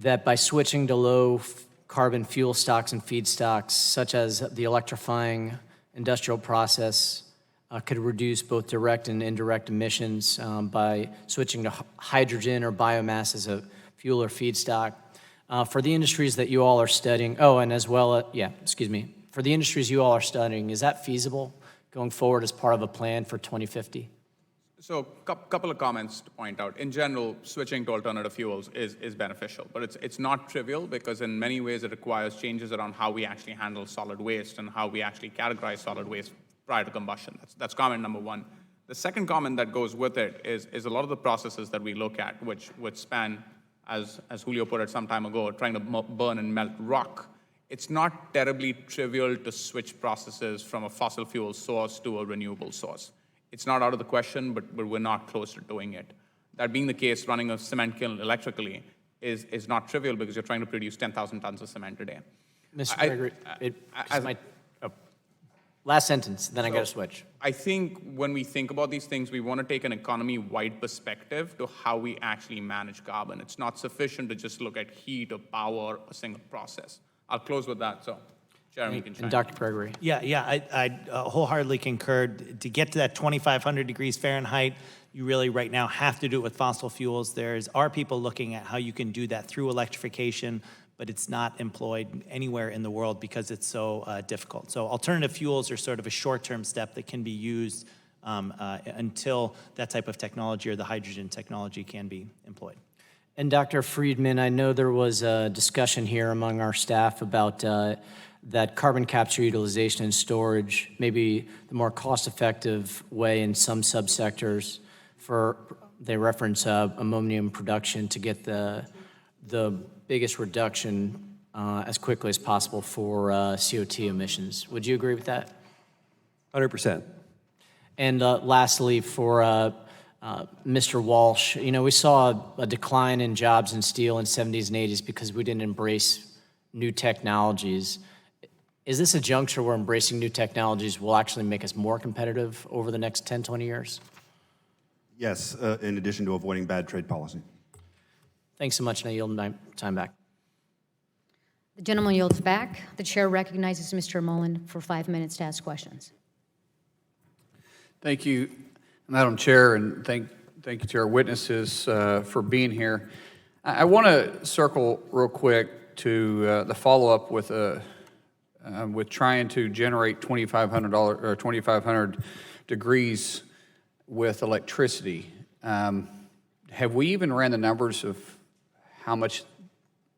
Speaker 6: that by switching to low carbon fuel stocks and feedstocks, such as the electrifying industrial process, could reduce both direct and indirect emissions by switching to hydrogen or biomass as a fuel or feedstock. For the industries that you all are studying, for the industries you all are studying, is that feasible going forward as part of a plan for 2050?
Speaker 7: So couple of comments to point out. In general, switching to alternative fuels is beneficial, but it's not trivial because in many ways it requires changes around how we actually handle solid waste and how we actually categorize solid waste prior to combustion. That's comment number one. The second comment that goes with it is a lot of the processes that we look at, which span, as Julio put it some time ago, trying to burn and melt rock. It's not terribly trivial to switch processes from a fossil fuel source to a renewable source. It's not out of the question, but we're not close to doing it. That being the case, running a cement kiln electrically is not trivial because you're trying to produce 10,000 tons of cement a day.
Speaker 6: Mr. Gregory, last sentence, then I got to switch.
Speaker 7: I think when we think about these things, we want to take an economy-wide perspective to how we actually manage carbon. It's not sufficient to just look at heat or power or a single process. I'll close with that, so Jeremy can chime in.
Speaker 6: And Dr. Gregory.
Speaker 17: I wholeheartedly concur. To get to that 2,500 degrees Fahrenheit, you really right now have to do it with fossil fuels. Are people looking at how you can do that through electrification, but it's not employed anywhere in the world because it's so difficult. So alternative fuels are sort of a short-term step that can be used until that type of technology or the hydrogen technology can be employed.
Speaker 18: And Dr. Friedman, I know there was a discussion here among our staff about that carbon capture, utilization, and storage, maybe the more cost-effective way in some subsectors for, they reference ammonium production to get the biggest reduction as quickly as possible for CO2 emissions. Would you agree with that?
Speaker 9: 100%.
Speaker 18: And lastly, for Mr. Walsh, you know, we saw a decline in jobs in steel in 70s and 80s because we didn't embrace new technologies. Is this a juncture where embracing new technologies will actually make us more competitive over the next 10, 20 years?
Speaker 10: Yes, in addition to avoiding bad trade policy.
Speaker 18: Thanks so much, and I yield my time back.
Speaker 19: The gentleman yields back. The chair recognizes Mr. Mullen for 5 minutes to ask questions.
Speaker 20: Thank you, Madam Chair, and thank you to our witnesses for being here. I want to circle real quick to the follow-up with trying to generate $2,500 degrees with electricity. Have we even ran the numbers of how much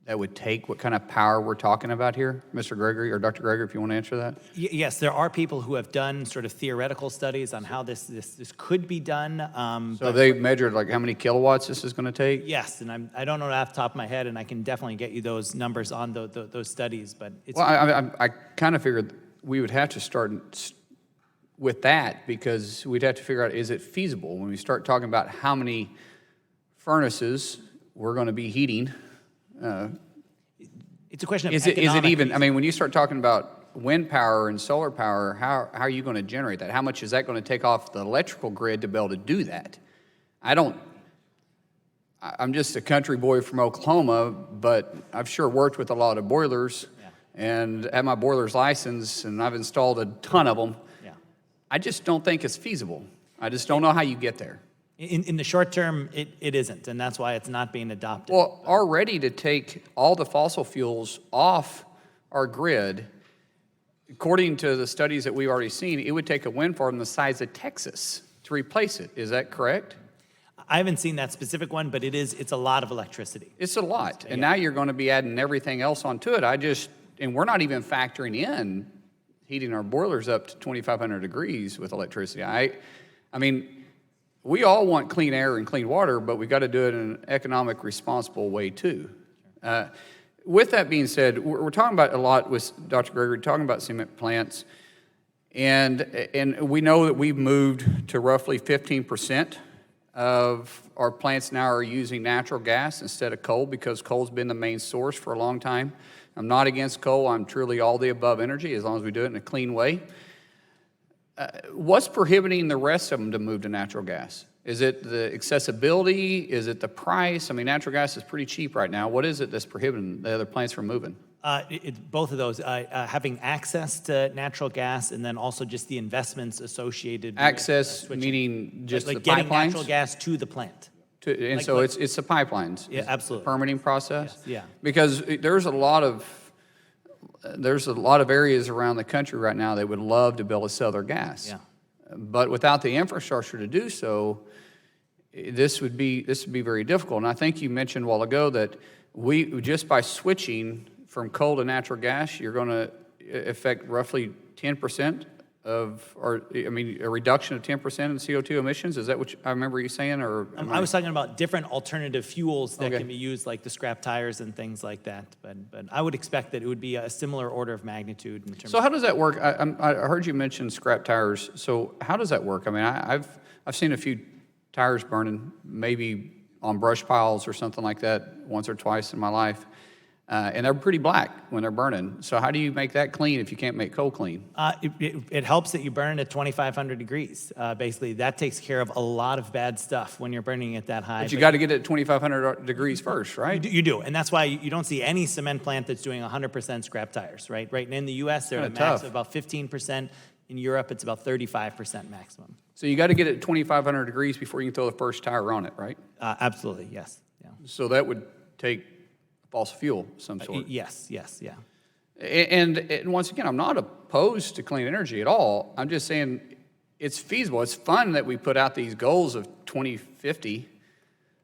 Speaker 20: that would take, what kind of power we're talking about here? Mr. Gregory or Dr. Gregory, if you want to answer that.
Speaker 17: Yes, there are people who have done sort of theoretical studies on how this could be done.
Speaker 20: So they've measured like how many kilowatts this is going to take?
Speaker 17: Yes, and I don't know off the top of my head, and I can definitely get you those numbers on those studies, but it's...
Speaker 20: Well, I kind of figured we would have to start with that because we'd have to figure out, is it feasible? When we start talking about how many furnaces we're going to be heating,
Speaker 17: it's a question of
Speaker 20: is it even, I mean, when you start talking about wind power and solar power, how are you going to generate that? How much is that going to take off the electrical grid to be able to do that? I'm just a country boy from Oklahoma, but I've sure worked with a lot of boilers and have my boiler's license, and I've installed a ton of them.
Speaker 17: Yeah.
Speaker 20: I just don't think it's feasible. I just don't know how you get there.
Speaker 17: In the short term, it isn't, and that's why it's not being adopted.
Speaker 20: Well, already to take all the fossil fuels off our grid, according to the studies that we've already seen, it would take a wind farm the size of Texas to replace it. Is that correct?
Speaker 17: I haven't seen that specific one, but it's a lot of electricity.
Speaker 20: It's a lot, and now you're going to be adding everything else onto it. And we're not even factoring in heating our boilers up to 2,500 degrees with electricity. I mean, we all want clean air and clean water, but we've got to do it in an economic, responsible way, too. With that being said, we're talking about a lot with Dr. Gregory, talking about cement plants, and we know that we've moved to roughly 15% of our plants now are using natural gas instead of coal because coal's been the main source for a long time. I'm not against coal. I'm truly all the above energy as long as we do it in a clean way. What's prohibiting the rest of them to move to natural gas? Is it the accessibility? Is it the price? I mean, natural gas is pretty cheap right now. What is it that's prohibiting the other plants from moving?
Speaker 17: Both of those, having access to natural gas and then also just the investments associated
Speaker 20: Access,
Speaker 17: with
Speaker 20: meaning just
Speaker 17: like
Speaker 20: the pipelines?
Speaker 17: getting natural gas to the plant.
Speaker 20: It's the pipelines.
Speaker 17: Yeah, absolutely.
Speaker 20: The permitting process?
Speaker 17: Yes, yeah.
Speaker 20: Because there's a lot of areas around the country right now that would love to be able to sell their gas.
Speaker 17: Yeah.
Speaker 20: But without the infrastructure to do so, this would be very difficult. And I think you mentioned a while ago that we just by switching from coal to natural gas, you're going to affect roughly 10% a reduction of 10% in CO2 emissions. Is that what I remember you saying? Or
Speaker 17: I was talking about different alternative fuels that
Speaker 20: Okay.
Speaker 17: can be used, like the scrap tires and things like that. But I would expect that it would be a similar order of magnitude in terms.
Speaker 20: So how does that work? I heard you mention scrap tires. So how does that work? I mean, I've seen a few tires burning, maybe on brush piles or something like that, once or twice in my life. And they're pretty black when they're burning. So how do you make that clean if you can't make coal clean?
Speaker 17: It helps that you burn at 2,500 degrees. Basically, that takes care of a lot of bad stuff when you're burning it that high.
Speaker 20: But you got to get it at 2,500 degrees first, right?
Speaker 17: You do, and that's why you don't see any cement plant that's doing 100% scrap tires, right? Right, and in the U.S., they're at a max of about 15%. In Europe, it's about 35% maximum.
Speaker 20: So you got to get it at 2,500 degrees before you can throw the first tire on it, right?
Speaker 17: Absolutely, yes. Yeah.
Speaker 20: So that would take fossil fuel of some sort.
Speaker 17: Yes, yeah.
Speaker 20: And once again, I'm not opposed to clean energy at all. I'm just saying it's feasible. It's fun that we put out these goals of 2050,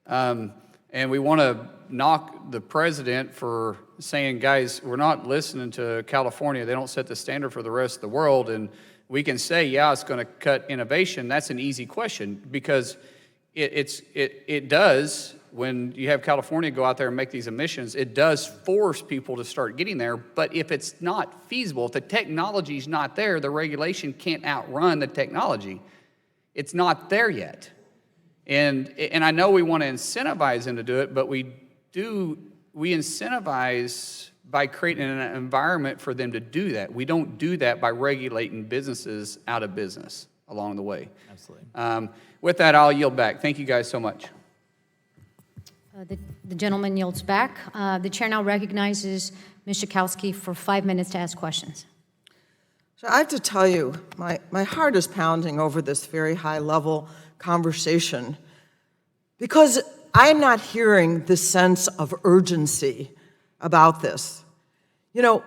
Speaker 20: and we want to knock the president for saying, guys, we're not listening to California. They don't set the standard for the rest of the world. And we can say, yeah, it's going to cut innovation. That's an easy question because it does, when you have California go out there and make these emissions, it does force people to start getting there. But if it's not feasible, if the technology's not there, the regulation can't outrun the technology. It's not there yet. And I know we want to incentivize them to do it, but we incentivize by creating an environment for them to do that. We don't do that by regulating businesses out of business along the way.
Speaker 6: Absolutely.
Speaker 20: With that, I'll yield back. Thank you guys so much.
Speaker 19: The gentleman yields back. The chair now recognizes Ms. Schakowsky for 5 minutes to ask questions.
Speaker 4: So I have to tell you, my heart is pounding over this very high-level conversation because I'm not hearing this sense of urgency about this. You know,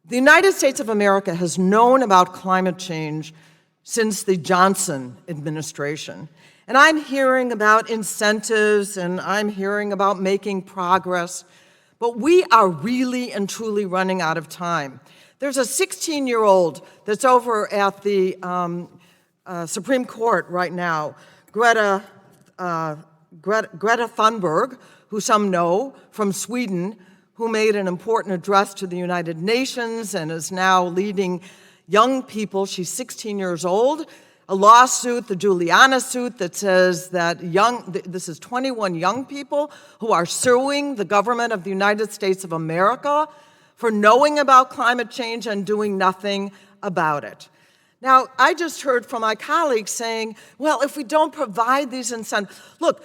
Speaker 4: the United States of America has known about climate change since the Johnson administration. And I'm hearing about incentives and I'm hearing about making progress, but we are really and truly running out of time. There's a 16-year-old that's over at the Supreme Court right now, Greta Thunberg, who some know from Sweden, who made an important address to the United Nations and is now leading young people. She's 16 years old. A lawsuit, the Juliana suit, that says that this is 21 young people who are suing the government of the United States of America for knowing about climate change and doing nothing about it. Now, I just heard from my colleagues saying, well, if we don't provide these incentives, look,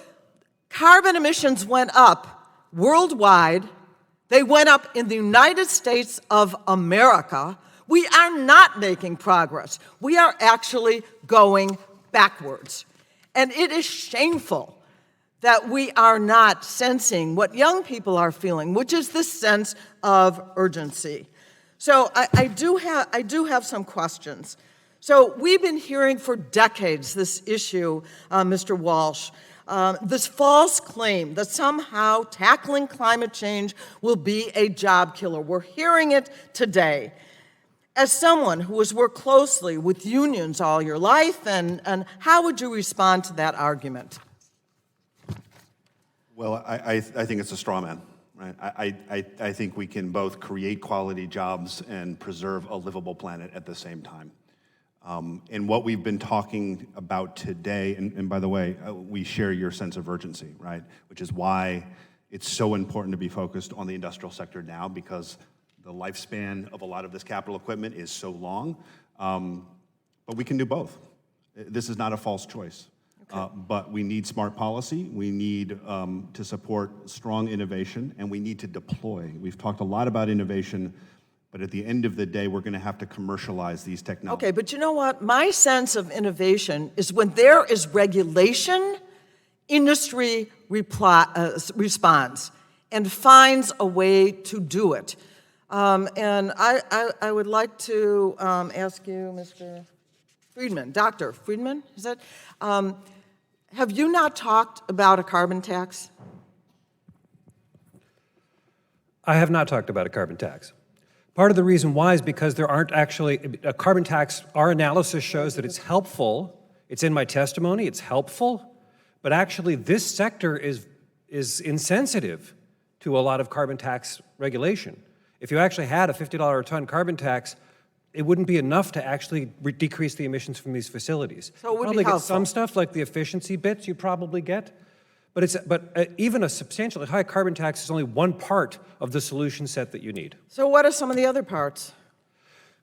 Speaker 4: carbon emissions went up worldwide. They went up in the United States of America. We are not making progress. We are actually going backwards. And it is shameful that we are not sensing what young people are feeling, which is this sense of urgency. So I do have some questions. So we've been hearing for decades this issue, Mr. Walsh, this false claim that somehow tackling climate change will be a job killer. We're hearing it today. As someone who has worked closely with unions all your life, and how would you respond to that argument?
Speaker 10: Well, I think it's a straw man. Right? I think we can both create quality jobs and preserve a livable planet at the same time. And what we've been talking about today, and by the way, we share your sense of urgency, right? Which is why it's so important to be focused on the industrial sector now, because the lifespan of a lot of this capital equipment is so long. But we can do both. This is not a false choice. Okay. But we need smart policy, we need to support strong innovation, and we need to deploy. We've talked a lot about innovation, but at the end of the day, we're going to have to commercialize these technologies.
Speaker 4: Okay, but you know what? My sense of innovation is when there is regulation, industry responds and finds a way to do it. And I would like to ask you, Mr. Friedman, Dr. Friedman, is that? Have you not talked about a carbon tax?
Speaker 9: I have not talked about a carbon tax. Part of the reason why is because there aren't actually, a carbon tax, our analysis shows that it's helpful. It's in my testimony, it's helpful, but actually this sector is insensitive to a lot of carbon tax regulation. If you actually had a $50 a ton carbon tax, it wouldn't be enough to actually decrease the emissions from these facilities.
Speaker 4: So it would
Speaker 9: probably
Speaker 4: be
Speaker 9: get some stuff like the efficiency bits you probably get, but even a substantially high carbon tax is only one part of the solution set that you need.
Speaker 4: So what are some of the other parts?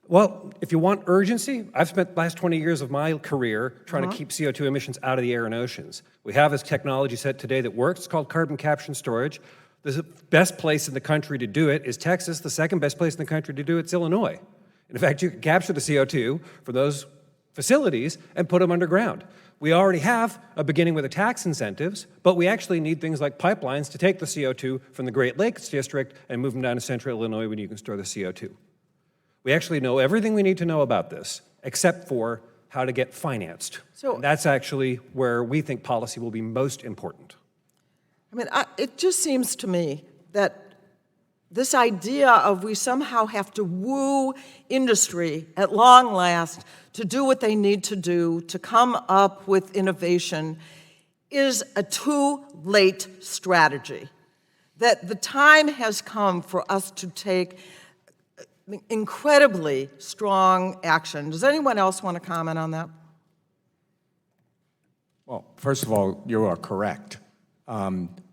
Speaker 9: Well, if you want urgency, I've spent the last 20 years of my career trying to keep CO2 emissions out of the air and oceans. We have this technology set today that works. It's called carbon capture and storage. The best place in the country to do it is Texas. The second best place in the country to do it is Illinois. In fact, you can capture the CO2 from those facilities and put them underground. We already have a beginning with the tax incentives, but we actually need things like pipelines to take the CO2 from the Great Lakes District and move them down to central Illinois when you can store the CO2. We actually know everything we need to know about this, except for how to get financed.
Speaker 15: So-
Speaker 9: And that's actually where we think policy will be most important.
Speaker 15: I mean, it just seems to me that this idea of we somehow have to woo industry at long last to do what they need to do, to come up with innovation, is a too late strategy. That the time has come for us to take incredibly strong action. Does anyone else want to comment on that?
Speaker 5: Well, first of all, you are correct.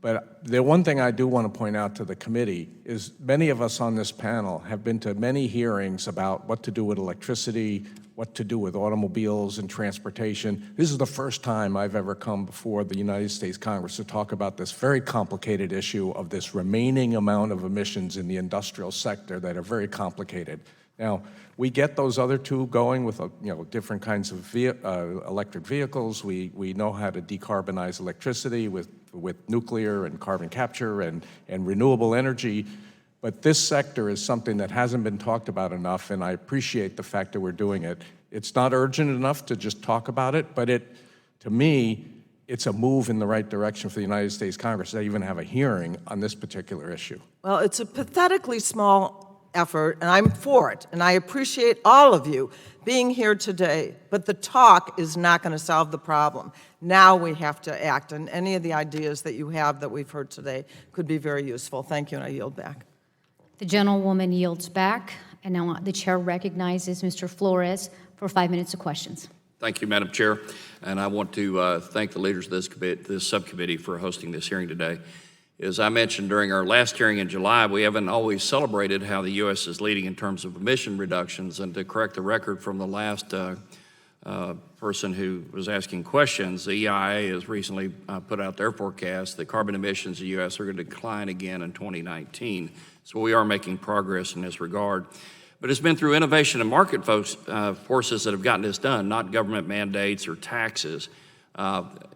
Speaker 5: But the one thing I do want to point out to the committee is many of us on this panel have been to many hearings about what to do with electricity, what to do with automobiles and transportation. This is the first time I've ever come before the United States Congress to talk about this very complicated issue of this remaining amount of emissions in the industrial sector that are very complicated. Now, we get those other two going with different kinds of electric vehicles. We know how to decarbonize electricity with nuclear and carbon capture and renewable energy. But this sector is something that hasn't been talked about enough, and I appreciate the fact that we're doing it. It's not urgent enough to just talk about it, but to me, it's a move in the right direction for the United States Congress to even have a hearing on this particular issue.
Speaker 15: Well, it's a pathetically small effort, and I'm for it, and I appreciate all of you being here today, but the talk is not going to solve the problem. Now we have to act, and any of the ideas that you have that we've heard today could be very useful. Thank you, and I yield back.
Speaker 19: The gentlewoman yields back, and now the chair recognizes Mr. Flores for 5 minutes of questions.
Speaker 3: Thank you, Madam Chair, and I want to thank the leaders of this subcommittee for hosting this hearing today. As I mentioned during our last hearing in July, we haven't always celebrated how the U.S. is leading in terms of emission reductions, and to correct the record from the last person who was asking questions, the EIA has recently put out their forecast that carbon emissions in the U.S. are going to decline again in 2019. So we are making progress in this regard. But it's been through innovation and market forces that have gotten this done, not government mandates or taxes.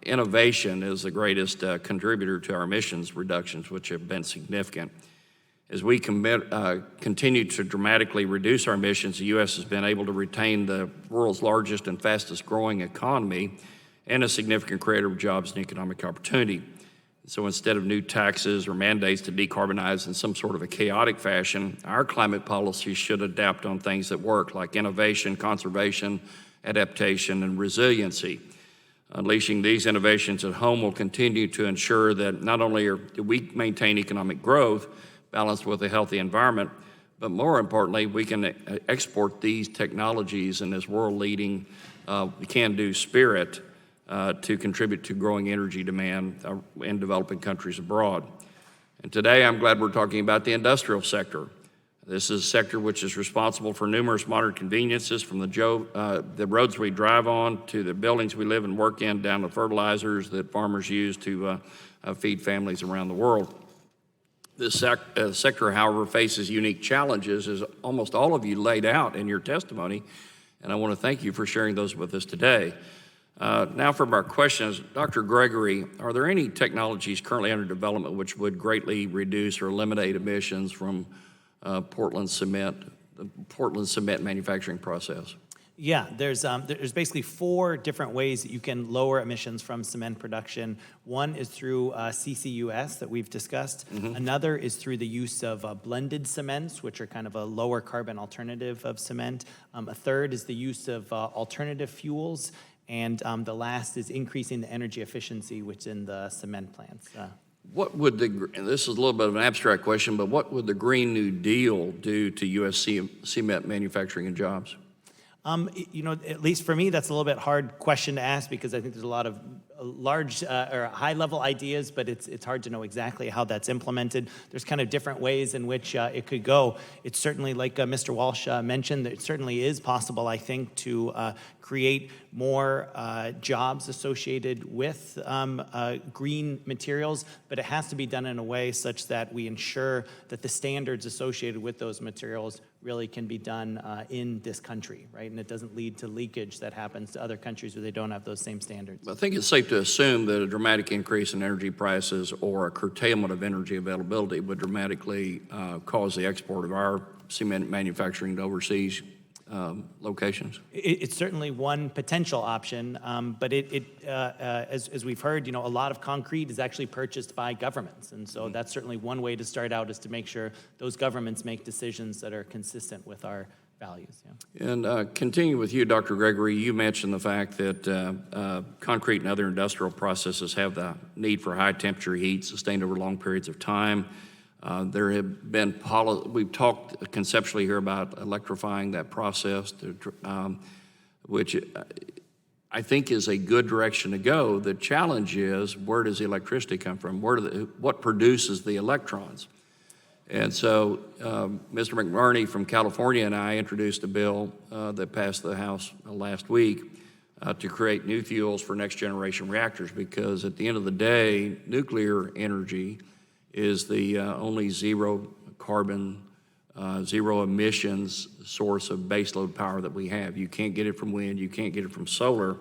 Speaker 3: Innovation is the greatest contributor to our emissions reductions, which have been significant. As we continue to dramatically reduce our emissions, the U.S. has been able to retain the world's largest and fastest growing economy and a significant creator of jobs and economic opportunity. So instead of new taxes or mandates to decarbonize in some sort of a chaotic fashion, our climate policy should adapt on things that work, like innovation, conservation, adaptation, and resiliency. Unleashing these innovations at home will continue to ensure that not only do we maintain economic growth balanced with a healthy environment, but more importantly, we can export these technologies and this world-leading can-do spirit to contribute to growing energy demand in developing countries abroad. And today, I'm glad we're talking about the industrial sector. This is a sector which is responsible for numerous modern conveniences, from the roads we drive on to the buildings we live and work in, down to fertilizers that farmers use to feed families around the world. This sector, however, faces unique challenges, as almost all of you laid out in your testimony, and I want to thank you for sharing those with us today. Now for our questions. Dr. Gregory, are there any technologies currently under development which would greatly reduce or eliminate emissions from Portland cement manufacturing process?
Speaker 6: Yeah, there's basically 4 different ways that you can lower emissions from cement production. One is through CCUS that we've discussed. Mm-hmm. Another is through the use of blended cements, which are kind of a lower carbon alternative of cement. A third is the use of alternative fuels. And the last is increasing the energy efficiency within the cement plants.
Speaker 3: What would and this is a little bit of an abstract question, but what would the Green New Deal do to U.S. cement manufacturing and jobs?
Speaker 6: At least for me, that's a little bit hard question to ask, because I think there's a lot of large or high-level ideas, but it's hard to know exactly how that's implemented. There's kind of different ways in which it could go. It's certainly, like Mr. Walsh mentioned, it certainly is possible, I think, to create more jobs associated with green materials, but it has to be done in a way such that we ensure that the standards associated with those materials really can be done in this country, right? And it doesn't lead to leakage that happens to other countries where they don't have those same standards.
Speaker 3: I think it's safe to assume that a dramatic increase in energy prices or a curtailment of energy availability would dramatically cause the export of our cement manufacturing to overseas locations?
Speaker 6: It's certainly one potential option, but as we've heard, a lot of concrete is actually purchased by governments, and so that's certainly one way to start out, is to make sure those governments make decisions that are consistent with our values. Yeah.
Speaker 3: And continuing with you, Dr. Gregory, you mentioned the fact that concrete and other industrial processes have the need for high temperature heat sustained over long periods of time. There have been we've talked conceptually here about electrifying that process, which I think is a good direction to go. The challenge is, where does the electricity come from? What produces the electrons? And so Mr. McNerney from California and I introduced a bill that passed the House last week to create new fuels for next generation reactors, because at the end of the day, nuclear energy is the only zero carbon, zero emissions source of baseload power that we have. You can't get it from wind, you can't get it from solar.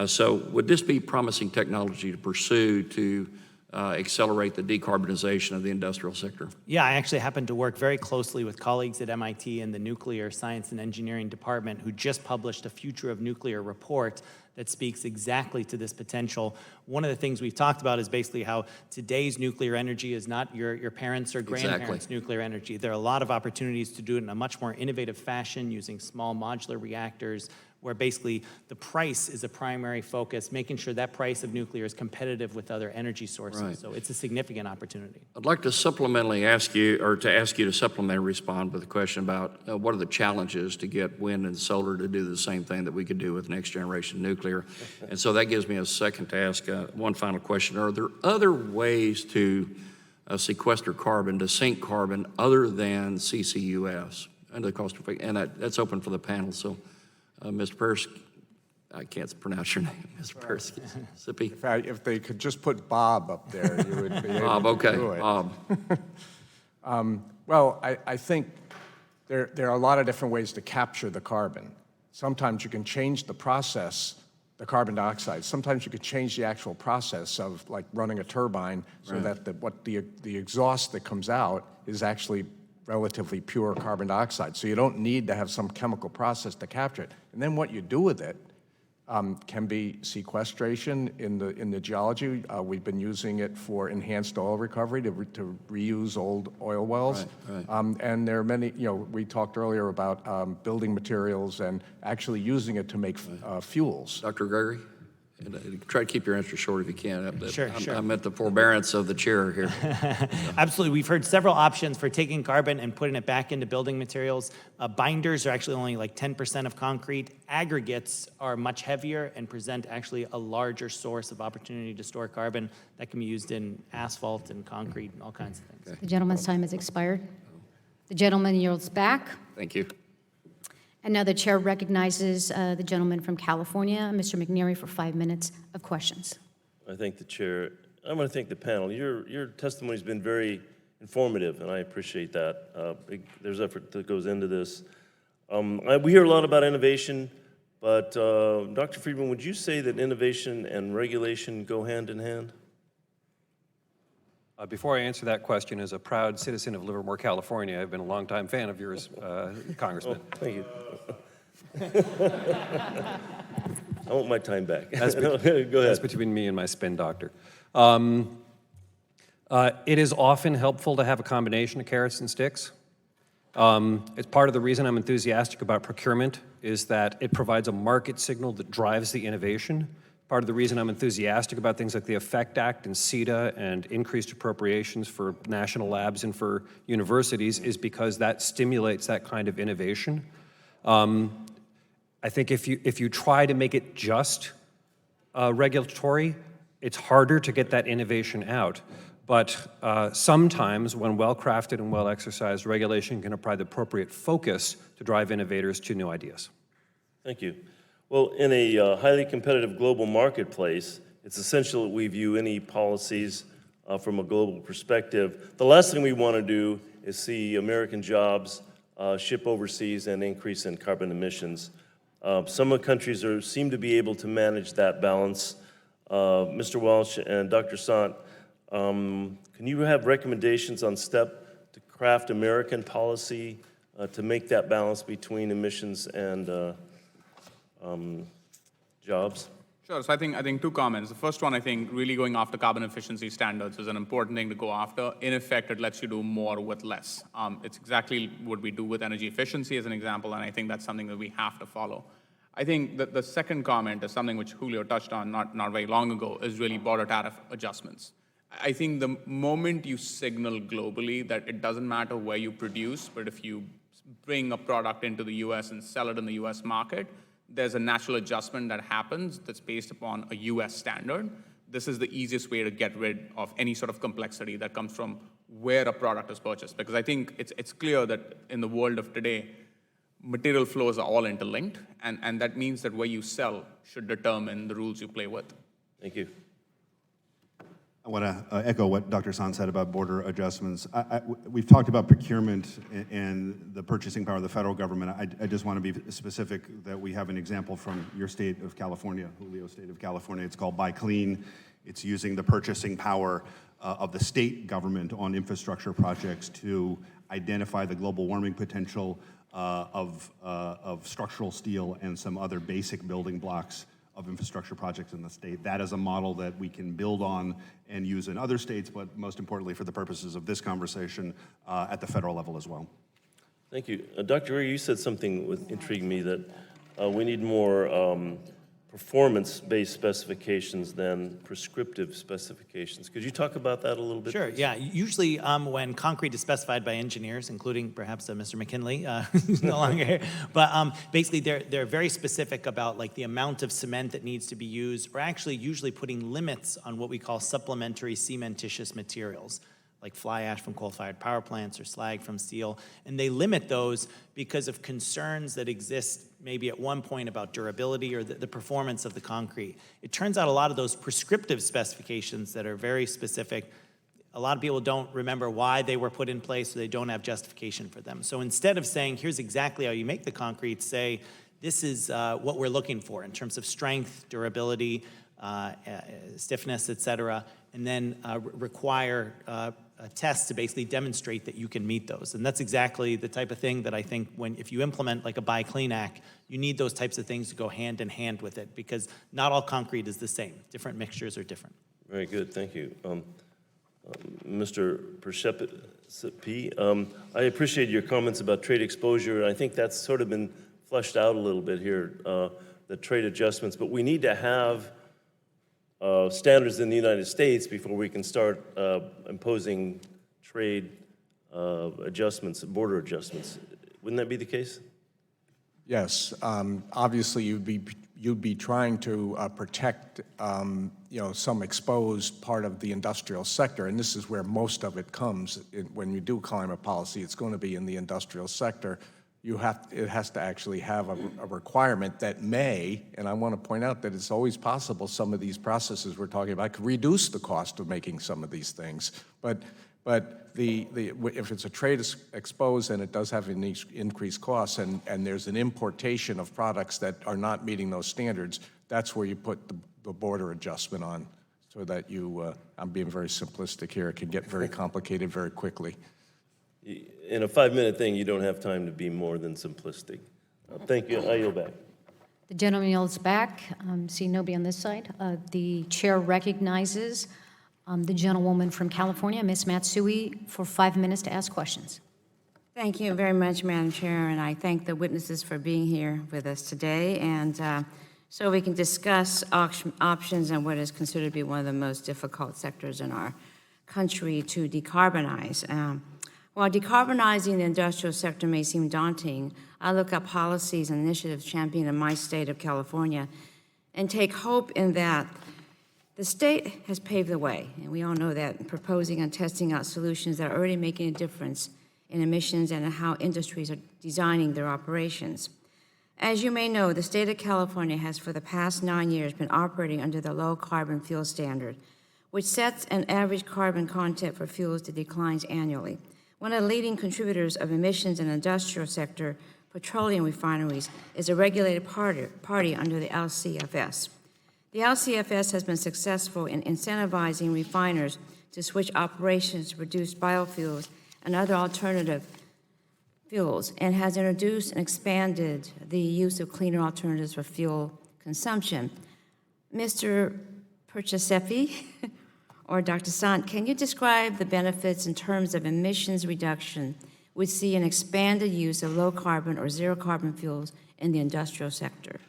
Speaker 3: So would this be promising technology to pursue to accelerate the decarbonization of the industrial sector?
Speaker 6: Yeah, I actually happen to work very closely with colleagues at MIT in the Nuclear Science and Engineering Department, who just published a Future of Nuclear report that speaks exactly to this potential. One of the things we've talked about is basically how today's nuclear energy is not your parents' or grandparents' nuclear energy. There are a lot of opportunities to do it in a much more innovative fashion, using small modular reactors, where basically the price is a primary focus, making sure that price of nuclear is competitive with other energy sources.
Speaker 3: Right.
Speaker 6: So it's a significant opportunity.
Speaker 3: I'd like to supplementally ask you, or to ask you to supplementally respond with a question about what are the challenges to get wind and solar to do the same thing that we could do with next generation nuclear. And so that gives me a second to ask one final question. Are there other ways to sequester carbon, to sink carbon, other than CCUS? And the cost effect, and that's open for the panel. So Mr. Persky, I can't pronounce your name, Mr. Persky. Sippy.
Speaker 5: If they could just put Bob up there, you would be able
Speaker 3: Bob,
Speaker 5: to
Speaker 3: okay,
Speaker 5: do it.
Speaker 3: Bob.
Speaker 5: Well, I think there are a lot of different ways to capture the carbon. Sometimes you can change the process, the carbon dioxide. Sometimes you could change the actual process of, like, running a turbine so that the exhaust that comes out is actually relatively pure carbon dioxide. So you don't need to have some chemical process to capture it. And then what you do with it can be sequestration in the geology. We've been using it for enhanced oil recovery to reuse old oil wells.
Speaker 3: Right.
Speaker 5: And there are many, we talked earlier about building materials and actually using it to make fuels.
Speaker 3: Dr. Gregory? And try to keep your answer short if you can.
Speaker 6: Sure.
Speaker 3: I'm at the forbearance of the chair here.
Speaker 6: Absolutely. We've heard several options for taking carbon and putting it back into building materials. Binders are actually only like 10% of concrete. Aggregates are much heavier and present actually a larger source of opportunity to store carbon that can be used in asphalt and concrete and all kinds of things.
Speaker 19: The gentleman's time has expired. The gentleman yields back.
Speaker 3: Thank you.
Speaker 19: And now the chair recognizes the gentleman from California, Mr. McNerney, for 5 minutes of questions.
Speaker 4: I thank the chair. I want to thank the panel. Your testimony has been very informative, and I appreciate that. There's effort that goes into this. We hear a lot about innovation, but Dr. Friedman, would you say that innovation and regulation go hand in hand?
Speaker 9: Before I answer that question, as a proud citizen of Livermore, California, I've been a longtime fan of yours, Congressman.
Speaker 4: Oh, thank you. I want my time back.
Speaker 9: Go ahead. That's between me and my spin doctor. It is often helpful to have a combination of carrots and sticks. It's part of the reason I'm enthusiastic about procurement is that it provides a market signal that drives the innovation. Part of the reason I'm enthusiastic about things like the EFFECT Act and CETA and increased appropriations for national labs and for universities is because that stimulates that kind of innovation. I think if you try to make it just regulatory, it's harder to get that innovation out. But sometimes, when well-crafted and well-exercised, regulation can apply the appropriate focus to drive innovators to new ideas.
Speaker 4: Thank you. Well, in a highly competitive global marketplace, it's essential that we view any policies from a global perspective. The last thing we want to do is see American jobs ship overseas and increase in carbon emissions. Some of the countries seem to be able to manage that balance. Mr. Walsh and Dr. Sant, can you have recommendations on step to craft American policy
Speaker 3: to make that balance between emissions and jobs?
Speaker 7: Sure. So I think two comments. The first one, I think really going after carbon efficiency standards is an important thing to go after. In effect, it lets you do more with less. It's exactly what we do with energy efficiency as an example, and I think that's something that we have to follow. I think that the second comment is something which Julio touched on not very long ago, is really border tariff adjustments. I think the moment you signal globally that it doesn't matter where you produce, but if you bring a product into the US and sell it in the US market, there's a natural adjustment that happens that's based upon a US standard. This is the easiest way to get rid of any sort of complexity that comes from where a product is purchased. Because I think it's clear that in the world of today, material flows are all interlinked, and that means that where you sell should determine the rules you play with.
Speaker 3: Thank you.
Speaker 10: I want to echo what Dr. San said about border adjustments. We've talked about procurement and the purchasing power of the federal government. I just want to be specific that we have an example from your state of California, Julio state of California. It's called Buy Clean. It's using the purchasing power of the state government on infrastructure projects to identify the global warming potential of structural steel and some other basic building blocks of infrastructure projects in the state. That is a model that we can build on and use in other states, but most importantly for the purposes of this conversation, at the federal level as well.
Speaker 3: Thank you. Dr. Ray, you said something that intrigued me, that we need more performance-based specifications than prescriptive specifications. Could you talk about that a little bit?
Speaker 17: Sure, yeah. Usually when concrete is specified by engineers, including perhaps Mr. McKinley, who's no longer here, but basically they're very specific about like the amount of cement that needs to be used. We're actually usually putting limits on what we call supplementary cementitious materials, like fly ash from coal-fired power plants or slag from steel. And they limit those because of concerns that exist maybe at one point about durability or the performance of the concrete. It turns out a lot of those prescriptive specifications that are very specific, a lot of people don't remember why they were put in place, so they don't have justification for them. So instead of saying, here's exactly how you make the concrete, say, this is what we're looking for in terms of strength, durability, stiffness, et cetera, and then require tests to basically demonstrate that you can meet those. And that's exactly the type of thing that I think if you implement like a Buy Clean Act, you need those types of things to go hand in hand with it, because not all concrete is the same. Different mixtures are different.
Speaker 3: Very good, thank you. Mr. Persepi, I appreciate your comments about trade exposure. I think that's sort of been fleshed out a little bit here, the trade adjustments, but we need to have standards in the United States before we can start imposing trade adjustments, border adjustments. Wouldn't that be the case?
Speaker 5: Yes. Obviously, you'd be trying to protect some exposed part of the industrial sector, and this is where most of it comes. When you do climate policy, it's going to be in the industrial sector. It has to actually have a requirement that may, and I want to point out that it's always possible some of these processes we're talking about could reduce the cost of making some of these things. But if it's a trade exposed and it does have an increased costs and there's an importation of products that are not meeting those standards, that's where you put the border adjustment on, so that I'm being very simplistic here, it can get very complicated very quickly.
Speaker 3: In a 5-minute thing, you don't have time to be more than simplistic. Thank you. I yield back.
Speaker 19: The gentleman yields back. See nobody on this side. The chair recognizes the gentlewoman from California, Ms. Matsui, for 5 minutes to ask questions.
Speaker 4: Thank you very much, Madam Chair, and I thank the witnesses for being here with us today, and so we can discuss options and what is considered to be one of the most difficult sectors in our country to decarbonize. While decarbonizing the industrial sector may seem daunting, I look at policies and initiatives championed in my state of California and take hope in that the state has paved the way, and we all know that, proposing and testing out solutions that are already making a difference in emissions and in how industries are designing their operations. As you may know, the state of California has for the past 9 years been operating under the low carbon fuel standard, which sets an average carbon content for fuels that declines annually. One of the leading contributors of emissions in the industrial sector, petroleum refineries, is a regulated party under the LCFS. The LCFS has been successful in incentivizing refiners to switch operations to produce biofuels and other alternative
Speaker 3: fuels and has introduced and expanded the use of cleaner alternatives for fuel consumption. Mr. Perchasefi or Dr. Sant, can you describe the benefits in terms of emissions reduction we see an expanded use of low carbon or zero carbon fuels in the industrial sector?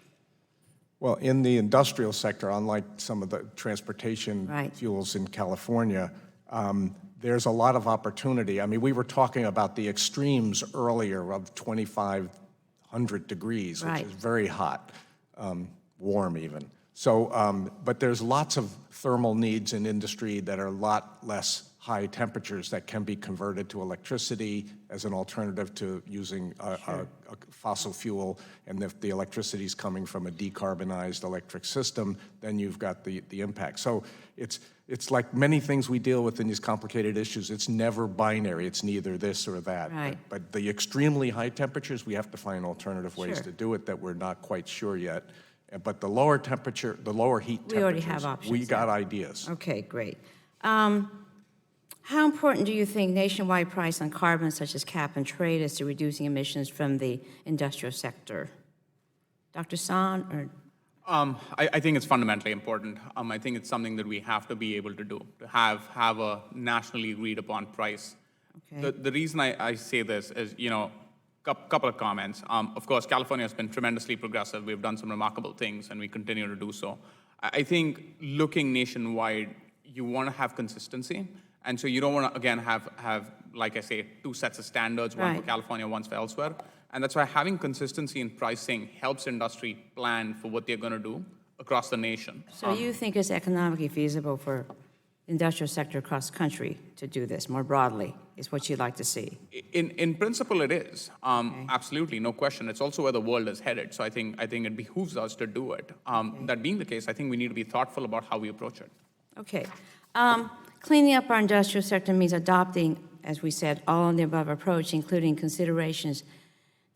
Speaker 5: Well, in the industrial sector, unlike some of the transportation fuels in California, there's a lot of opportunity. I mean, we were talking about the extremes earlier of 2,500 degrees, which is very hot, warm even. So, but there's lots of thermal needs in industry that are a lot less high temperatures that can be converted to electricity as an alternative to using a fossil fuel. And if the electricity is coming from a decarbonized electric system, then you've got the impact. So it's like many things we deal with in these complicated issues. It's never binary. It's neither this or that.
Speaker 3: Right.
Speaker 5: But the extremely high temperatures, we have to find alternative ways to do it that we're not quite sure yet. But the lower temperature, the lower heat temperatures,
Speaker 3: we already have options.
Speaker 5: We got ideas.
Speaker 3: Okay, great. How important do you think nationwide price on carbon, such as cap and trade, is to reducing emissions from the industrial sector? Dr. Sant, or?
Speaker 7: I think it's fundamentally important. I think it's something that we have to be able to do, to have a nationally agreed upon price.
Speaker 3: Okay.
Speaker 7: The reason I say this is, couple of comments. Of course, California has been tremendously progressive. We've done some remarkable things, and we continue to do so. I think looking nationwide, you want to have consistency. And so you don't want to, again, have, like I say, two sets of standards, one for California, one for elsewhere. And that's why having consistency in pricing helps industry plan for what they're going to do across the nation.
Speaker 3: So you think it's economically feasible for industrial sector across the country to do this more broadly, is what you'd like to see?
Speaker 7: In principle, it is. Absolutely, no question. It's also where the world is headed. So I think it behooves us to do it. That being the case, I think we need to be thoughtful about how we approach it.
Speaker 3: Okay. Cleaning up our industrial sector means adopting, as we said, all of the above approach, including considerations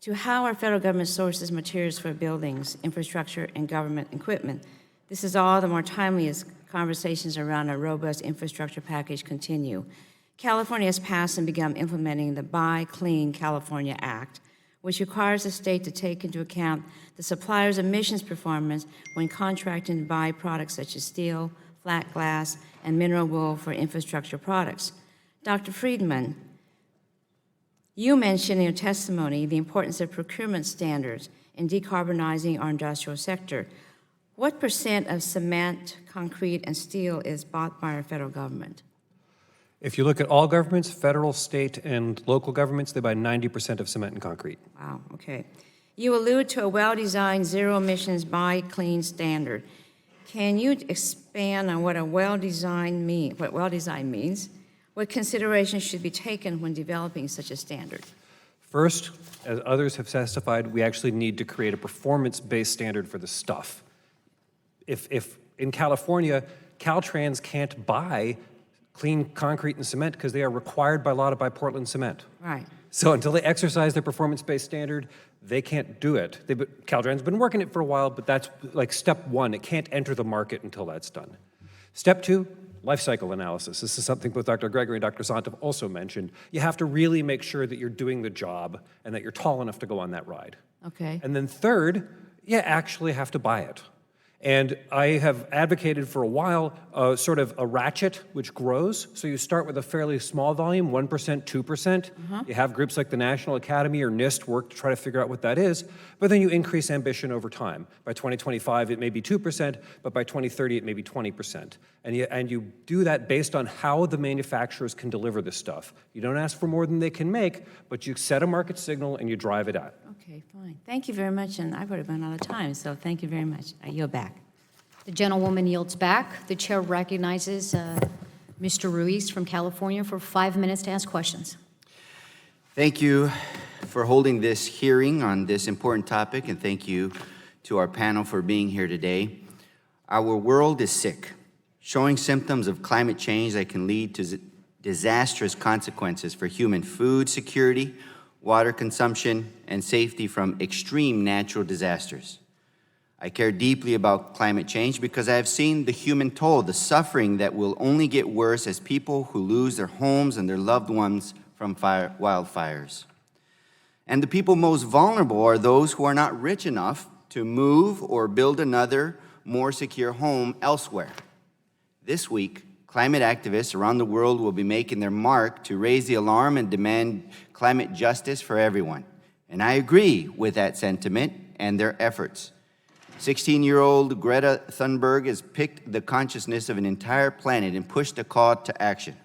Speaker 3: to how our federal government sources materials for buildings, infrastructure, and government equipment. This is all the more timely as conversations around a robust infrastructure package continue. California has passed and begun implementing the Buy Clean California Act, which requires the state to take into account the supplier's emissions performance when contracting to buy products such as steel, flat glass, and mineral wool for infrastructure products. Dr. Friedman, you mentioned in your testimony the importance of procurement standards in decarbonizing our industrial sector. What % of cement, concrete, and steel is bought by our federal government?
Speaker 9: If you look at all governments, federal, state, and local governments, they buy 90% of cement and concrete.
Speaker 3: Wow, okay. You allude to a well-designed zero-emissions Buy Clean standard. Can you expand on what well-designed means? What considerations should be taken when developing such a standard?
Speaker 9: First, as others have testified, we actually need to create a performance-based standard for the stuff. If in California, Caltrans can't buy clean concrete and cement because they are required by law to buy Portland cement.
Speaker 3: Right.
Speaker 9: So until they exercise their performance-based standard, they can't do it. Caltrans has been working it for a while, but that's like step one. It can't enter the market until that's done. Step two, life cycle analysis. This is something both Dr. Gregory and Dr. Sant have also mentioned. You have to really make sure that you're doing the job and that you're tall enough to go on that ride.
Speaker 3: Okay.
Speaker 9: And then third, you actually have to buy it. And I have advocated for a while sort of a ratchet which grows. So you start with a fairly small volume, 1%, 2%. You have groups like the National Academy or NIST work to try to figure out what that is. But then you increase ambition over time. By 2025, it may be 2%, but by 2030, it may be 20%. And you do that based on how the manufacturers can deliver this stuff. You don't ask for more than they can make, but you set a market signal and you drive it out.
Speaker 3: Okay, fine. Thank you very much, and I've already run out of time, so thank you very much. I yield back.
Speaker 19: The gentlewoman yields back. The chair recognizes Mr. Ruiz from California for 5 minutes to ask questions.
Speaker 4: Thank you for holding this hearing on this important topic, and thank you to our panel for being here today. Our world is sick, showing symptoms of climate change that can lead to disastrous consequences for human food security, water consumption, and safety from extreme natural disasters. I care deeply about climate change because I have seen the human toll, the suffering that will only get worse as people who lose their homes and their loved ones from wildfires.
Speaker 3: And the people most vulnerable are those who are not rich enough to move or build another, more secure home elsewhere. This week, climate activists around the world will be making their mark to raise the alarm and demand climate justice for everyone. And I agree with that sentiment and their efforts. 16-year-old Greta Thunberg has picked the consciousness of an entire planet and pushed a call to action.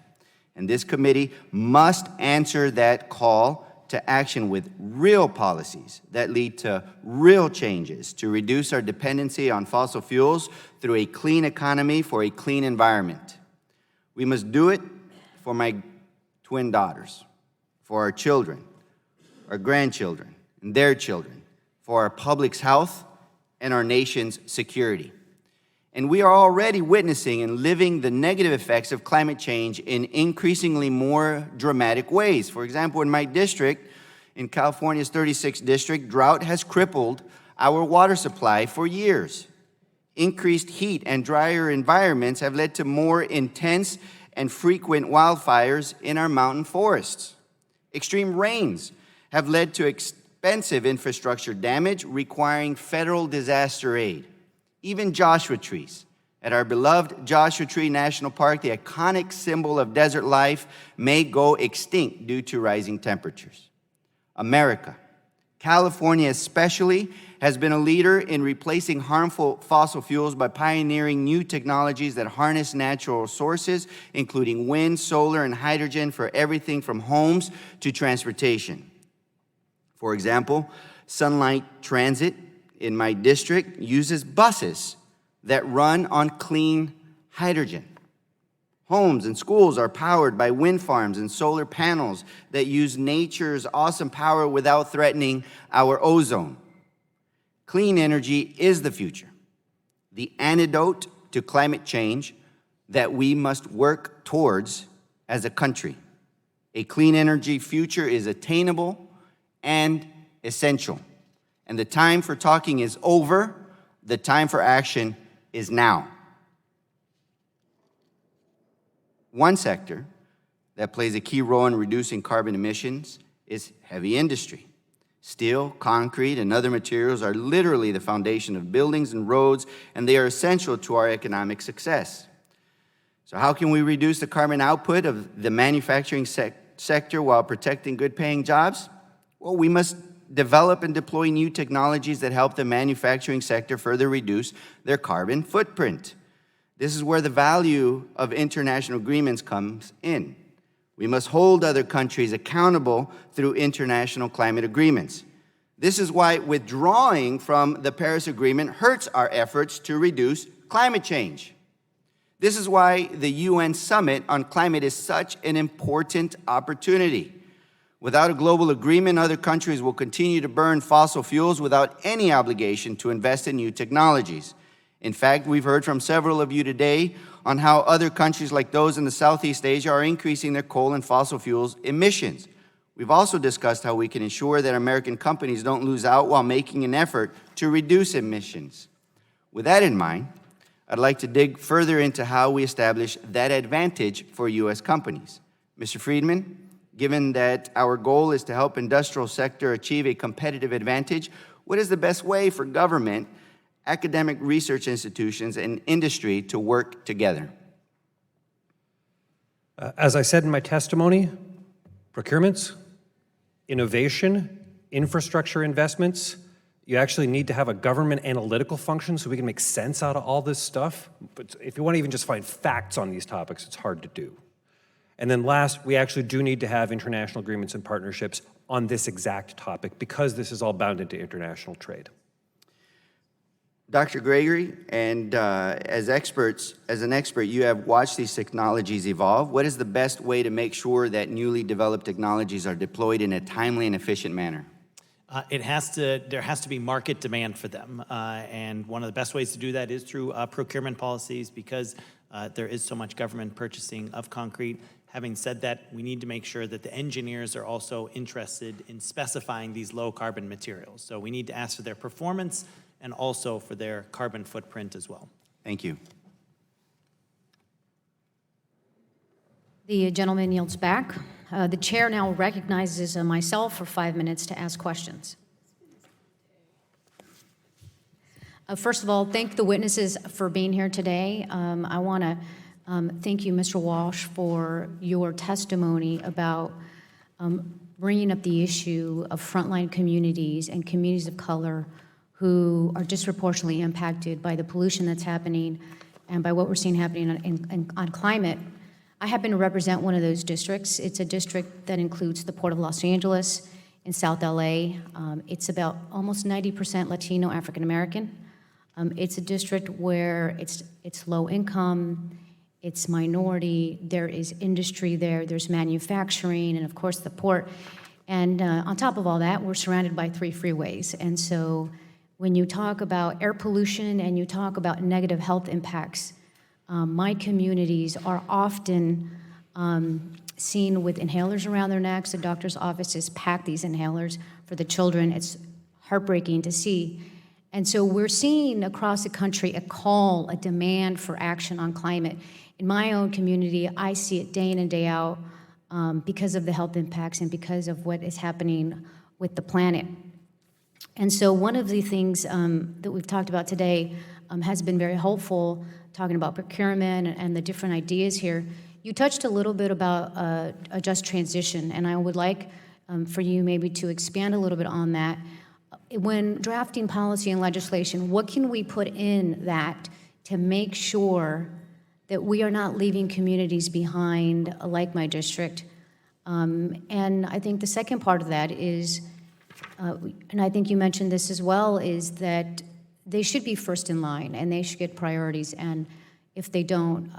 Speaker 3: And this committee must answer that call to action with real policies that lead to real changes to reduce our dependency on fossil fuels through a clean economy for a clean environment. We must do it for my twin daughters, for our children, our grandchildren, and their children, for our public's health and our nation's security. And we are already witnessing and living the negative effects of climate change in increasingly more dramatic ways. For example, in my district, in California's 36th district, drought has crippled our water supply for years. Increased heat and drier environments have led to more intense and frequent wildfires in our mountain forests. Extreme rains have led to expensive infrastructure damage requiring federal disaster aid. Even Joshua trees at our beloved Joshua Tree National Park, the iconic symbol of desert life, may go extinct due to rising temperatures. America, California especially, has been a leader in replacing harmful fossil fuels by pioneering new technologies that harness natural sources, including wind, solar, and hydrogen for everything from homes to transportation. For example, Sunlight Transit in my district uses buses that run on clean hydrogen. Homes and schools are powered by wind farms and solar panels that use nature's awesome power without threatening our ozone. Clean energy is the future, the antidote to climate change that we must work towards as a country. A clean energy future is attainable and essential. And the time for talking is over. The time for action is now. One sector that plays a key role in reducing carbon emissions is heavy industry. Steel, concrete, and other materials are literally the foundation of buildings and roads, and they are essential to our economic success. So how can we reduce the carbon output of the manufacturing sector while protecting good-paying jobs? Well, we must develop and deploy new technologies that help the manufacturing sector further reduce their carbon footprint. This is where the value of international agreements comes in. We must hold other countries accountable through international climate agreements. This is why withdrawing from the Paris Agreement hurts our efforts to reduce climate change. This is why the UN Summit on Climate is such an important opportunity. Without a global agreement, other countries will continue to burn fossil fuels without any obligation to invest in new technologies. In fact, we've heard from several of you today on how other countries like those in the Southeast Asia are increasing their coal and fossil fuels emissions. We've also discussed how we can ensure that American companies don't lose out while making an effort to reduce emissions. With that in mind, I'd like to dig further into how we establish that advantage for U.S. companies. Mr. Friedman, given that our goal is to help industrial sector achieve a competitive advantage, what is the best way for government, academic research institutions, and industry to work together?
Speaker 9: As I said in my testimony, procurements, innovation, infrastructure investments, you actually need to have a government analytical function so we can make sense out of all this stuff. But if you want to even just find facts on these topics, it's hard to do. And then last, we actually do need to have international agreements and partnerships on this exact topic because this is all bound into international trade.
Speaker 3: Dr. Gregory, and as an expert, you have watched these technologies evolve. What is the best way to make sure that newly developed technologies are deployed in a timely and efficient manner?
Speaker 6: There has to be market demand for them. And one of the best ways to do that is through procurement policies because there is so much government purchasing of concrete. Having said that, we need to make sure that the engineers are also interested in specifying these low carbon materials. So we need to ask for their performance and also for their carbon footprint as well.
Speaker 3: Thank you.
Speaker 19: The gentleman yields back. The chair now recognizes myself for 5 minutes to ask questions. First of all, thank the witnesses for being here today. I want to thank you, Mr. Walsh, for your testimony about bringing up the issue of frontline communities and communities of color who are disproportionately impacted by the pollution that's happening and by what we're seeing happening on climate. I happen to represent one of those districts. It's a district that includes the Port of Los Angeles in South LA. It's about almost 90% Latino African American. It's a district where it's low income, it's minority, there is industry there, there's manufacturing, and of course the port. And on top of all that, we're surrounded by 3 freeways. And so when you talk about air pollution and you talk about negative health impacts, my communities are often seen with inhalers around their necks. The doctor's offices pack these inhalers for the children. It's heartbreaking to see. And so we're seeing across the country a call, a demand for action on climate. In my own community, I see it day in and day out because of the health impacts and because of what is happening with the planet. And so one of the things that we've talked about today has been very helpful, talking about procurement and the different ideas here. You touched a little bit about a just transition, and I would like for you maybe to expand a little bit on that. When drafting policy and legislation, what can we put in that to make sure that we are not leaving communities behind like my district? And I think the second part of that is, and I think you mentioned this as well, is that they should be first in line and they should get priorities. And if they don't,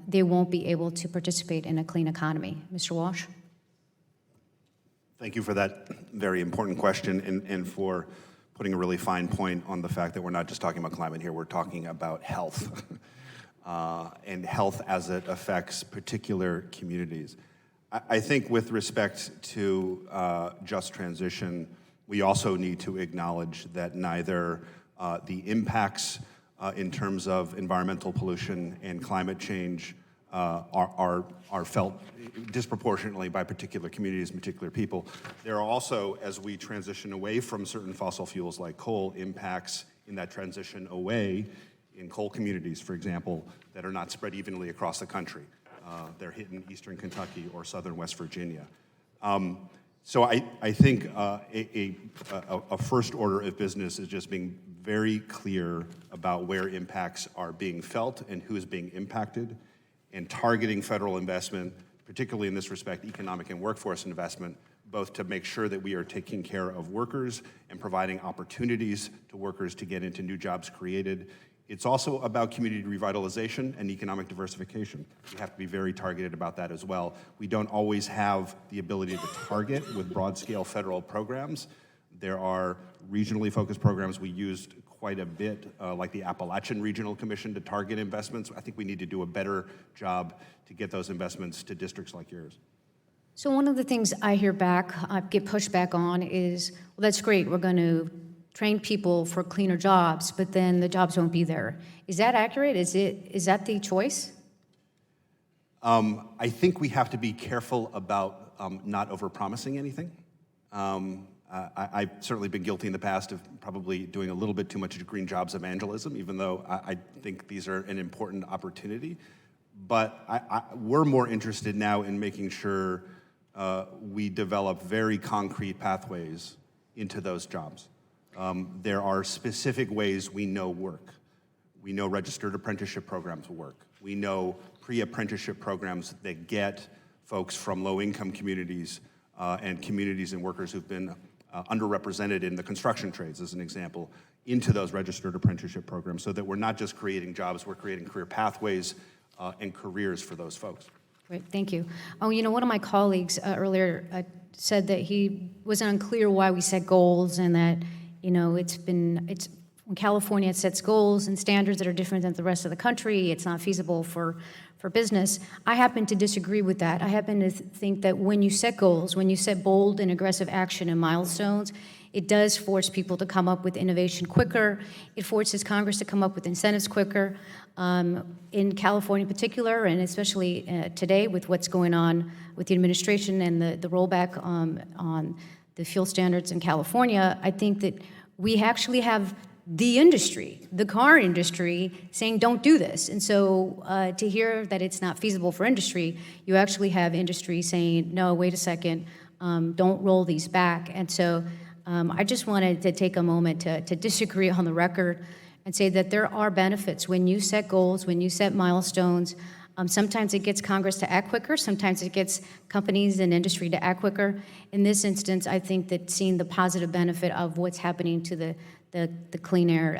Speaker 19: they won't be able to participate in a clean economy. Mr. Walsh?
Speaker 10: Thank you for that very important question and for putting a really fine point on the fact that we're not just talking about climate here, we're talking about health and health as it affects particular communities. I think with respect to just transition, we also need to acknowledge that neither the impacts in terms of environmental pollution and climate change are felt disproportionately by particular communities and particular people. There are also, as we transition away from certain fossil fuels like coal, impacts in that transition away in coal communities, for example, that are not spread evenly across the country. They're hit in eastern Kentucky or southern West Virginia. So I think a first order of business is just being very clear about where impacts are being felt and who is being impacted, and targeting federal investment, particularly in this respect, economic and workforce investment, both to make sure that we are taking care of workers and providing opportunities to workers to get into new jobs created. It's also about community revitalization and economic diversification. We have to be very targeted about that as well. We don't always have the ability to target with broad-scale federal programs. There are regionally focused programs we used quite a bit, like the Appalachian Regional Commission, to target investments. I think we need to do a better job to get those investments to districts like yours.
Speaker 19: So one of the things I hear back, I get pushback on is, well, that's great, we're going to train people for cleaner jobs, but then the jobs won't be there. Is that accurate? Is that the choice?
Speaker 10: I think we have to be careful about not overpromising anything. I've certainly been guilty in the past of probably doing a little bit too much green jobs evangelism, even though I think these are an important opportunity. But we're more interested now in making sure we develop very concrete pathways into those jobs. There are specific ways we know work. We know registered apprenticeship programs work. We know pre-apprenticeship programs that get folks from low-income communities and communities and workers who've been underrepresented in the construction trades, as an example, into those registered apprenticeship programs, so that we're not just creating jobs, we're creating career pathways and careers for those folks.
Speaker 19: Great, thank you. Oh, you know, one of my colleagues earlier said that he was unclear why we set goals, and that, you know, it's when California sets goals and standards that are different than the rest of the country, it's not feasible for business. I happen to disagree with that. I happen to think that when you set goals, when you set bold and aggressive action and milestones, It does force people to come up with innovation quicker. It forces Congress to come up with incentives quicker. In California in particular, and especially today with what's going on with the administration and the rollback on the fuel standards in California, I think that we actually have the industry, the car industry, saying don't do this. And so to hear that it's not feasible for industry, you actually have industry saying, no, wait a second, don't roll these back. And so I just wanted to take a moment to disagree on the record and say that there are benefits when you set goals, when you set milestones. Sometimes it gets Congress to act quicker, sometimes it gets companies and industry to act quicker. In this instance, I think that seeing the positive benefit of what's happening to the clean air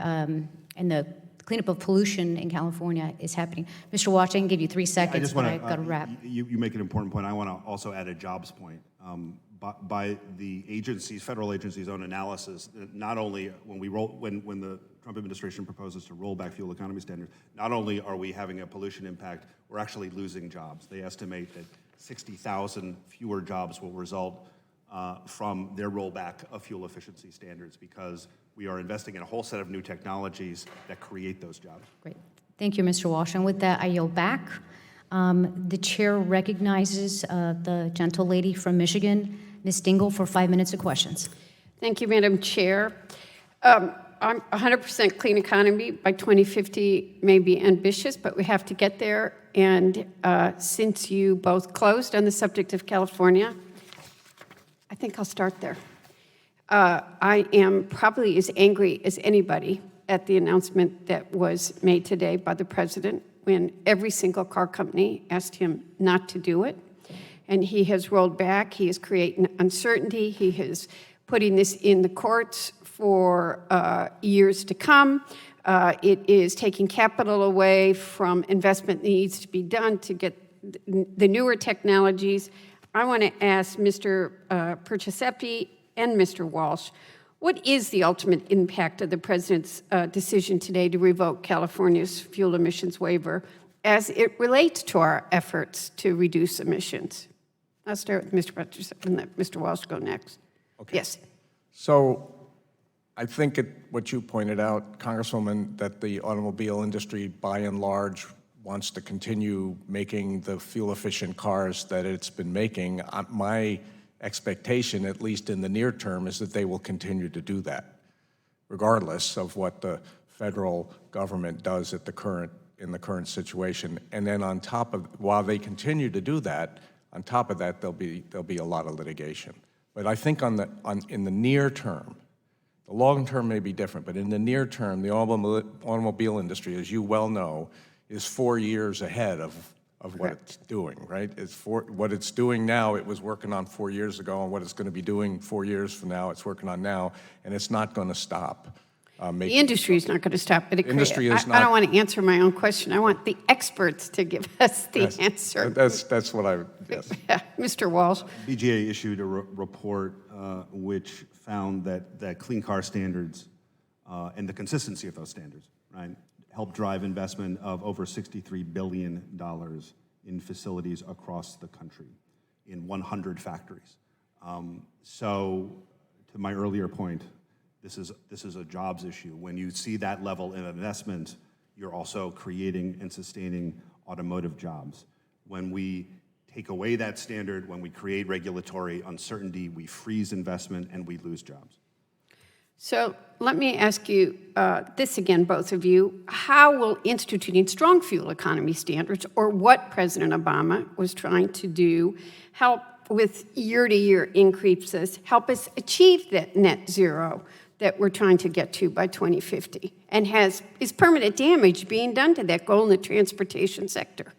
Speaker 19: and the cleanup of pollution in California is happening. Mr. Walsh, I can give you 3 seconds,
Speaker 10: I just
Speaker 19: but
Speaker 10: want
Speaker 19: I've got to wrap.
Speaker 10: You make an important point. I want to also add a jobs point. By the agencies, federal agencies' own analysis, not only when the Trump administration proposes to roll back fuel economy standards, not only are we having a pollution impact, we're actually losing jobs. They estimate that 60,000 fewer jobs will result from their rollback of fuel efficiency standards because we are investing in a whole set of new technologies that create those jobs.
Speaker 19: Great. Thank you, Mr. Walsh. And with that, I yield back. The chair recognizes the gentle lady from Michigan, Ms. Dingell, for 5 minutes of questions.
Speaker 3: Thank you, Madam Chair. I'm 100% clean economy by 2050 may be ambitious, but we have to get there. And since you both closed on the subject of California, I think I'll start there. I am probably as angry as anybody at the announcement that was made today by the president when every single car company asked him not to do it. And he has rolled back. He is creating uncertainty. He is putting this in the courts for years to come. It is taking capital away from investment that needs to be done to get the newer technologies. I want to ask Mr. Perciasepi and Mr. Walsh, what is the ultimate impact of the president's decision today to revoke California's fuel emissions waiver as it relates to our efforts to reduce emissions? I'll start with Mr. Perciasepi and let Mr. Walsh go next.
Speaker 5: Okay.
Speaker 3: Yes.
Speaker 5: So I think what you pointed out, Congresswoman, that the automobile industry, by and large, wants to continue making the fuel-efficient cars that it's been making. My expectation, at least in the near term, is that they will continue to do that, regardless of what the federal government does in the current situation. And then on top of, while they continue to do that, on top of that, there'll be a lot of litigation. But I think in the near term, the long term may be different, but in the near term, the automobile industry, as you well know, is 4 years ahead of what it's doing, right? What it's doing now, it was working on 4 years ago, and what it's going to be doing 4 years from now, it's working on now, and it's not going to stop.
Speaker 3: The industry is not going to stop. But
Speaker 5: industry is not.
Speaker 3: I don't want to answer my own question. I want the experts to give us the answer.
Speaker 5: That's what I, yes.
Speaker 3: Yeah. Mr. Walsh.
Speaker 10: BGA issued a report which found that clean car standards and the consistency of those standards, right, helped drive investment of over $63 billion in facilities across the country in 100 factories. So to my earlier point, this is a jobs issue. When you see that level of investment, you're also creating and sustaining automotive jobs. When we take away that standard, when we create regulatory uncertainty, we freeze investment and we lose jobs.
Speaker 3: So let me ask you this again, both of you. How will instituting strong fuel economy standards, or what President Obama was trying to do, help with year-to-year increases, help us achieve that net zero that we're trying to get to by 2050? And is permanent damage being done to that goal in the transportation sector?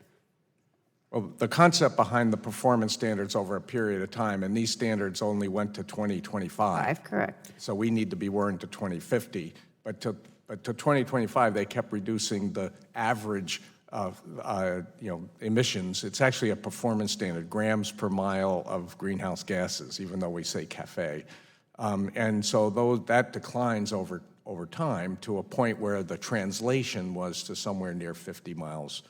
Speaker 5: Well, the concept behind the performance standards over a period of time, and these standards only went to 2025.
Speaker 3: Correct.
Speaker 5: So we need to be working to 2050. But to 2025, they kept reducing the average of emissions. It's actually a performance standard, grams per mile of greenhouse gases, even though we say CAFE. And so that declines over time to a point where the translation was to somewhere near 50 miles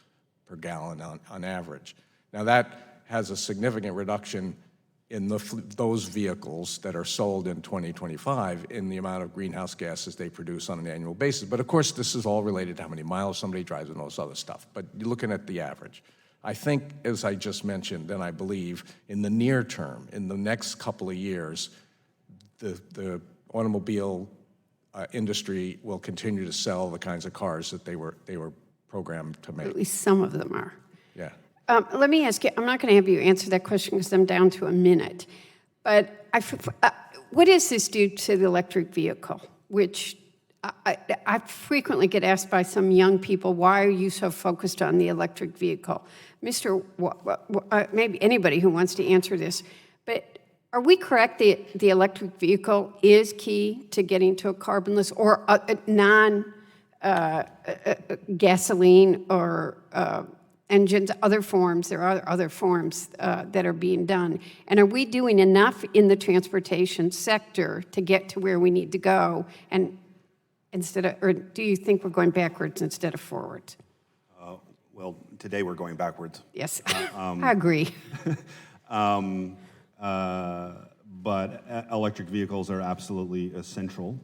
Speaker 5: per gallon on average. Now that has a significant reduction in those vehicles that are sold in 2025 in the amount of greenhouse gases they produce on an annual basis. But of course, this is all related to how many miles somebody drives and all this other stuff. But you're looking at the average. I think, as I just mentioned, and I believe in the near term, in the next couple of years, the automobile industry will continue to sell the kinds of cars that they were programmed to make.
Speaker 4: At least some of them are.
Speaker 5: Yeah.
Speaker 4: Let me ask you, I'm not going to have you answer that question because I'm down to a minute. But what does this do to the electric vehicle? Which I frequently get asked by some young people, why are you so focused on the electric vehicle? Maybe anybody who wants to answer this, but are we correct that the electric vehicle is key to getting to a carbonless or non-gasoline or engines, other forms? There are other forms that are being done. And are we doing enough in the transportation sector to get to where we need to go? And or do you think we're going backwards instead of forwards?
Speaker 10: Well, today we're going backwards.
Speaker 4: Yes, I agree.
Speaker 10: But electric vehicles are absolutely essential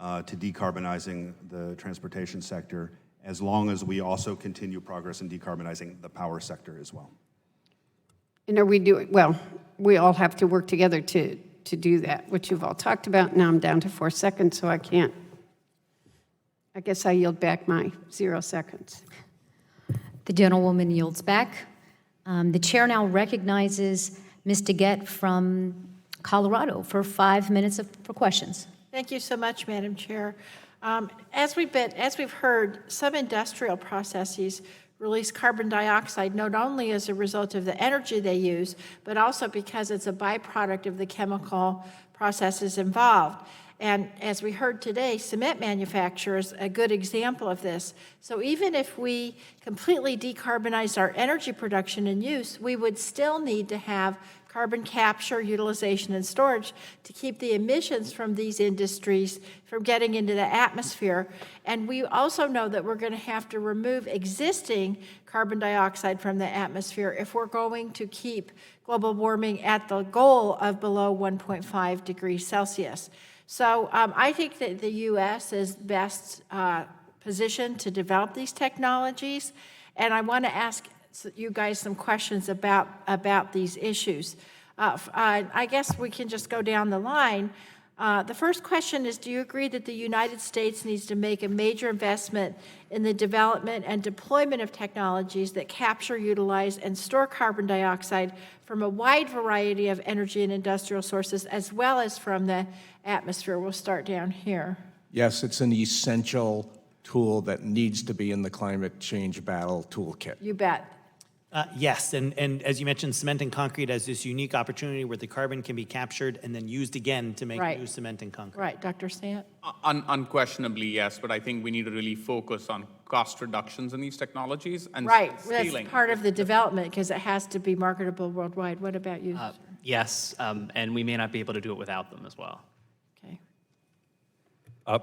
Speaker 10: to decarbonizing the transportation sector, as long as we also continue progress in decarbonizing the power sector as well.
Speaker 4: And are we doing, well, we all have to work together to do that, which you've all talked about. Now I'm down to 4 seconds, so I guess I yield back my 0 seconds.
Speaker 19: The gentlewoman yields back. The chair now recognizes Ms. DeGette from Colorado for 5 minutes for questions.
Speaker 3: Thank you so much, Madam Chair. As we've heard, some industrial processes release carbon dioxide not only as a result of the energy they use, but also because it's a byproduct of the chemical processes involved. And as we heard today, cement manufacturers are a good example of this. So even if we completely decarbonize our energy production and use, we would still need to have carbon capture, utilization, and storage to keep the emissions from these industries from getting into the atmosphere. And we also know that we're going to have to remove existing carbon dioxide from the atmosphere if we're going to keep global warming at the goal of below 1.5 degrees Celsius. So I think that the U.S. is best positioned to develop these technologies, and I want to ask you guys some questions about these issues. I guess we can just go down the line. The first question is, do you agree that the United States needs to make a major investment in the development and deployment of technologies that capture, utilize, and store carbon dioxide from a wide variety of energy and industrial sources, as well as from the atmosphere? We'll start down here.
Speaker 5: Yes, it's an essential tool that needs to be in the climate change battle toolkit.
Speaker 3: You bet.
Speaker 17: Yes, and as you mentioned, cement and concrete has this unique opportunity where the carbon can be captured and then used again to make new cement and concrete.
Speaker 3: Right, Dr. Sant?
Speaker 7: Unquestionably, yes, but I think we need to really focus on cost reductions in these technologies and
Speaker 3: That's part of the development because it has to be marketable worldwide. What about you?
Speaker 8: Yes, and we may not be able to do it without them as well.
Speaker 3: Okay.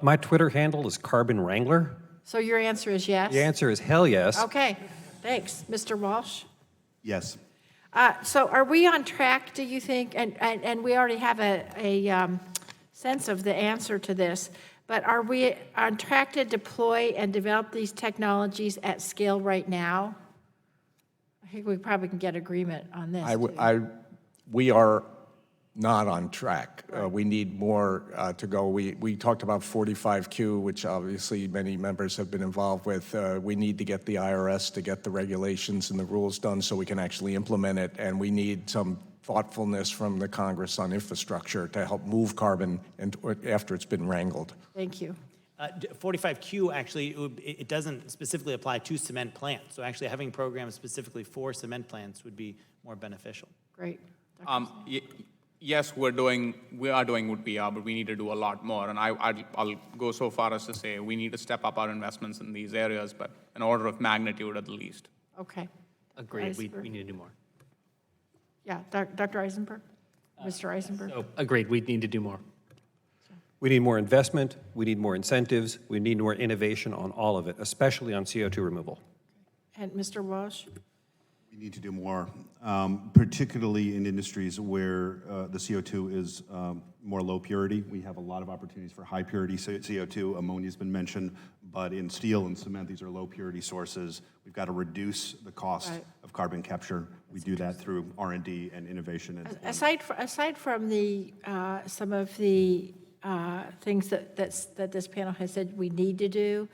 Speaker 9: My Twitter handle is Carbon Wrangler.
Speaker 3: So your answer is yes?
Speaker 9: The answer is hell yes.
Speaker 3: Okay, thanks. Mr. Walsh?
Speaker 10: Yes.
Speaker 3: So are we on track, do you think? And we already have a sense of the answer to this, but are we on track to deploy and develop these technologies at scale right now? I think we probably can get agreement on this.
Speaker 5: We are not on track. We need more to go. We talked about 45Q, which obviously many members have been involved with. We need to get the IRS to get the regulations and the rules done so we can actually implement it, and we need some thoughtfulness from the Congress on infrastructure to help move carbon after it's been wrangled.
Speaker 3: Thank you.
Speaker 17: 45Q, actually, it doesn't specifically apply to cement plants. So actually having programs specifically for cement plants would be more beneficial.
Speaker 3: Great.
Speaker 7: Yes, we are doing what we are, but we need to do a lot more. And I'll go so far as to say we need to step up our investments in these areas, but an order of magnitude at the least.
Speaker 3: Okay.
Speaker 8: Agreed. We need to do more.
Speaker 3: Yeah, Dr. Eisenberg? Mr. Eisenberg?
Speaker 8: So, agreed. We need to do more.
Speaker 9: We need more investment. We need more incentives. We need more innovation on all of it, especially on CO2 removal.
Speaker 3: And Mr. Walsh?
Speaker 10: We need to do more, particularly in industries where the CO2 is more low purity. We have a lot of opportunities for high purity CO2. Ammonia's been mentioned, but in steel and cement, these are low purity sources. We've got to reduce the cost of carbon capture. We do that through R&D and innovation.
Speaker 3: Aside from the some of the things that this panel has said we need to do,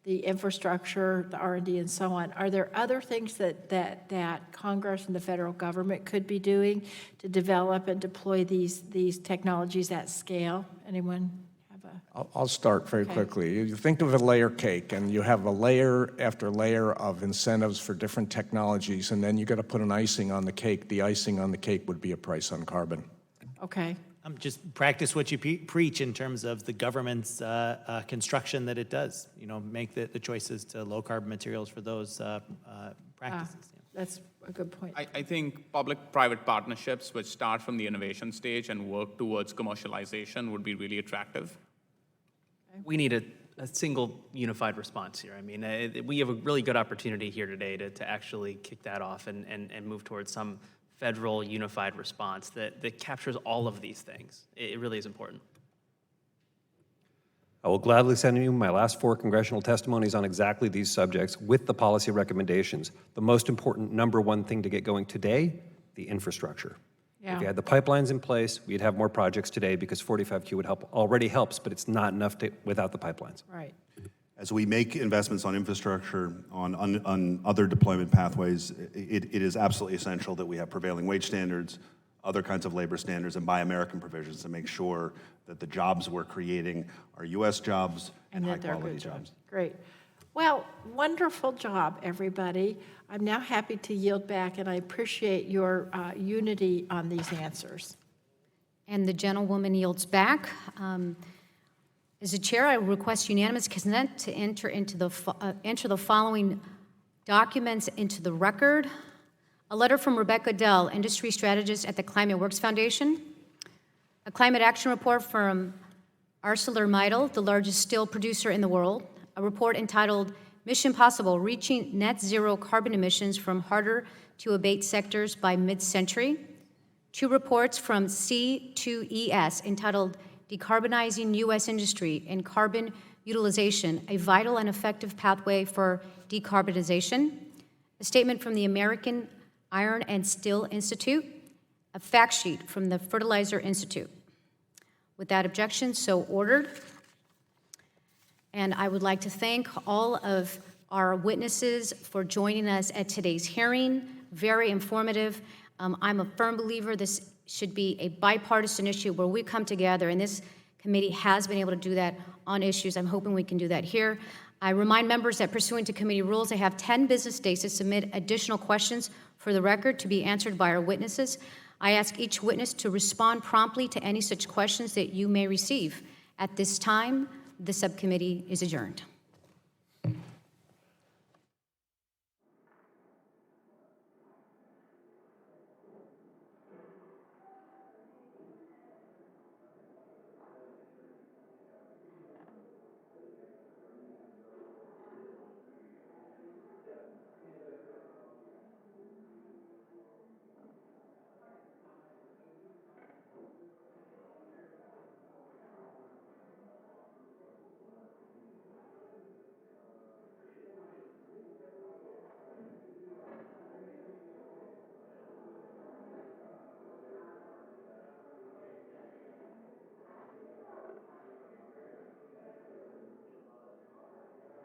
Speaker 3: the infrastructure, the R&D, and so on, are there other things that Congress and the federal government could be doing to develop and deploy these technologies at scale? Anyone have a?
Speaker 5: I'll start very quickly. You think of a layer cake, and you have a layer after layer of incentives for different technologies, and then you got to put an icing on the cake. The icing on the cake would be a price on carbon.
Speaker 3: Okay.
Speaker 6: Just practice what you preach in terms of the government's construction that it does. You know, make the choices to low carbon materials for those practices.
Speaker 3: That's a good point.
Speaker 7: I think public-private partnerships which start from the innovation stage and work towards commercialization would be really attractive.
Speaker 8: We need a single unified response here. I mean, we have a really good opportunity here today to actually kick that off and move towards some federal unified response that captures all of these things. It really is important.
Speaker 9: I will gladly send you my last 4 congressional testimonies on exactly these subjects with the policy recommendations. The most important number one thing to get going today, the infrastructure.
Speaker 3: Yeah.
Speaker 9: If you had the pipelines in place, we'd have more projects today because 45Q would help, already helps, but it's not enough without the pipelines.
Speaker 3: Right.
Speaker 10: As we make investments on infrastructure, on other deployment pathways, it is absolutely essential that we have prevailing wage standards, other kinds of labor standards, and Buy American provisions to make sure that the jobs we're creating are U.S. jobs and
Speaker 3: that they're
Speaker 10: high-quality
Speaker 3: good
Speaker 10: jobs.
Speaker 3: Great. Well, wonderful job, everybody. I'm now happy to yield back, and I appreciate your unity on these answers.
Speaker 19: And the gentlewoman yields back. As a chair, I request unanimous consent to enter the following documents into the record. A letter from Rebecca Dell, industry strategist at the Climate Works Foundation. A climate action report from ArcelorMittal, the largest steel producer in the world. A report entitled Mission Possible, Reaching Net Zero Carbon Emissions from Harder to Abate Sectors by Mid-Century. 2 reports from C2ES entitled Decarbonizing U.S. Industry and Carbon Utilization, a Vital and Effective Pathway for Decarbonization. A statement from the American Iron and Steel Institute. A fact sheet from the Fertilizer Institute. Without objection, so ordered. And I would like to thank all of our witnesses for joining us at today's hearing. Very informative. I'm a firm believer this should be a bipartisan issue where we come together, and this committee has been able to do that on issues. I'm hoping we can do that here. I remind members that pursuant to committee rules, they have 10 business days to submit additional questions for the record to be answered by our witnesses. I ask each witness to respond promptly to any such questions that you may receive. At this time, the subcommittee is adjourned.